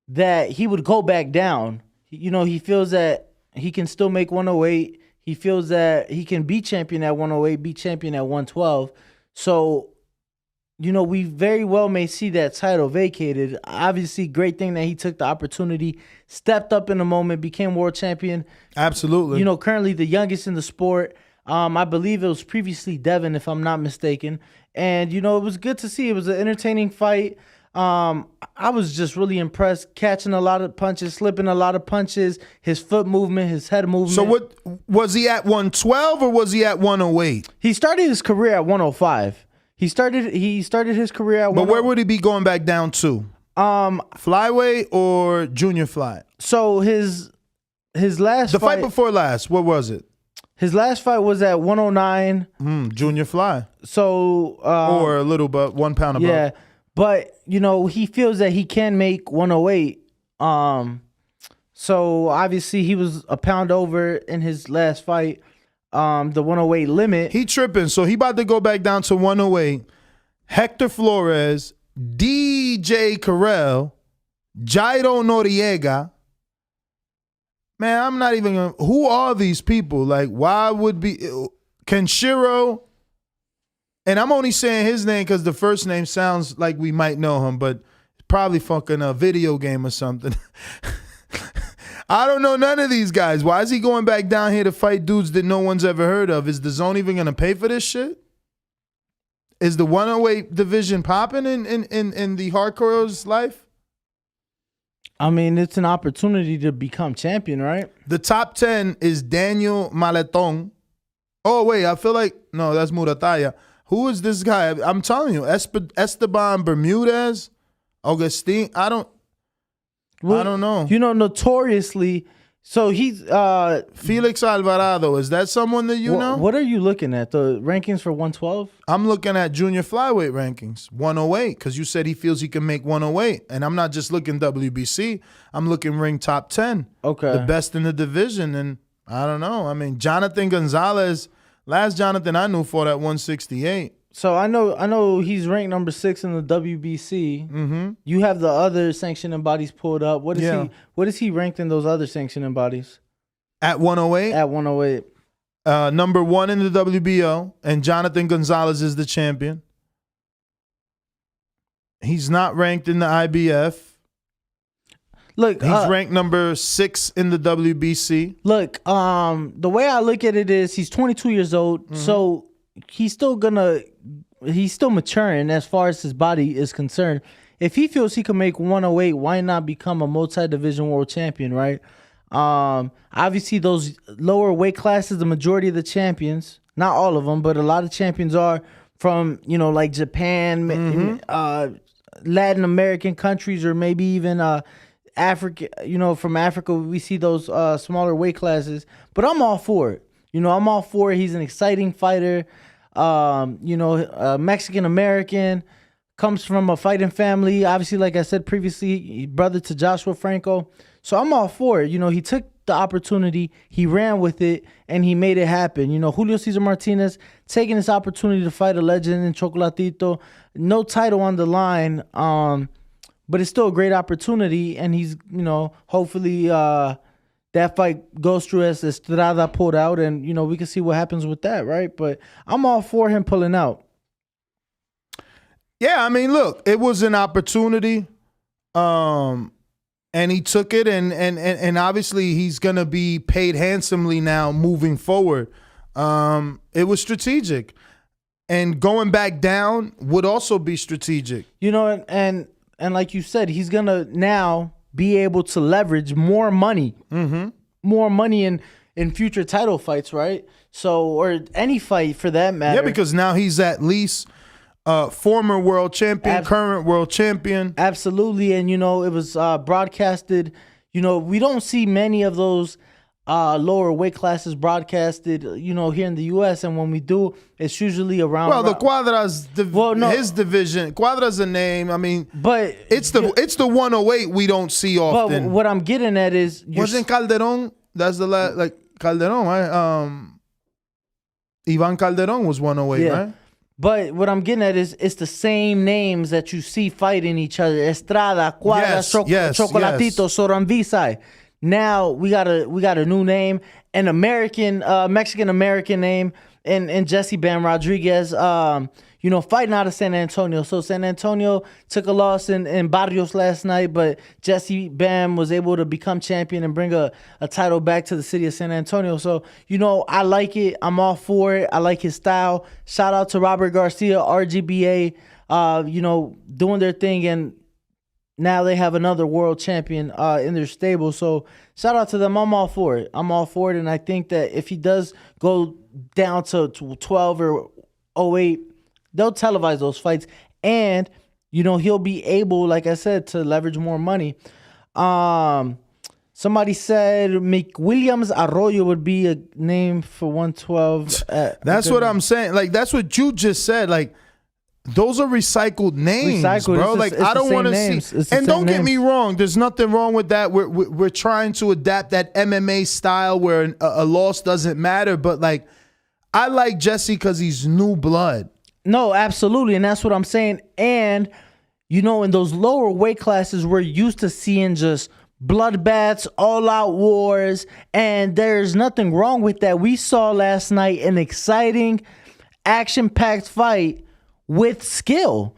that he would go back down. You know, he feels that he can still make 108. He feels that he can be champion at 108, be champion at 112. So, you know, we very well may see that title vacated. Obviously, great thing that he took the opportunity, stepped up in the moment, became world champion. Absolutely. You know, currently the youngest in the sport. I believe it was previously Devin, if I'm not mistaken. And, you know, it was good to see. It was an entertaining fight. I was just really impressed, catching a lot of punches, slipping a lot of punches, his foot movement, his head movement. So what was he at 112 or was he at 108? He started his career at 105. He started his career at 105. But where would he be going back down to? Flyweight or junior fly? So his last the fight before last, what was it? His last fight was at 109. Junior fly. So or a little but 1 pound above. Yeah. But, you know, he feels that he can make 108. So obviously he was a pound over in his last fight. The 108 limit. He tripping. So he about to go back down to 108. Hector Flores, DJ Carell, Jairo Noriega. Man, I'm not even gonna. Who are these people? Like, why would be Kenshiro? And I'm only saying his name because the first name sounds like we might know him, but probably fucking a video game or something. I don't know none of these guys. Why is he going back down here to fight dudes that no one's ever heard of? Is the zone even gonna pay for this shit? Is the 108 division popping in the hardcore's life? I mean, it's an opportunity to become champion, right? The top 10 is Daniel Maleton. Oh, wait, I feel like, no, that's Murataya. Who is this guy? I'm telling you, Esteban Bermudez, Augustine. I don't know. You know, notoriously, so he's Felix Alvarado. Is that someone that you know? What are you looking at? The rankings for 112? I'm looking at junior flyweight rankings, 108, because you said he feels he can make 108. And I'm not just looking WBC. I'm looking ring top 10. Okay. The best in the division. And I don't know. I mean, Jonathan Gonzalez, last Jonathan I knew fought at 168. So I know he's ranked number 6 in the WBC. Mm-hmm. You have the other sanctioning bodies pulled up. What is he ranked in those other sanctioning bodies? At 108? At 108. Number 1 in the WBO, and Jonathan Gonzalez is the champion. He's not ranked in the IBF. Look, he's ranked number 6 in the WBC. Look, the way I look at it is he's 22 years old, so he's still maturing as far as his body is concerned. If he feels he can make 108, why not become a multi-division world champion, right? Obviously, those lower weight classes, the majority of the champions, not all of them, but a lot of champions are from, like Japan, Latin American countries, or maybe even Africa. From Africa, we see those smaller weight classes. But I'm all for it. I'm all for it. He's an exciting fighter. Mexican American, comes from a fighting family. Obviously, like I said previously, brother to Joshua Franco. So I'm all for it. He took the opportunity, he ran with it, and he made it happen. Julio Cesar Martinez taking this opportunity to fight a legend in Chocolatito. No title on the line, but it's still a great opportunity. And he's, hopefully that fight goes through as Estrada pulled out, and, we can see what happens with that, right? But I'm all for him pulling out. Yeah, I mean, look, it was an opportunity. And he took it, and obviously he's going to be paid handsomely now moving forward. It was strategic. And going back down would also be strategic. And like you said, he's going to now be able to leverage more money. More money in future title fights, right? So, or any fight for that matter. Yeah, because now he's at least former world champion, current world champion. Absolutely. And, it was broadcasted. We don't see many of those lower weight classes broadcasted, here in the U.S. And when we do, it's usually around. Well, the Cuadras, his division. Cuadras a name. I mean, but it's the 108 we don't see often. But what I'm getting at is, wasn't Calderon? That's the last, Calderon, right? Ivan Calderon was 108, right? But what I'm getting at is it's the same names that you see fighting each other. Estrada, Cuadras, Chocolatito, Soranvisai. Now we got a new name, an American, Mexican American name, and Jesse Bam Rodriguez, fighting out of San Antonio. So San Antonio took a loss in Barrios last night, but Jesse Bam was able to become champion and bring a title back to the city of San Antonio. So, I like it. I'm all for it. I like his style. Shout out to Robert Garcia, RGBA, doing their thing, and now they have another world champion in their stable. So shout out to them. I'm all for it. And I think that if he does go down to 12 or 08, they'll televise those fights. And, he'll be able, like I said, to leverage more money. Somebody said McWilliams Arroyo would be a name for 112. That's what I'm saying. That's what you just said. Those are recycled names, bro. I don't want to see. And don't get me wrong. There's nothing wrong with that. We're trying to adapt that MMA style where a loss doesn't matter. But I like Jesse because he's new blood. No, absolutely, and that's what I'm saying. And in those lower weight classes, we're used to seeing just bloodbaths, all-out wars, and there's nothing wrong with that. We saw last night an exciting, action-packed fight with skill.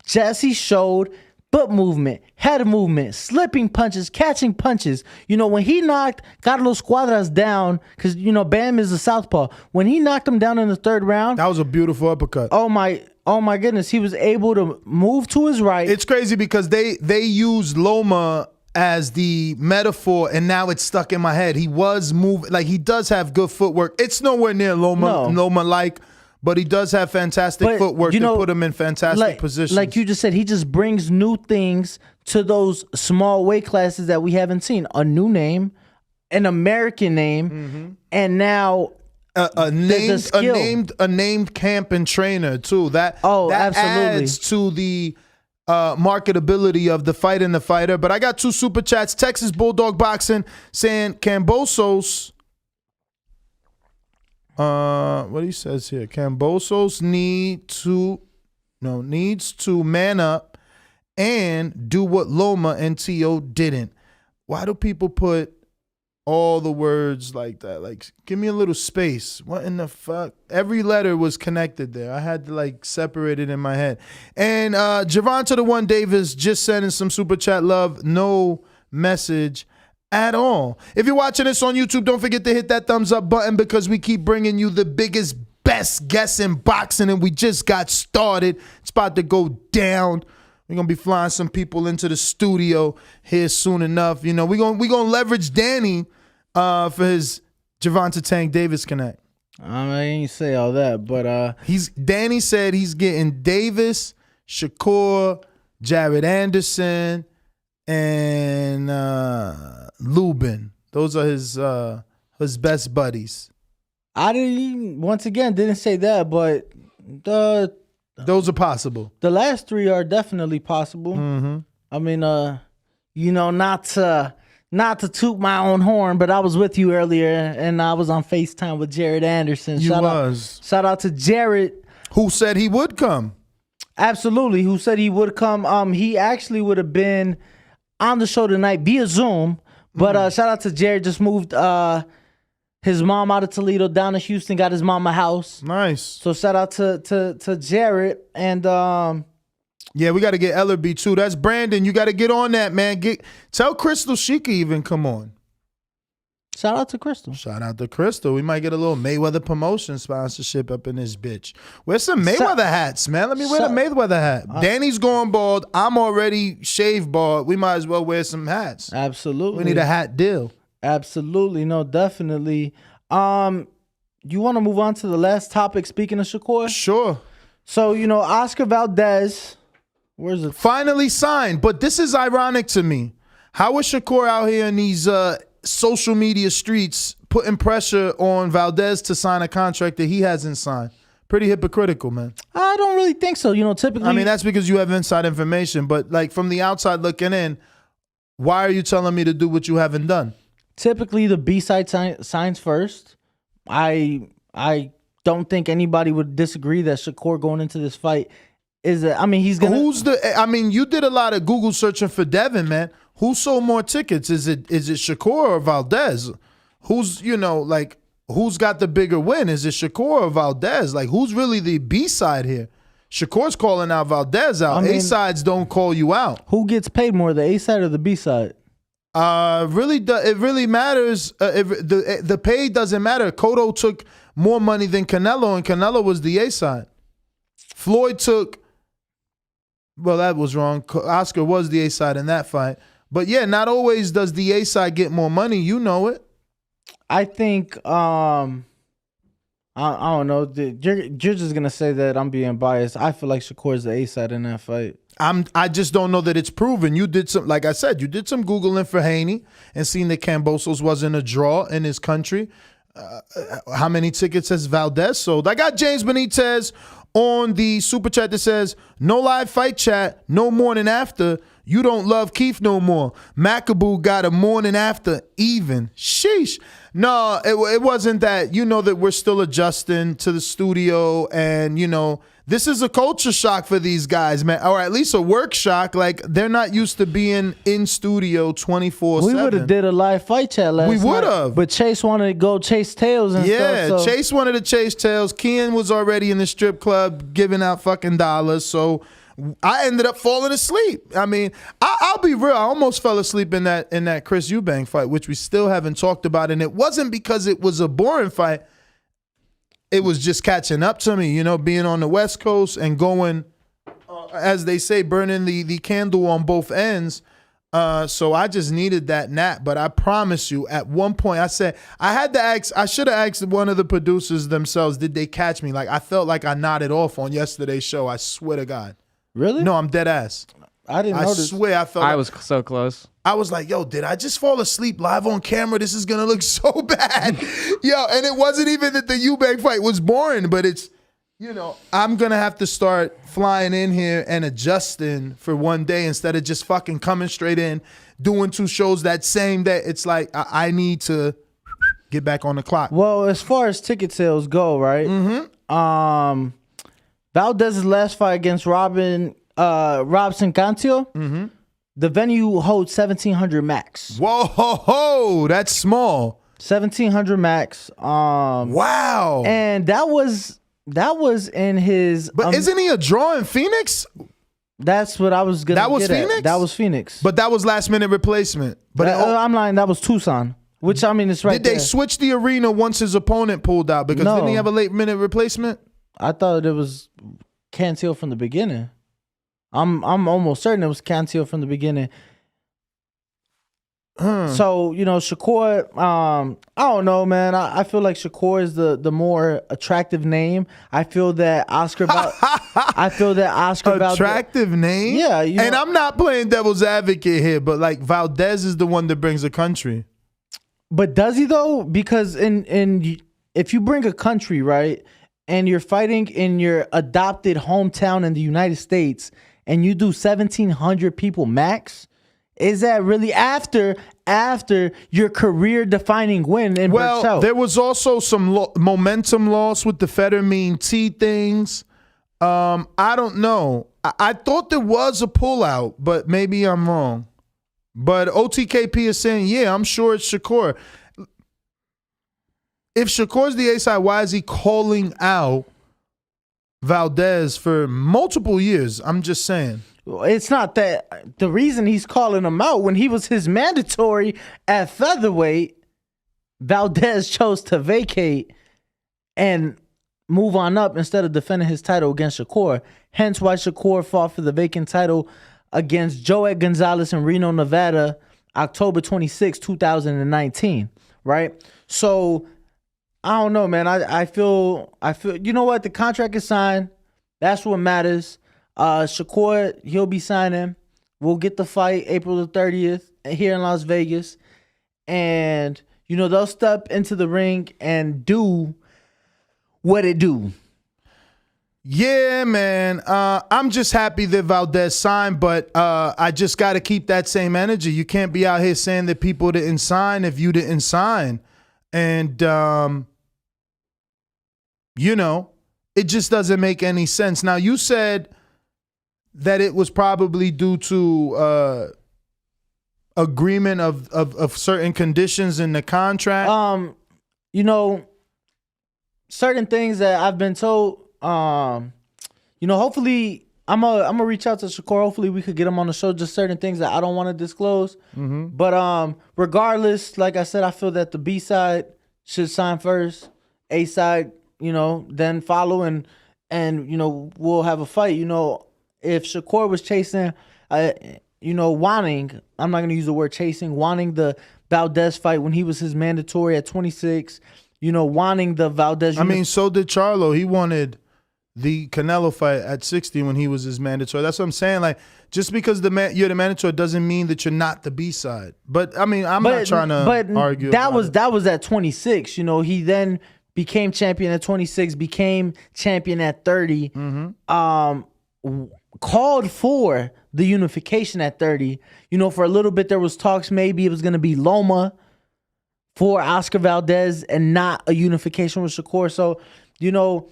Jesse showed foot movement, head movement, slipping punches, catching punches. When he knocked Carlos Cuadras down, because, Bam is a southpaw. When he knocked him down in the third round. That was a beautiful uppercut. Oh my goodness. He was able to move to his right. It's crazy because they used Loma as the metaphor, and now it's stuck in my head. He was moving, like he does have good footwork. It's nowhere near Loma-like, but he does have fantastic footwork to put him in fantastic positions. Like you just said, he just brings new things to those small weight classes that we haven't seen. A new name, an American name, and now a named camp and trainer too. That absolutely adds to the marketability of the fight and the fighter. But I got 2 super chats. Texas Bulldog Boxing saying Kambosos. What he says here? Kambosos needs to man up and do what Loma and T.O. didn't. Why do people put all the words like that? Like, give me a little space. What in the fuck? Every letter was connected there. I had to separate it in my head. And Javon to the One Davis just sending some super chat love. No message at all. If you're watching this on YouTube, don't forget to hit that thumbs up button because we keep bringing you the biggest, best guests in boxing, and we just got started. It's about to go down. We're going to be flying some people into the studio here soon enough. We're gonna leverage Danny for his Javonta Tank Davis connect. I ain't say all that, but Danny said he's getting Davis, Shakur, Jared Anderson, and Lubin. Those are his best buddies. I didn't say that, but those are possible. The last 3 are definitely possible. Mm-hmm. I mean, not to toot my own horn, but I was with you earlier, and I was on FaceTime with Jared Anderson. Shout out to Jared, who said he would come. Absolutely, who said he would come. He actually would have been on the show tonight via Zoom, but shout out to Jared. Just moved his mom out of Toledo down to Houston, got his mom a house. Nice. So shout out to Jared. And yeah, we got to get Ellerby too. That's Brandon. You got to get on that, man. Tell Crystal she can even come on. Shout out to Crystal. Shout out to Crystal. We might get a little Mayweather promotion sponsorship up in this bitch. Where's some Mayweather hats, man? Let me wear the Mayweather hat. Danny's going bald. I'm already shaved bald. We might as well wear some hats. Absolutely. We need a hat deal. Absolutely. No, definitely. You want to move on to the last topic, speaking of Shakur? Sure. So, Oscar Valdez, where's it? Finally signed. But this is ironic to me. How is Shakur out here in these social media streets putting pressure on Valdez to sign a contract that he hasn't signed? Pretty hypocritical, man. I don't really think so. Typically. I mean, that's because you have inside information. But from the outside looking in, why are you telling me to do what you haven't done? Typically, the B-side signs first. I don't think anybody would disagree that Shakur going into this fight he's gonna. You did a lot of Google searching for Devin, man. Who sold more tickets? Is it Shakur or Valdez? Who's got the bigger win? Is it Shakur or Valdez? Who's really the B-side here? Shakur's calling out Valdez out. A-sides don't call you out. Who gets paid more, the A-side or the B-side? It really matters. The pay doesn't matter. Cotto took more money than Canelo, and Canelo was the A-side. Floyd took, well, that was wrong. Oscar was the A-side in that fight. But yeah, not always does the A-side get more money. You know it. I think, I don't know. You're just going to say that I'm being biased. I feel like Shakur's the A-side in that fight. I just don't know that it's proven. You did some, like I said, you did some Googling for Haney and seen that Kambosos wasn't a draw in his country. How many tickets has Valdez sold? I got James Benitez on the super chat that says, no live fight chat, no morning after. You don't love Keith no more. Macabu got a morning after even. Sheesh. No, it wasn't that. You know that we're still adjusting to the studio, and this is a culture shock for these guys, man, or at least a work shock. Like, they're not used to being in studio 24/7. We would have did a live fight chat last night. We would have. But Chase wanted to go chase tails and stuff. Yeah, Chase wanted to chase tails. Kian was already in the strip club giving out fucking dollars, so I ended up falling asleep. I mean, I'll be real. I almost fell asleep in that Chris Eubank fight, which we still haven't talked about, and it wasn't because it was a boring fight. It was just catching up to me, being on the West Coast and going, as they say, burning the candle on both ends. So I just needed that nap. But I promise you, at one point, I said, I should have asked one of the producers themselves, did they catch me? Like, I felt like I nodded off on yesterday's show. I swear to God. Really? No, I'm dead ass. I didn't notice. I swear I was so close. I was like, yo, did I just fall asleep live on camera? This is going to look so bad. Yo, and it wasn't even that the Eubank fight was boring, but it's, I'm going to have to start flying in here and adjusting for one day instead of just fucking coming straight in, doing 2 shows that same day. It's like, I need to get back on the clock. Well, as far as ticket sales go, right? Mm-hmm. Valdez's last fight against Robson Cantio, the venue holds 1,700 max. Whoa, that's small. 1,700 max. Wow. And that was in his. But isn't he a draw in Phoenix? That's what I was gonna. That was get Phoenix. At. That was Phoenix. But that was last minute replacement. But I'm lying. That was Tucson. Which I mean, it's right. Did they switch the arena once his opponent pulled out? Because didn't he have a late minute replacement? I thought it was Cantil from the beginning. I'm almost certain it was Cantil from the beginning. So, Shakur, I don't know, man. I feel like Shakur is the more attractive name. I feel that Oscar attractive name? Yeah. And I'm not playing devil's advocate here, but like Valdez is the one that brings a country. But does he though? Because if you bring a country, right, and you're fighting in your adopted hometown in the United States, and you do 1,700 people max, is that really after your career-defining win in Berchelt? Well, there was also some momentum loss with the Fettermean T things. I don't know. I thought there was a pullout, but maybe I'm wrong. But OTKP is saying, yeah, I'm sure it's Shakur. If Shakur's the A-side, why is he calling out Valdez for multiple years? I'm just saying. It's not that. The reason he's calling him out, when he was his mandatory at featherweight, Valdez chose to vacate and move on up instead of defending his title against Shakur. Hence why Shakur fought for the vacant title against Joet Gonzalez in Reno, Nevada, October 26, 2019, right? So, I don't know, man. I feel, you know what? The contract is signed. That's what matters. Shakur, he'll be signing. We'll get the fight April the 30th here in Las Vegas. And, they'll step into the ring and do what it do. Yeah, man. I'm just happy that Valdez signed, but I just got to keep that same energy. You can't be out here saying that people didn't sign if you didn't sign. And, it just doesn't make any sense. Now, you said that it was probably due to agreement of certain conditions in the contract. Certain things that I've been told, hopefully I'm gonna reach out to Shakur. Hopefully we could get him on the show. Just certain things that I don't want to disclose. Mm-hmm. But regardless, like I said, I feel that the B side should sign first, A side, then follow, and we'll have a fight. If Shakur was chasing, wanting, I'm not gonna use the word chasing, wanting the Valdez fight when he was his mandatory at 26. Wanting the Valdez. So did Charlo. He wanted the Canelo fight at 60 when he was his mandatory. That's what I'm saying. Like, just because you're the mandatory doesn't mean that you're not the B side. But I'm not trying to argue. That was at 26. He then became champion at 26. Became champion at 30. Mm-hmm. called for the unification at 30. You know, for a little bit there was talks maybe it was going to be Loma for Oscar Valdez and not a unification with Shakur. So, you know,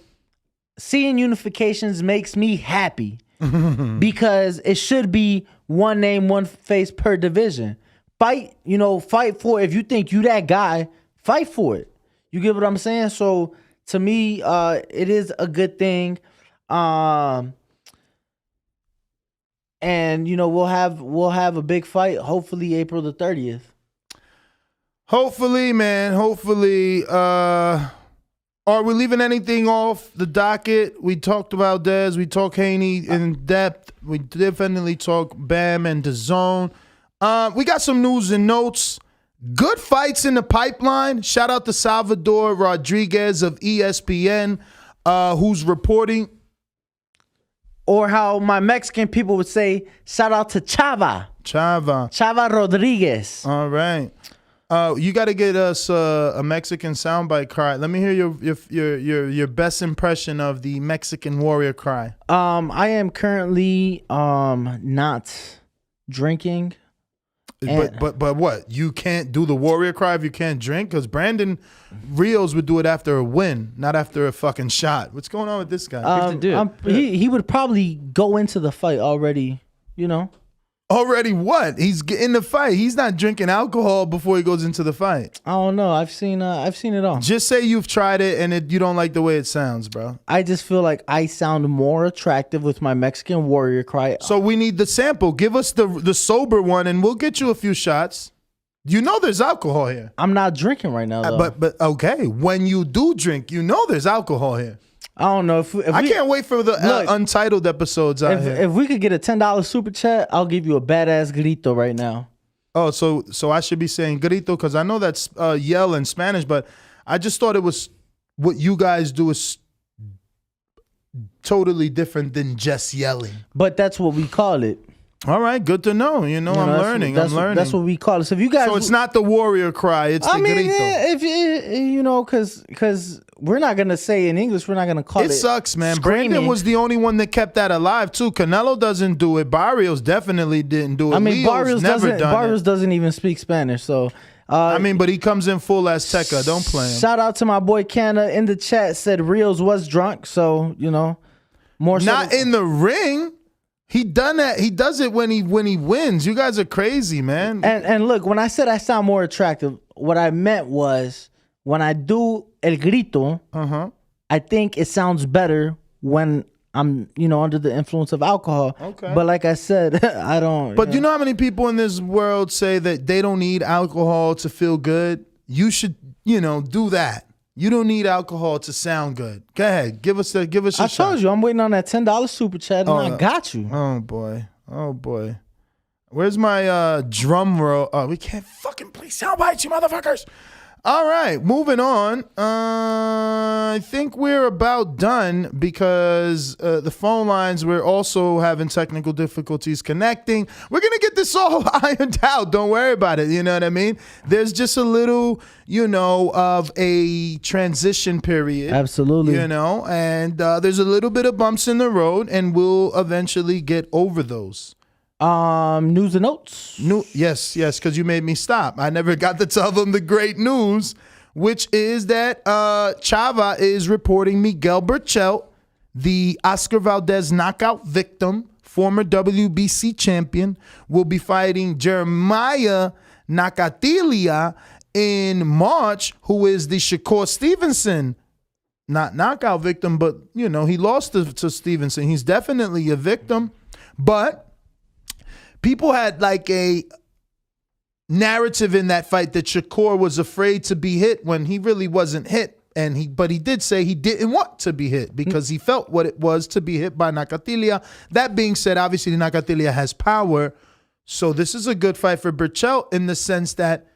seeing unifications makes me happy because it should be one name, one face per division. Fight for it. If you think you that guy, fight for it. You get what I'm saying? So to me, it is a good thing. And you know, we'll have a big fight hopefully April the 30th. Hopefully, man. Hopefully. Are we leaving anything off the docket? We talked about Dez. We talked Haney in depth. We definitely talked Bam and DAZN. We got some news and notes. Good fights in the pipeline. Shout out to Salvador Rodriguez of ESPN, who's reporting. Or how my Mexican people would say, shout out to Chava Rodriguez. All right. You got to get us a Mexican soundbite cry. Let me hear your best impression of the Mexican warrior cry. I am currently not drinking. But what? You can't do the warrior cry if you can't drink? Because Brandon Rios would do it after a win, not after a fucking shot. What's going on with this guy? He would probably go into the fight already, you know. Already what? He's in the fight. He's not drinking alcohol before he goes into the fight. I don't know. I've seen it all. Just say you've tried it and you don't like the way it sounds, bro. I just feel like I sound more attractive with my Mexican warrior cry. So we need the sample. Give us the sober one and we'll get you a few shots. You know there's alcohol here. I'm not drinking right now, though. But okay, when you do drink, you know there's alcohol here. I don't know if I can't wait for the Untitled episodes out here. If we could get a $10 super chat, I'll give you a badass grito right now. Oh, so I should be saying grito because I know that's yell in Spanish, but I just thought it was what you guys do is totally different than just yelling. But that's what we call it. All right, good to know. I'm learning. That's what we call it. So if you guys, so it's not the warrior cry. It's the grito. If you know, because we're not gonna say in English, we're not gonna call it. It sucks, man. Screaming. Brandon was the only one that kept that alive too. Canelo doesn't do it. Barrios definitely didn't do it. I mean, Leo's Barrios doesn't even speak Spanish. So but he comes in full Azteca. Don't play him. Shout out to my boy Canna in the chat. Said Rios was drunk. So you know, more not in the ring. He done that. He does it when he wins. You guys are crazy, man. And look, when I said I sound more attractive, what I meant was when I do el grito, I think it sounds better when I'm, under the influence of alcohol. Okay. But like I said, I don't. But you know how many people in this world say that they don't need alcohol to feel good? You should, do that. You don't need alcohol to sound good. Go ahead, give us a shot. I told you I'm waiting on that $10 super chat, and I got you. Oh boy, where's my drum roll? Oh, we can't fucking play sound bites, you motherfuckers. All right, moving on. I think we're about done because the phone lines, we're also having technical difficulties connecting. We're going to get this all ironed out. Don't worry about it. You know what I mean? There's just a little, of a transition period. Absolutely. And there's a little bit of bumps in the road, and we'll eventually get over those. News and notes. Yes, because you made me stop. I never got to tell them the great news, which is that Chava is reporting Miguel Berchelt, the Oscar Valdez knockout victim, former WBC champion, will be fighting Jeremia Nakathila in March, who is the Shakur Stevenson, not knockout victim, but, he lost to Stevenson. He's definitely a victim, but people had like a narrative in that fight that Shakur was afraid to be hit when he really wasn't hit. But he did say he didn't want to be hit because he felt what it was to be hit by Nakathila. That being said, obviously Nakathila has power. So this is a good fight for Berchelt in the sense that,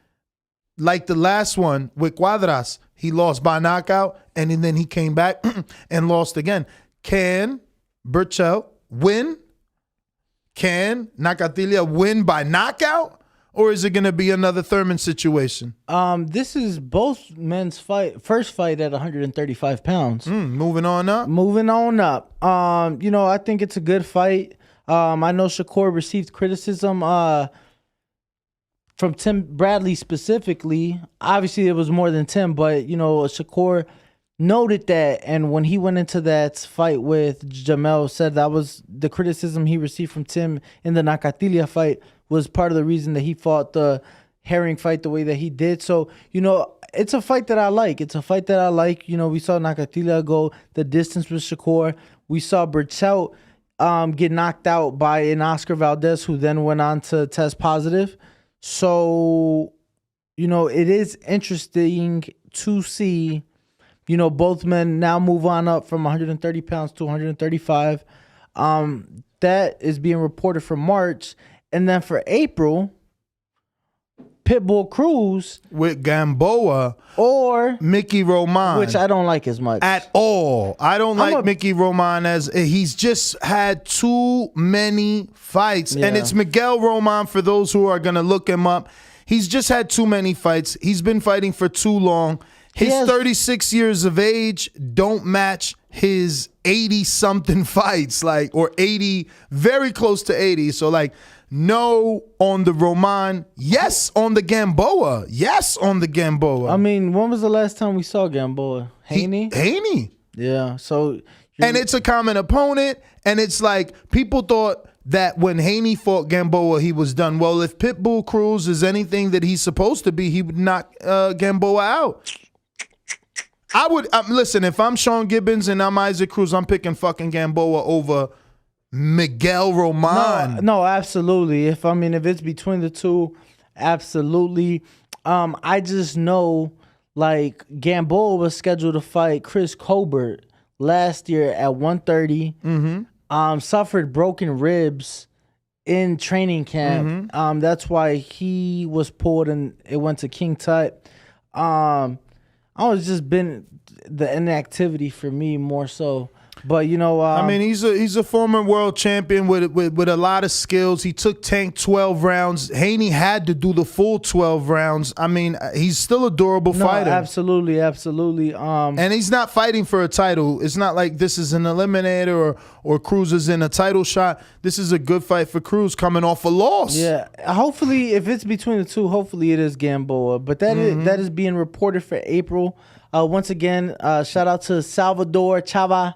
like the last one with Cuadras, he lost by knockout and then he came back and lost again. Can Berchelt win? Can Nakathila win by knockout, or is it going to be another Thurman situation? This is both men's first fight at 135 pounds. Moving on up. I think it's a good fight. I know Shakur received criticism from Tim Bradley specifically. Obviously, it was more than Tim, but, Shakur noted that, and when he went into that fight with Jamel, said that was the criticism he received from Tim in the Nakathila fight was part of the reason that he fought the Herring fight the way that he did. So, it's a fight that I like. We saw Nakathila go the distance with Shakur. We saw Berchelt get knocked out by an Oscar Valdez, who then went on to test positive. So, it is interesting to see, both men now move on up from 130 pounds to 135. That is being reported for March. And then for April, Pitbull Cruz with Gamboa or Mickey Román, which I don't like as much at all. I don't like Mickey Román as he's just had too many fights, and it's Miguel Román for those who are gonna look him up. He's just had too many fights. He's been fighting for too long. His 36 years of age don't match his 80-something fights, or 80, very close to 80. So no on the Román, yes on the Gamboa. Yes on the Gamboa. I mean, when was the last time we saw Gamboa? Haney? Haney. Yeah, so... And it's a common opponent, and it's people thought that when Haney fought Gamboa, he was done. Well, if Pitbull Cruz is anything that he's supposed to be, he would knock Gamboa out. I would, listen, if I'm Sean Gibbons and I'm Isaac Cruz, I'm picking fucking Gamboa over Miguel Román. No, absolutely. If it's between the two, absolutely. I just know Gamboa was scheduled to fight Chris Colbert last year at 130. Mm-hmm. Suffered broken ribs in training camp. Mm-hmm. That's why he was pulled and it went to King Tut. I was just been the inactivity for me more so. But he's a former world champion with a lot of skills. He took Tank 12 rounds. Haney had to do the full 12 rounds. He's still a durable fighter. Absolutely. And he's not fighting for a title. It's not like this is an eliminator or Cruz is in a title shot. This is a good fight for Cruz coming off a loss. Yeah. Hopefully, if it's between the two, hopefully it is Gamboa. But that is being reported for April. Once again, shout out to Salvador Chava.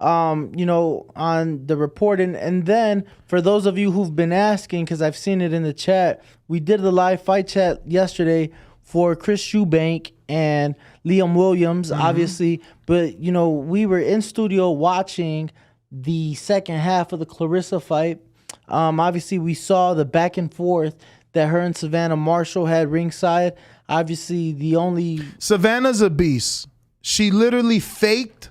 On the reporting. And then for those of you who've been asking, because I've seen it in the chat, we did the live fight chat yesterday for Chris Eubank and Liam Williams, obviously. But, we were in studio watching the second half of the Claressa fight. Obviously, we saw the back and forth that her and Savannah Marshall had ringside. Obviously, Savannah's a beast. She literally faked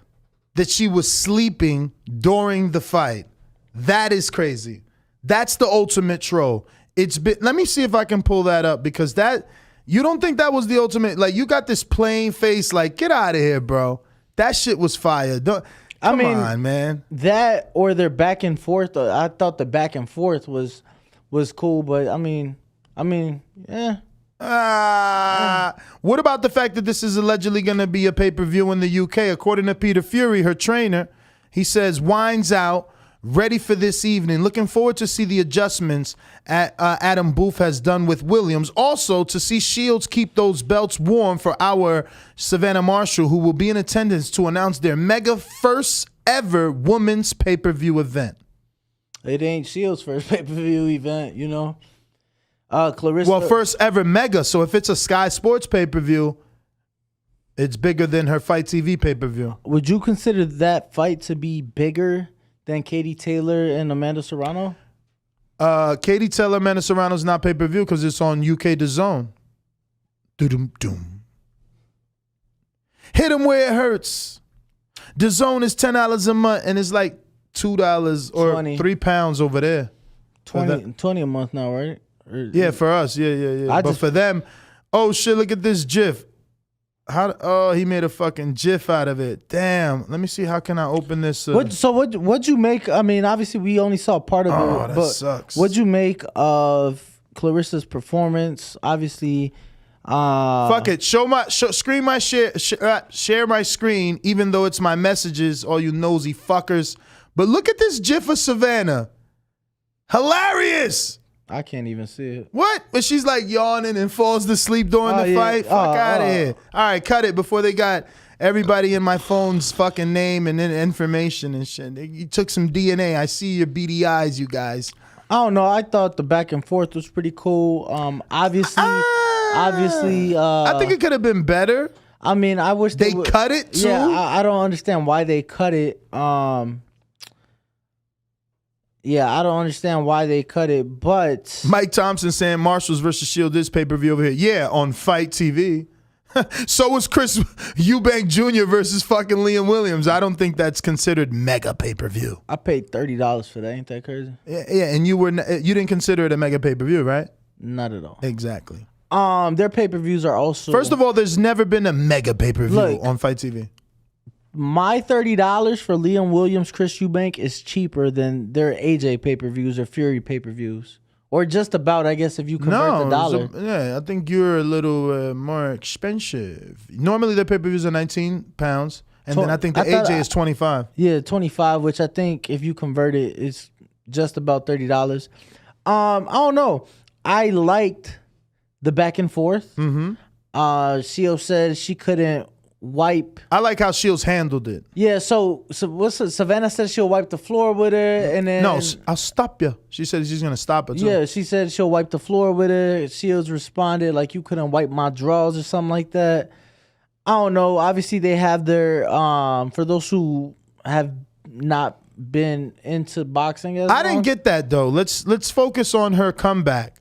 that she was sleeping during the fight. That is crazy. That's the ultimate troll. Let me see if I can pull that up, because you don't think that was the ultimate, you got this plain face, get out of here, bro. That shit was fire. Come on, man. That or their back and forth. I thought the back and forth was cool, but yeah. What about the fact that this is allegedly going to be a pay-per-view in the UK? According to Peter Fury, her trainer, he says, wines out, ready for this evening. Looking forward to see the adjustments Adam Booth has done with Williams. Also, to see Shields keep those belts warm for our Savannah Marshall, who will be in attendance to announce their mega first ever women's pay-per-view event. It ain't Shields' first pay-per-view event, Claressa. Well, first ever mega. So if it's a Sky Sports pay-per-view, it's bigger than her Fight TV pay-per-view. Would you consider that fight to be bigger than Katie Taylor and Amanda Serrano? Katie Taylor, Amanda Serrano's not pay-per-view because it's on UK DAZN. Doom. Hit him where it hurts. DAZN is $10 a month, and it's like $2 or 20. £3 over there. 20 a month now, right? Yeah, for us. Yeah. But for them, oh shit, look at this GIF. He made a fucking GIF out of it. Damn. Let me see, how can I open this? What'd you make? Obviously we only saw part of it. That sucks. What'd you make of Claressa's performance? Obviously, fuck it. Screen my share my screen, even though it's my messages, all you nosy fuckers. But look at this GIF of Savannah. Hilarious. I can't even see it. What? But she's like yawning and falls to sleep during the fight. Fuck out of here. All right, cut it before they got everybody in my phone's fucking name and then information and shit. You took some DNA. I see your beady eyes, you guys. I don't know. I thought the back and forth was pretty cool. Obviously, I think it could have been better. I mean, I wish they cut it too. Yeah, I don't understand why they cut it. Yeah, I don't understand why they cut it, but Mike Thompson saying Marshalls versus Shield this pay-per-view over here. Yeah, on Fight TV. So was Chris Eubank Jr. versus fucking Liam Williams. I don't think that's considered mega pay-per-view. I paid $30 for that. Ain't that crazy? Yeah, and you didn't consider it a mega pay-per-view, right? Not at all. Exactly. Their pay-per-views are also... First of all, there's never been a mega pay-per-view on Fight TV. My $30 for Liam Williams, Chris Eubank is cheaper than their AJ pay-per-views or Fury pay-per-views. Or just about, I guess, if you convert the dollar. I think you're a little more expensive. Normally, their pay-per-views are £19, and then I think the AJ is $25. Yeah, $25, which I think if you convert it, it's just about $30. I don't know. I liked the back and forth. Mm-hmm. Shields said she couldn't wipe. I like how Shields handled it. Yeah, so what's it? Savannah said she'll wipe the floor with her, and then no, I'll stop you. She said she's gonna stop it too. Yeah, she said she'll wipe the floor with her. Shields responded like, "You couldn't wipe my drawers" or something like that. I don't know. Obviously, they have their for those who have not been into boxing as long. Didn't get that though. Let's focus on her comeback.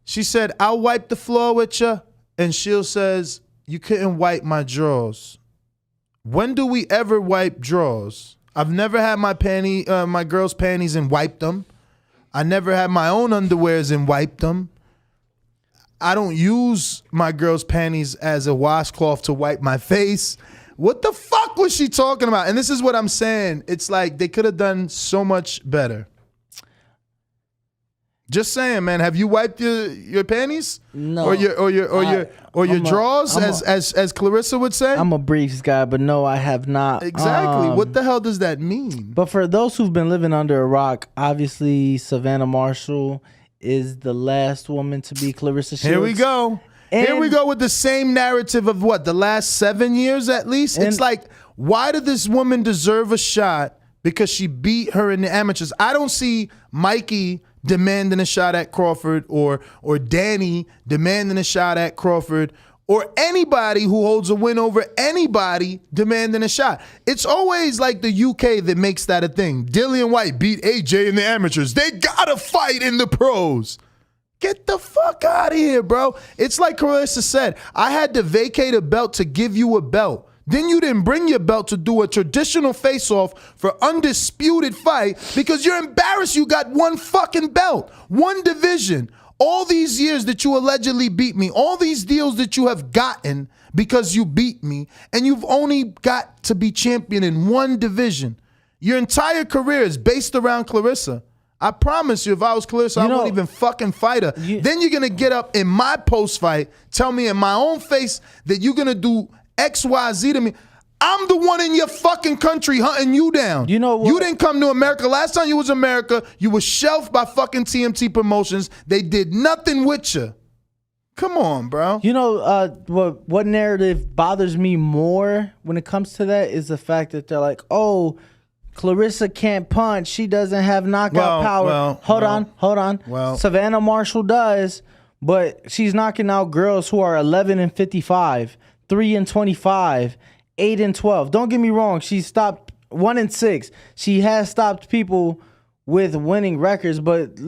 She said, "I'll wipe the floor with you," and Shields says, "You couldn't wipe my drawers." When do we ever wipe drawers? I've never had my girl's panties and wiped them. I never had my own underwears and wiped them. I don't use my girl's panties as a washcloth to wipe my face. What the fuck was she talking about? And this is what I'm saying. It's like they could have done so much better. Just saying, man. Have you wiped your panties? No. Or your drawers, as Claressa would say? I'm a briefs guy, but no, I have not. Exactly. What the hell does that mean? But for those who've been living under a rock, obviously Savannah Marshall is the last woman to be Claressa Shields. Here we go. Here we go with the same narrative of what, the last 7 years at least? It's like, why did this woman deserve a shot? Because she beat her in the amateurs. I don't see Mikey demanding a shot at Crawford or Danny demanding a shot at Crawford or anybody who holds a win over anybody demanding a shot. It's always like the UK that makes that a thing. Dillian White beat AJ in the amateurs. They gotta fight in the pros. Get the fuck out of here, bro. It's like Claressa said, I had to vacate a belt to give you a belt. Then you didn't bring your belt to do a traditional face-off for undisputed fight because you're embarrassed you got one fucking belt, one division. All these years that you allegedly beat me, all these deals that you have gotten because you beat me, and you've only got to be champion in one division. Your entire career is based around Claressa. I promise you, if I was Claressa, I wouldn't even fucking fight her. Then you're going to get up in my post-fight, tell me in my own face that you're going to do XYZ to me. I'm the one in your fucking country hunting you down. You know what? You didn't come to America. Last time you was in America, you was shelved by fucking TMT Promotions. They did nothing with you. Come on, bro. You know what narrative bothers me more when it comes to that is the fact that they're like, oh, Claressa can't punch. She doesn't have knockout power. Hold on. Well, Savannah Marshall does, but she's knocking out girls who are 11-55. 3-25, 8-12. Don't get me wrong. She stopped 1-6. She has stopped people with winning records, but who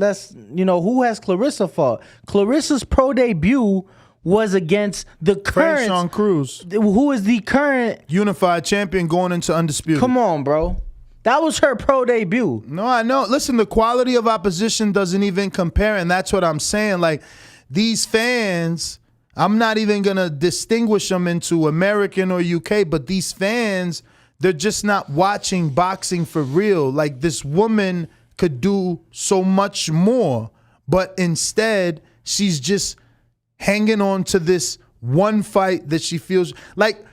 has Claressa fought? Claressa's pro debut was against the current Sean Cruz, who is the current unified champion going into undisputed. Come on, bro. That was her pro debut. No, I know. Listen, the quality of opposition doesn't even compare, and that's what I'm saying. Like, these fans, I'm not even going to distinguish them into American or UK, but these fans, they're just not watching boxing for real. Like, this woman could do so much more, but instead, she's just hanging on to this one fight that she feels like.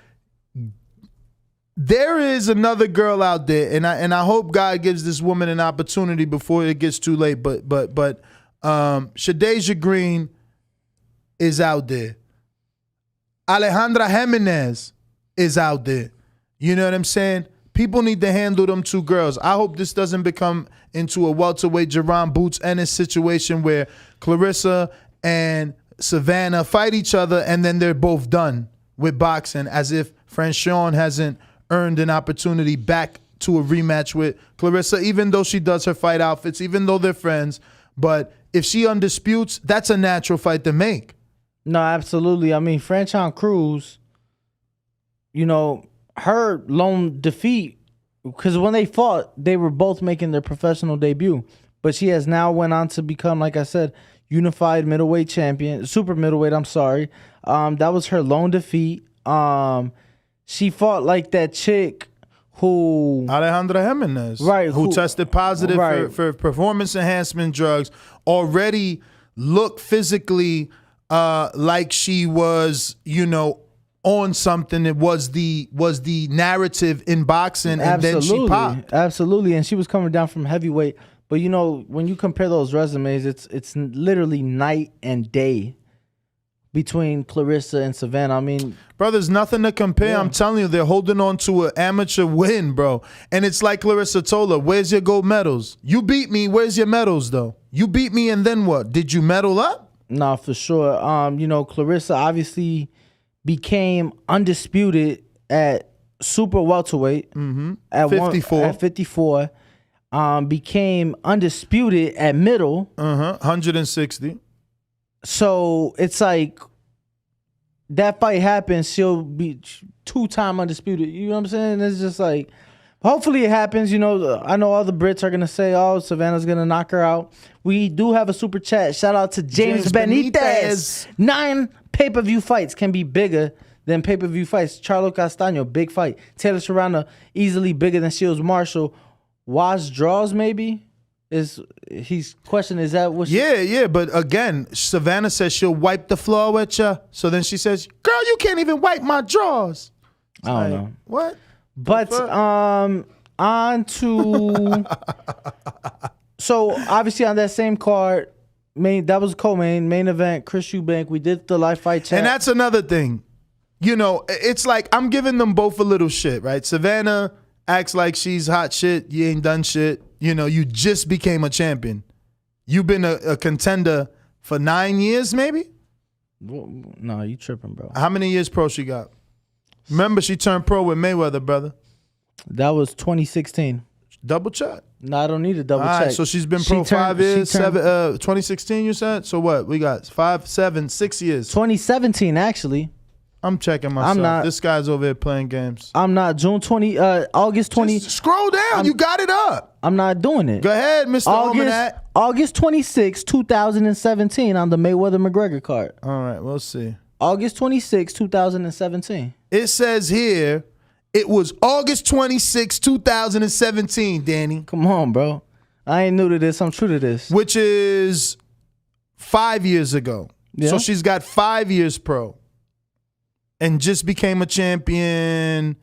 there is another girl out there, and I hope God gives this woman an opportunity before it gets too late. But Shadeja Green is out there. Alejandra Jimenez is out there. You know what I'm saying? People need to handle them two girls. I hope this doesn't become into a welterweight Jerron Boots Ennis situation where Claressa and Savannah fight each other and then they're both done with boxing, as if Franchon hasn't earned an opportunity back to a rematch with Claressa, even though she does her fight outfits, even though they're friends. But if she undisputes, that's a natural fight to make. No, absolutely. I mean, Franchon Cruz, you know, her lone defeat, because when they fought, they were both making their professional debut. But she has now went on to become, like I said, unified middleweight champion, super middleweight, I'm sorry. That was her lone defeat. She fought like that chick who... Alejandra Jimenez. Right. Who tested positive for performance enhancement drugs, already looked physically like she was, you know, on something. It was the narrative in boxing, and then she popped. Absolutely, and she was coming down from heavyweight. But you know, when you compare those resumes, it's literally night and day between Claressa and Savannah. I mean, bro, there's nothing to compare. Yeah. I'm telling you, they're holding on to an amateur win, bro. And it's like Claressa told her, where's your gold medals? You beat me, where's your medals, though? You beat me, and then what? Did you medal up? Nah, for sure. You know, Claressa obviously became undisputed at super welterweight at 54. At 54. Became undisputed at middle. 160. So it's like that fight happens, she'll be 2-time undisputed. You know what I'm saying? It's just like, hopefully it happens. You know, I know all the Brits are going to say, oh, Savannah's going to knock her out. We do have a super chat. Shout out to James Benitez. 9 pay-per-view fights can be bigger than pay-per-view fights. Charlo Castaño, big fight. Taylor Serrano, easily bigger than Shields Marshall. Wash draws, maybe? He's questioning, is that what she... Yeah, but again, Savannah says she'll wipe the floor with you. So then she says, girl, you can't even wipe my drawers. I don't know. What? But on to... So obviously on that same card, that was co-main, main event, Chris Eubank. We did the live fight chat. And that's another thing. You know, it's like I'm giving them both a little shit, right? Savannah acts like she's hot shit. You ain't done shit. You know, you just became a champion. You've been a contender for 9 years, maybe? No, you tripping, bro. How many years pro she got? Remember, she turned pro with Mayweather, brother. That was 2016. Double check. No, I don't need a double check. Right, so she's been pro 5 years. 2016, you said? So what? We got 5, 7, 6 years. 2017, actually. I'm checking myself. I'm not. This guy's over here playing games. I'm not. August 20. Just scroll down. You got it up. I'm not doing it. Go ahead, Mr. Almanac. August 26, 2017 on the Mayweather-McGregor card. All right, we'll see. August 26, 2017. It says here, it was August 26, 2017, Danny. Come on, bro. I ain't new to this. I'm true to this. Which is 5 years ago. Yeah. So she's got 5 years pro. And just became a champion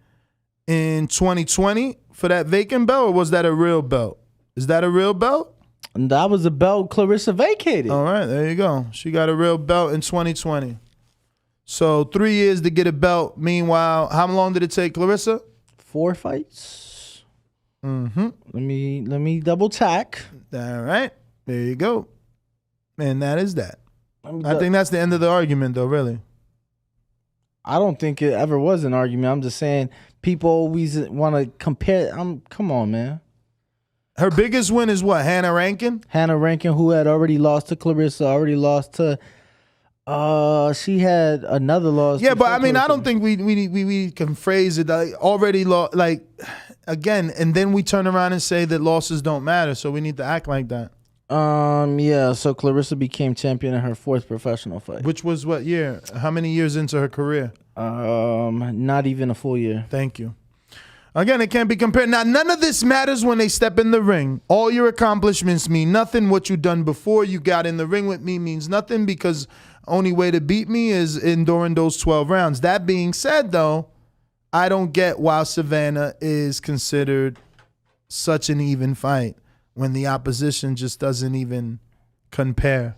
in 2020 for that vacant belt, or was that a real belt? Is that a real belt? And that was a belt Claressa vacated. All right, there you go. She got a real belt in 2020. So 3 years to get a belt. Meanwhile, how long did it take Claressa? 4 fights. Let me double check. All right, there you go. And that is that. I think that's the end of the argument, though, really. I don't think it ever was an argument. I'm just saying people always want to compare. Come on, man. Her biggest win is what? Hannah Rankin? Hannah Rankin, who had already lost to Claressa, already lost to... she had another loss. Yeah, but I mean, I don't think we can phrase it like already lost. Like, again, and then we turn around and say that losses don't matter, so we need to act like that. Yeah, so Claressa became champion in her 4th professional fight. Which was what year? How many years into her career? Not even a full year. Thank you. Again, it can't be compared. Now, none of this matters when they step in the ring. All your accomplishments mean nothing. What you done before you got in the ring with me means nothing, because only way to beat me is during those 12 rounds. That being said, though, I don't get why Savannah is considered such an even fight when the opposition just doesn't even compare.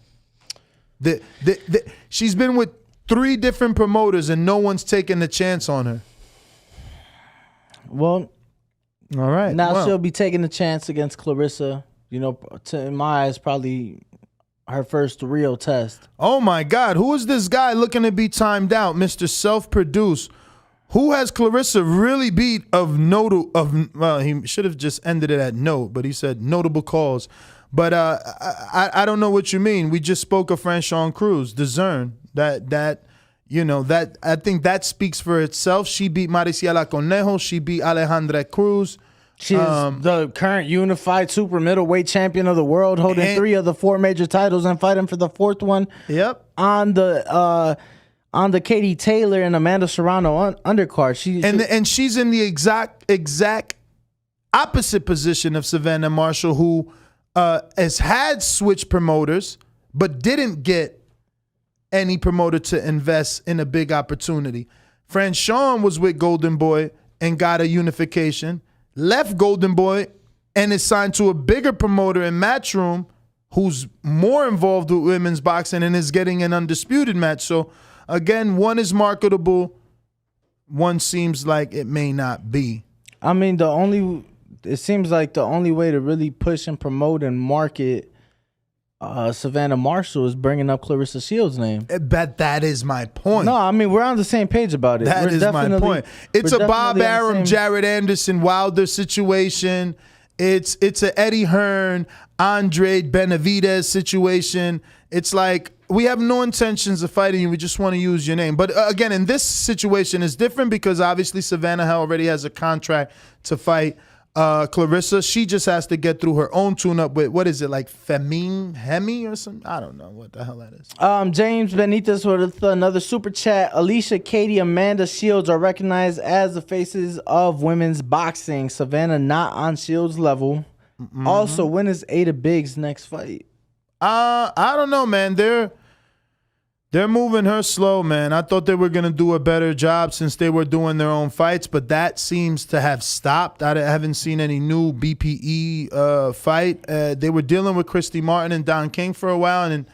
She's been with 3 different promoters and no one's taken a chance on her. Well, all right. Now she'll be taking a chance against Claressa. You know, in my eyes, probably her first real test. Oh my God, who is this guy looking to be timed out, Mr. Self-Produced? Who has Claressa really beat well, he should have just ended it at note, but he said notable calls. But I don't know what you mean. We just spoke of Franchon Cruz, Discern. That I think that speaks for itself. She beat Mariciela Conejo. She beat Alejandra Cruz. She's the current unified super middleweight champion of the world, holding 3 of the 4 major titles and fighting for the 4th one. Yep. On the Katie Taylor and Amanda Serrano undercard. And she's in the exact opposite position of Savannah Marshall, who has had switch promoters but didn't get any promoter to invest in a big opportunity. Franchon was with Golden Boy and got a unification, left Golden Boy and is signed to a bigger promoter in Matchroom who's more involved with women's boxing and is getting an undisputed match. So again, one is marketable, one seems like it may not be. I mean, it seems like the only way to really push and promote and market Savannah Marshall is bringing up Claressa Shields' name. But that is my point. No, I mean, we're on the same page about it. That is my point. It's a Bob Arum, Jared Anderson, Wilder situation. It's a Eddie Hearn, Andre Benavidez situation. It's like, we have no intentions of fighting you. We just want to use your name. But again, in this situation, it's different because obviously Savannah already has a contract to fight Claressa. She just has to get through her own tune-up with, what is it, like Hemi or something? I don't know what the hell that is. James Benitez with another super chat. Alicia, Katie, Amanda Shields are recognized as the faces of women's boxing. Savannah not on Shields' level. Mm-hmm. Also, when is Ada Biggs' next fight? I don't know, man. They're moving her slow, man. I thought they were going to do a better job since they were doing their own fights, but that seems to have stopped. I haven't seen any new BPE fight. They were dealing with Christy Martin and Don King for a while, and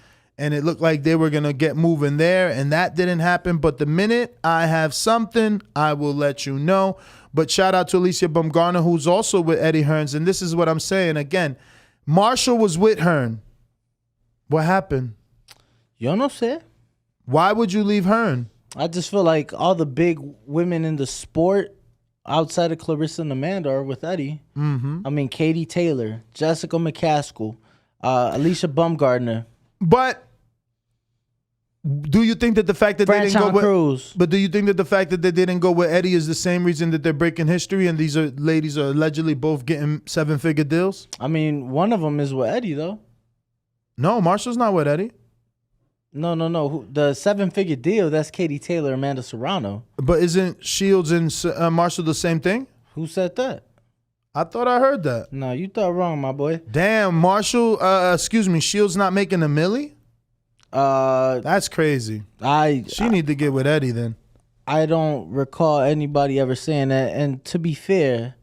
it looked like they were going to get moving there, and that didn't happen. But the minute I have something, I will let you know. But shout out to Alicia Baumgartner, who's also with Eddie Hearns, and this is what I'm saying. Again, Marshall was with Hearn. What happened? Yo no sé. Why would you leave Hearn? I just feel like all the big women in the sport outside of Claressa and Amanda are with Eddie. Mm-hmm. I mean, Katie Taylor, Jessica McCaskill, Alicia Baumgartner. But do you think that the fact that they didn't go with Cruz? But do you think that the fact that they didn't go with Eddie is the same reason that they're breaking history and these ladies are allegedly both getting 7-figure deals? I mean, one of them is with Eddie though. No, Marshall's not with Eddie. No. The 7-figure deal, that's Katie Taylor, Amanda Serrano. But isn't Shields and Marshall the same thing? Who said that? I thought I heard that. No, you thought wrong, my boy. Damn, Shields not making a milli? That's crazy. She need to get with Eddie then. I don't recall anybody ever saying that. And to be fair,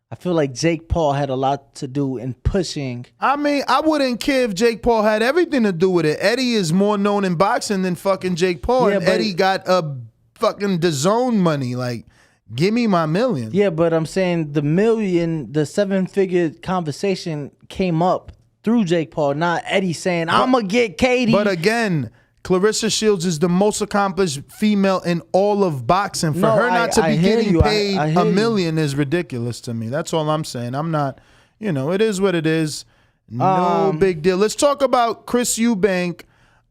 I feel like Jake Paul had a lot to do in pushing. I mean, I wouldn't care if Jake Paul had everything to do with it. Eddie is more known in boxing than fucking Jake Paul. Yeah, and Eddie got a fucking DAZN money. Like, give me my million. Yeah, but I'm saying the 7-figure conversation came up through Jake Paul, not Eddie saying, I'm going to get Katie. But again, Claressa Shields is the most accomplished female in all of boxing. For her not to be getting paid $1 million is ridiculous to me. That's all I'm saying. I'm not, it is what it is. No big deal. Let's talk about Chris Eubank.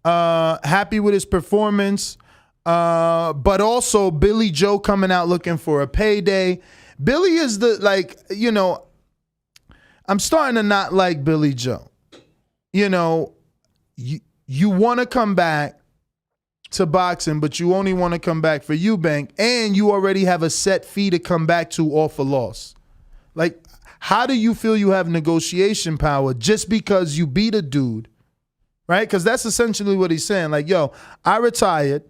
Happy with his performance. But also Billy Joe coming out looking for a payday. Billy is I'm starting to not like Billy Joe. You want to come back to boxing, but you only want to come back for Eubank, and you already have a set fee to come back to off a loss. Like, how do you feel you have negotiation power just because you beat a dude, right? Because that's essentially what he's saying. Like, yo, I retired.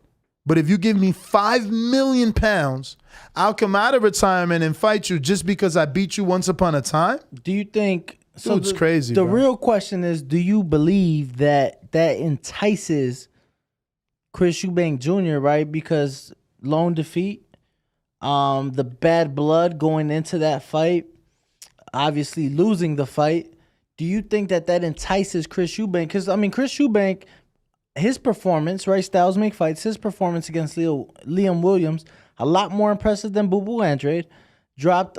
But if you give me 5 million pounds, I'll come out of retirement and fight you just because I beat you once upon a time? Do you think... So it's crazy, The bro. real question is, do you believe that entices Chris Eubank Jr., right? Because lone defeat, the bad blood going into that fight, obviously losing the fight. Do you think that entices Chris Eubank? Because, I mean, Chris Eubank, his performance, right? Styles make fights. His performance against Liam Williams, a lot more impressive than Boo Boo Andrade. Dropped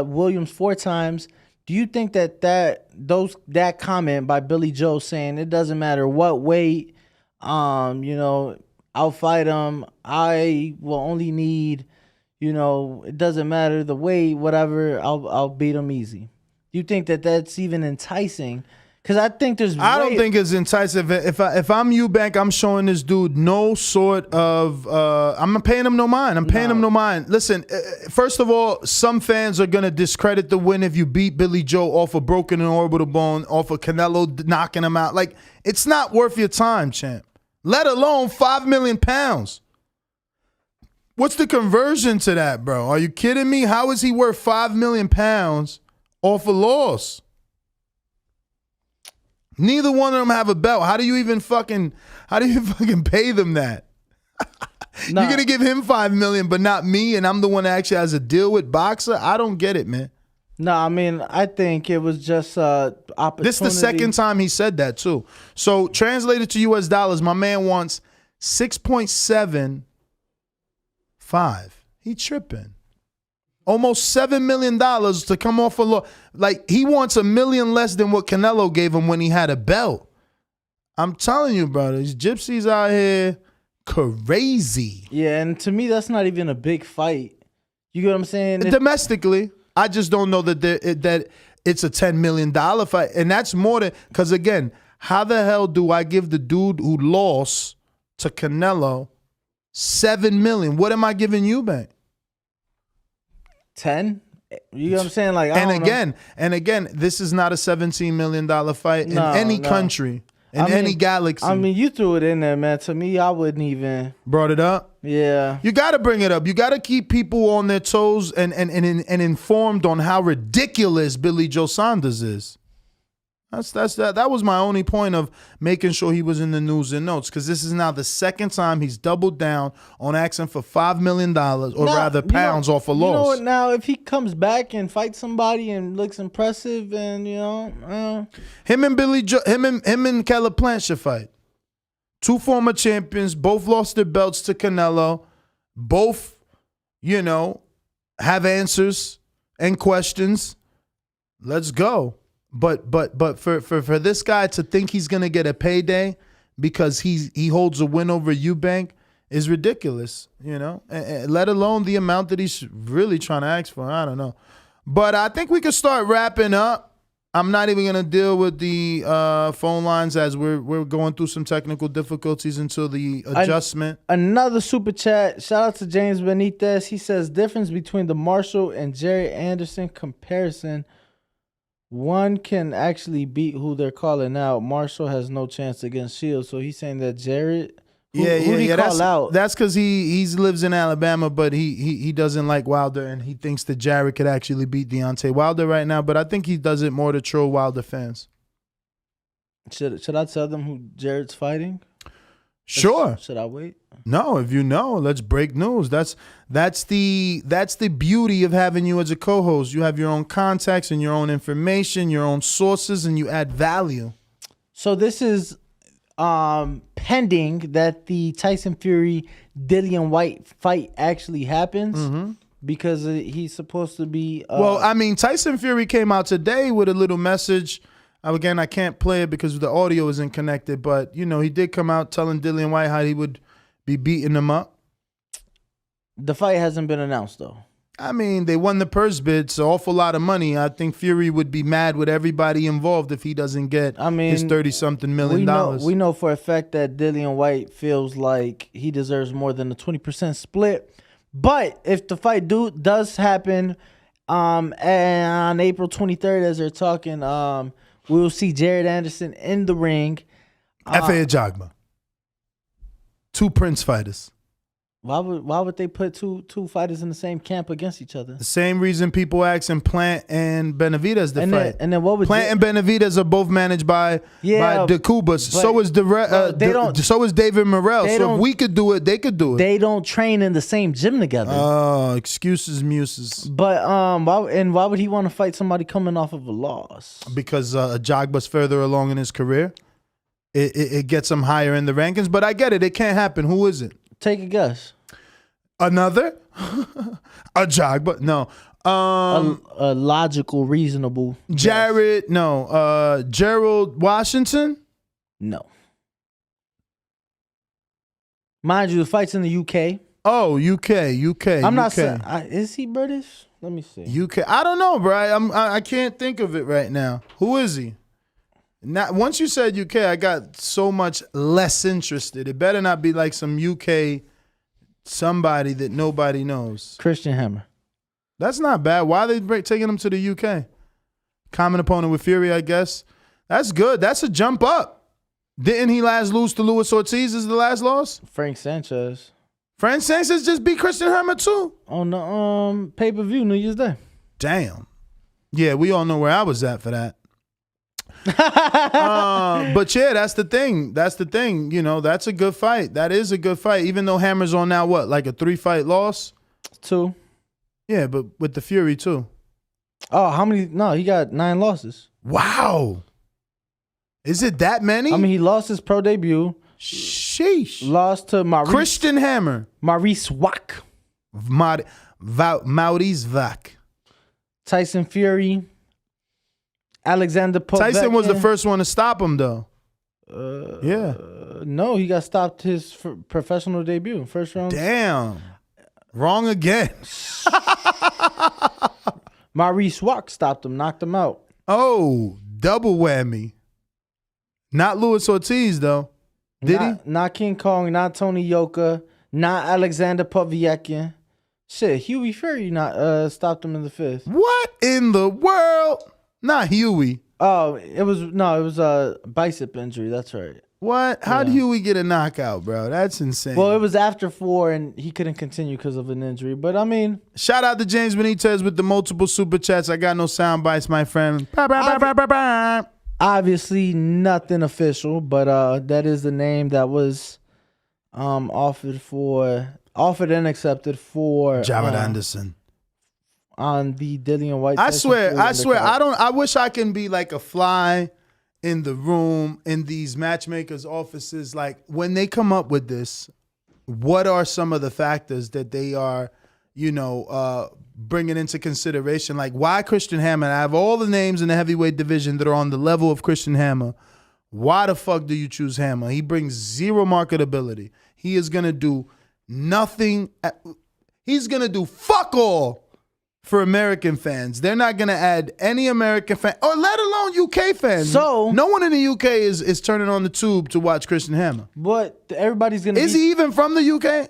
Williams 4 times. Do you think that comment by Billy Joe saying it doesn't matter what weight, I'll fight him. I will only need, it doesn't matter the weight, whatever. I'll beat him easy. Do you think that's even enticing? Because I think I don't think it's enticing. If I'm Eubank, I'm showing this dude no sort of. I'm paying him no mind. I'm paying him no mind. Listen, first of all, some fans are gonna discredit the win if you beat Billy Joe off a broken and orbital bone, off of Canelo knocking him out. Like, it's not worth your time, champ. Let alone 5 million pounds. What's the conversion to that, bro? Are you kidding me? How is he worth 5 million pounds off a loss? Neither one of them have a belt. How do you even fucking pay them that? You're gonna give him 5 million, but not me, and I'm the one that actually has a deal with Boxer? I don't get it, man. No, I mean, I think it was just opportunity. This is the second time he said that too. So translated to US dollars, my man wants 6.75. He tripping. Almost $7 million to come off a loss. Like, he wants $1 million less than what Canelo gave him when he had a belt. I'm telling you, bro, these gypsies out here crazy. Yeah, and to me, that's not even a big fight. You get what I'm saying? Domestically, I just don't know that it's a $10 million fight. And that's more than, because again, how the hell do I give the dude who lost to Canelo $7 million? What am I giving you, man? 10? You know what I'm saying? Like, and again, this is not a $17 million fight in any country, any galaxy. I mean, you threw it in there, man. To me, I wouldn't even brought it up. Yeah, you got to bring it up. You got to keep people on their toes and informed on how ridiculous Billy Joe Saunders is. That was my only point of making sure he was in the news and notes, because this is now the second time he's doubled down on asking for $5 million rather pounds off a loss. You know what? Now, if he comes back and fights somebody and looks impressive, and him and Billy Joe, him and Caleb Plant should fight. 2 former champions, both lost their belts to Canelo, both, have answers and questions. Let's go. But for this guy to think he's gonna get a payday because he holds a win over Eubank is ridiculous, let alone the amount that he's really trying to ask for. I don't know. But I think we can start wrapping up. I'm not even gonna deal with the phone lines as we're going through some technical difficulties until the adjustment. Another super chat. Shout out to James Benitez. He says difference between the Marshall and Jerry Anderson comparison. One can actually beat who they're calling out. Marshall has no chance against Shields. So he's saying that Jarrett. Who did he call out? That's because he lives in Alabama, but he doesn't like Wilder, and he thinks that Jarrett could actually beat Deontay Wilder right now. But I think he does it more to troll Wilder fans. Should I tell them who Jarrett's fighting? Sure. Should I wait? No, if you know, let's break news. That's the beauty of having you as a co-host. You have your own contacts and your own information, your own sources, and you add value. So this is pending that the Tyson Fury Dillian White fight actually happens, because he's supposed to be. Well, I mean, Tyson Fury came out today with a little message. Again, I can't play it because the audio isn't connected, but he did come out telling Dillian White how he would be beating him up. The fight hasn't been announced, though. I mean, they won the purse bid. It's an awful lot of money. I think Fury would be mad with everybody involved if he doesn't get his 30-something million. We know for a fact that Dillian White feels like he deserves more than a 20% split. But if the fight does happen on April 23rd, as they're talking, we will see Jared Anderson in the ring. F.A. Jagma. 2 Prince fighters. Why would they put two fighters in the same camp against each other? The same reason people asking Plant and Benavidez to fight. And then what would Plant and Benavidez are both managed by the Cubas. So is so is David Morrell. So if we could do it, they could do it. They don't train in the same gym together. Oh, excuses, muses. But why would he want to fight somebody coming off of a loss? Because Jogba's further along in his career. It gets him higher in the rankings. But I get it. It can't happen. Who is it? Take a guess. Another? A Jogba? No. A logical, reasonable. Jared? Guess. No. Gerald Washington? No. Mind you, the fight's in the UK. Oh, UK. I'm not saying. Is he British? Let me see. UK. I don't know, bro. I can't think of it right now. Who is he? Not once you said UK, I got so much less interested. It better not be like some UK somebody that nobody knows. Christian Hammer. That's not bad. Why are they taking him to the UK? Common opponent with Fury, I guess. That's good. That's a jump up. Didn't he last lose to Luis Ortiz as the last loss? Frank Sanchez. Frank Sanchez just beat Christian Hammer too? On the pay-per-view New Year's Day. Damn. Yeah, we all know where I was at for that. But yeah, that's the thing. You know, that's a good fight. That is a good fight. Even though Hammer's on now, what, like a 3-fight loss? 2. Yeah, but with the Fury too. Oh, how many? No, he got 9 losses. Wow. Is it that many? I mean, he lost his pro debut. Sheesh. Lost to Christian Hammer. Maurice Wack. Maurice Wack. Tyson Fury. Alexander Povetkin. Tyson was the first one to stop him, though. Yeah. No, he got stopped his professional debut. First round. Damn. Wrong again. Maurice Wack stopped him, knocked him out. Oh, double whammy. Not Luis Ortiz, though. Did he? Not King Kong, not Tony Yoka, not Alexander Povetkin. Shit, Huey Fury not stopped him in the 5th. What in the world? Not Huey. Oh, it was a bicep injury. That's right. What? How'd Huey get a knockout, bro? That's insane. Well, it was after 4, and he couldn't continue because of an injury. But I mean, shout out to James Benitez with the multiple super chats. I got no sound bites, my friend. Obviously, nothing official, but that is the name that was offered and accepted for Jared Anderson. On the Dillian White. I swear. I wish I can be like a fly in the room in these matchmakers' offices. Like when they come up with this, what are some of the factors that they are, bringing into consideration? Like why Christian Hammer? I have all the names in the heavyweight division that are on the level of Christian Hammer. Why the fuck do you choose Hammer? He brings zero marketability. He is gonna do nothing. He's gonna do fuck all for American fans. They're not going to add any American fan, or let alone UK fans. So no one in the UK is turning on the tube to watch Christian Hammer. But everybody's going to Is he even from the UK?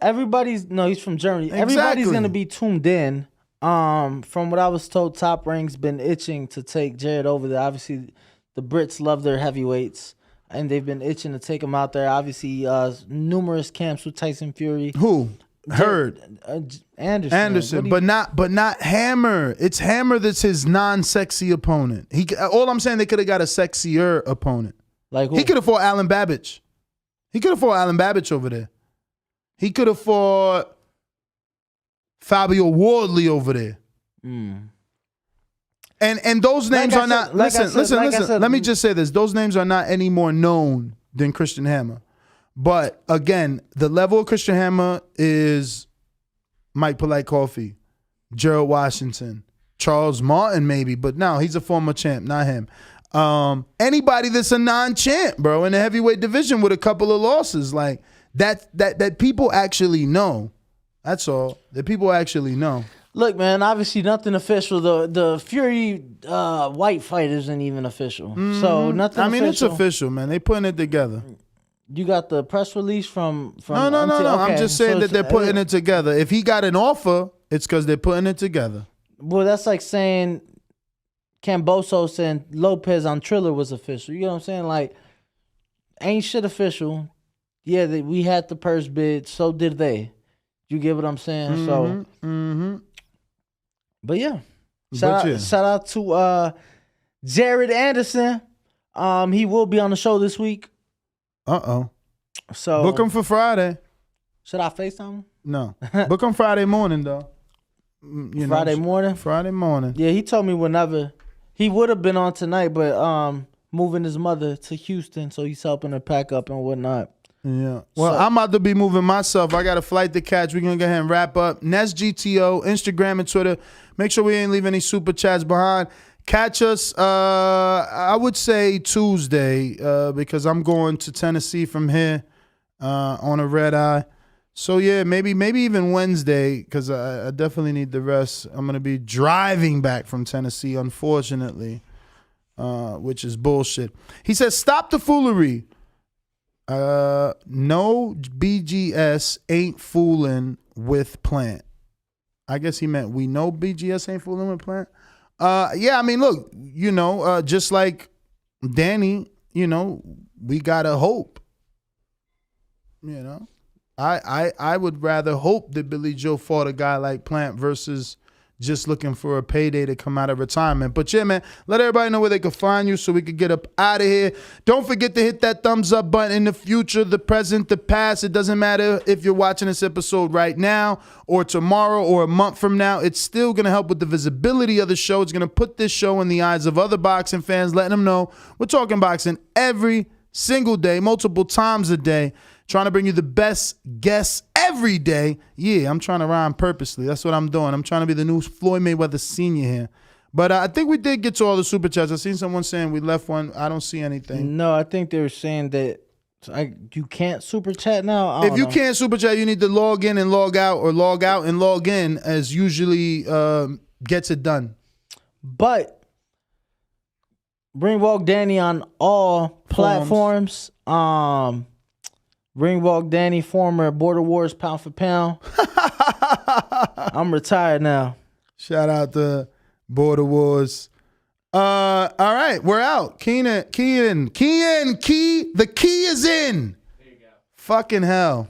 He's from Germany. Exactly. Everybody's going to be tuned in. From what I was told, Top Rank's been itching to take Jared over there. Obviously, the Brits love their heavyweights, and they've been itching to take him out there. Obviously, numerous camps with Tyson Fury. Who? Heard Anderson, but not Hammer. It's Hammer that's his non-sexy opponent. All I'm saying, they could have got a sexier opponent. Like who? He could have fought Alan Babbage. Over there. He could have fought Fabio Wardley over there. And those names are not. Listen. Let me just say this: those names are not any more known than Christian Hammer. But again, the level of Christian Hammer is Mike Polite Coffee, Gerald Washington, Charles Martin maybe, but no, he's a former champ, not him. Anybody that's a non-champ, bro, in the heavyweight division with a couple of losses, like that people actually know. That's all. That people actually know. Look, man, obviously nothing official. The Fury White fight isn't even official. So nothing official. I mean, it's official, man. They putting it together. You got the press release from No. Okay. I'm just saying that they're putting it together. If he got an offer, it's because they're putting it together. Well, that's like saying Kambosos and Lopez on Triller was official. You know what I'm saying? Like, ain't shit official. Yeah, we had the purse bid. So did they. You get what I'm saying? Mm-hmm. But yeah. But yeah. Shout out to Jared Anderson. He will be on the show this week. So Book him for Friday. Should I FaceTime him? No. Book him Friday morning, though. Friday morning? Friday morning. Yeah, he told me whenever. He would have been on tonight, but moving his mother to Houston, so he's helping her pack up and whatnot. Yeah. Well, I'm about to be moving myself. I got a flight to catch. We're going to go ahead and wrap up. Nest GTO, Instagram and Twitter. Make sure we ain't leave any super chats behind. Catch us, I would say Tuesday, because I'm going to Tennessee from here on a red eye. So, yeah, maybe even Wednesday, because I definitely need the rest. I'm going to be driving back from Tennessee, unfortunately, which is bullshit. He says, stop the foolery. No BGS ain't fooling with Plant. I guess he meant we know BGS ain't fooling with Plant. Yeah, I mean, look, just like Danny, we gotta hope. I would rather hope that Billy Joe fought a guy like Plant versus just looking for a payday to come out of retirement. But yeah, man, let everybody know where they can find you so we can get up out of here. Don't forget to hit that thumbs up button in the future, the present, the past. It doesn't matter if you're watching this episode right now or tomorrow or a month from now. It's still going to help with the visibility of the show. It's going to put this show in the eyes of other boxing fans, letting them know we're talking boxing every single day, multiple times a day. Trying to bring you the best guests every day. Yeah, I'm trying to rhyme purposely. That's what I'm doing. I'm trying to be the new Floyd Mayweather Sr. here. But I think we did get to all the super chats. I seen someone saying we left one. I don't see anything. No, I think they were saying that you can't super chat now. If you can't super chat, you need to log in and log out, or log out and log in, as usually gets it done. But Ringwalk Danny on all platforms. Ringwalk Danny, former Border Wars pound for pound. I'm retired now. Shout out to Border Wars. All right, we're out. Key. The key is in. There you go. Fucking hell.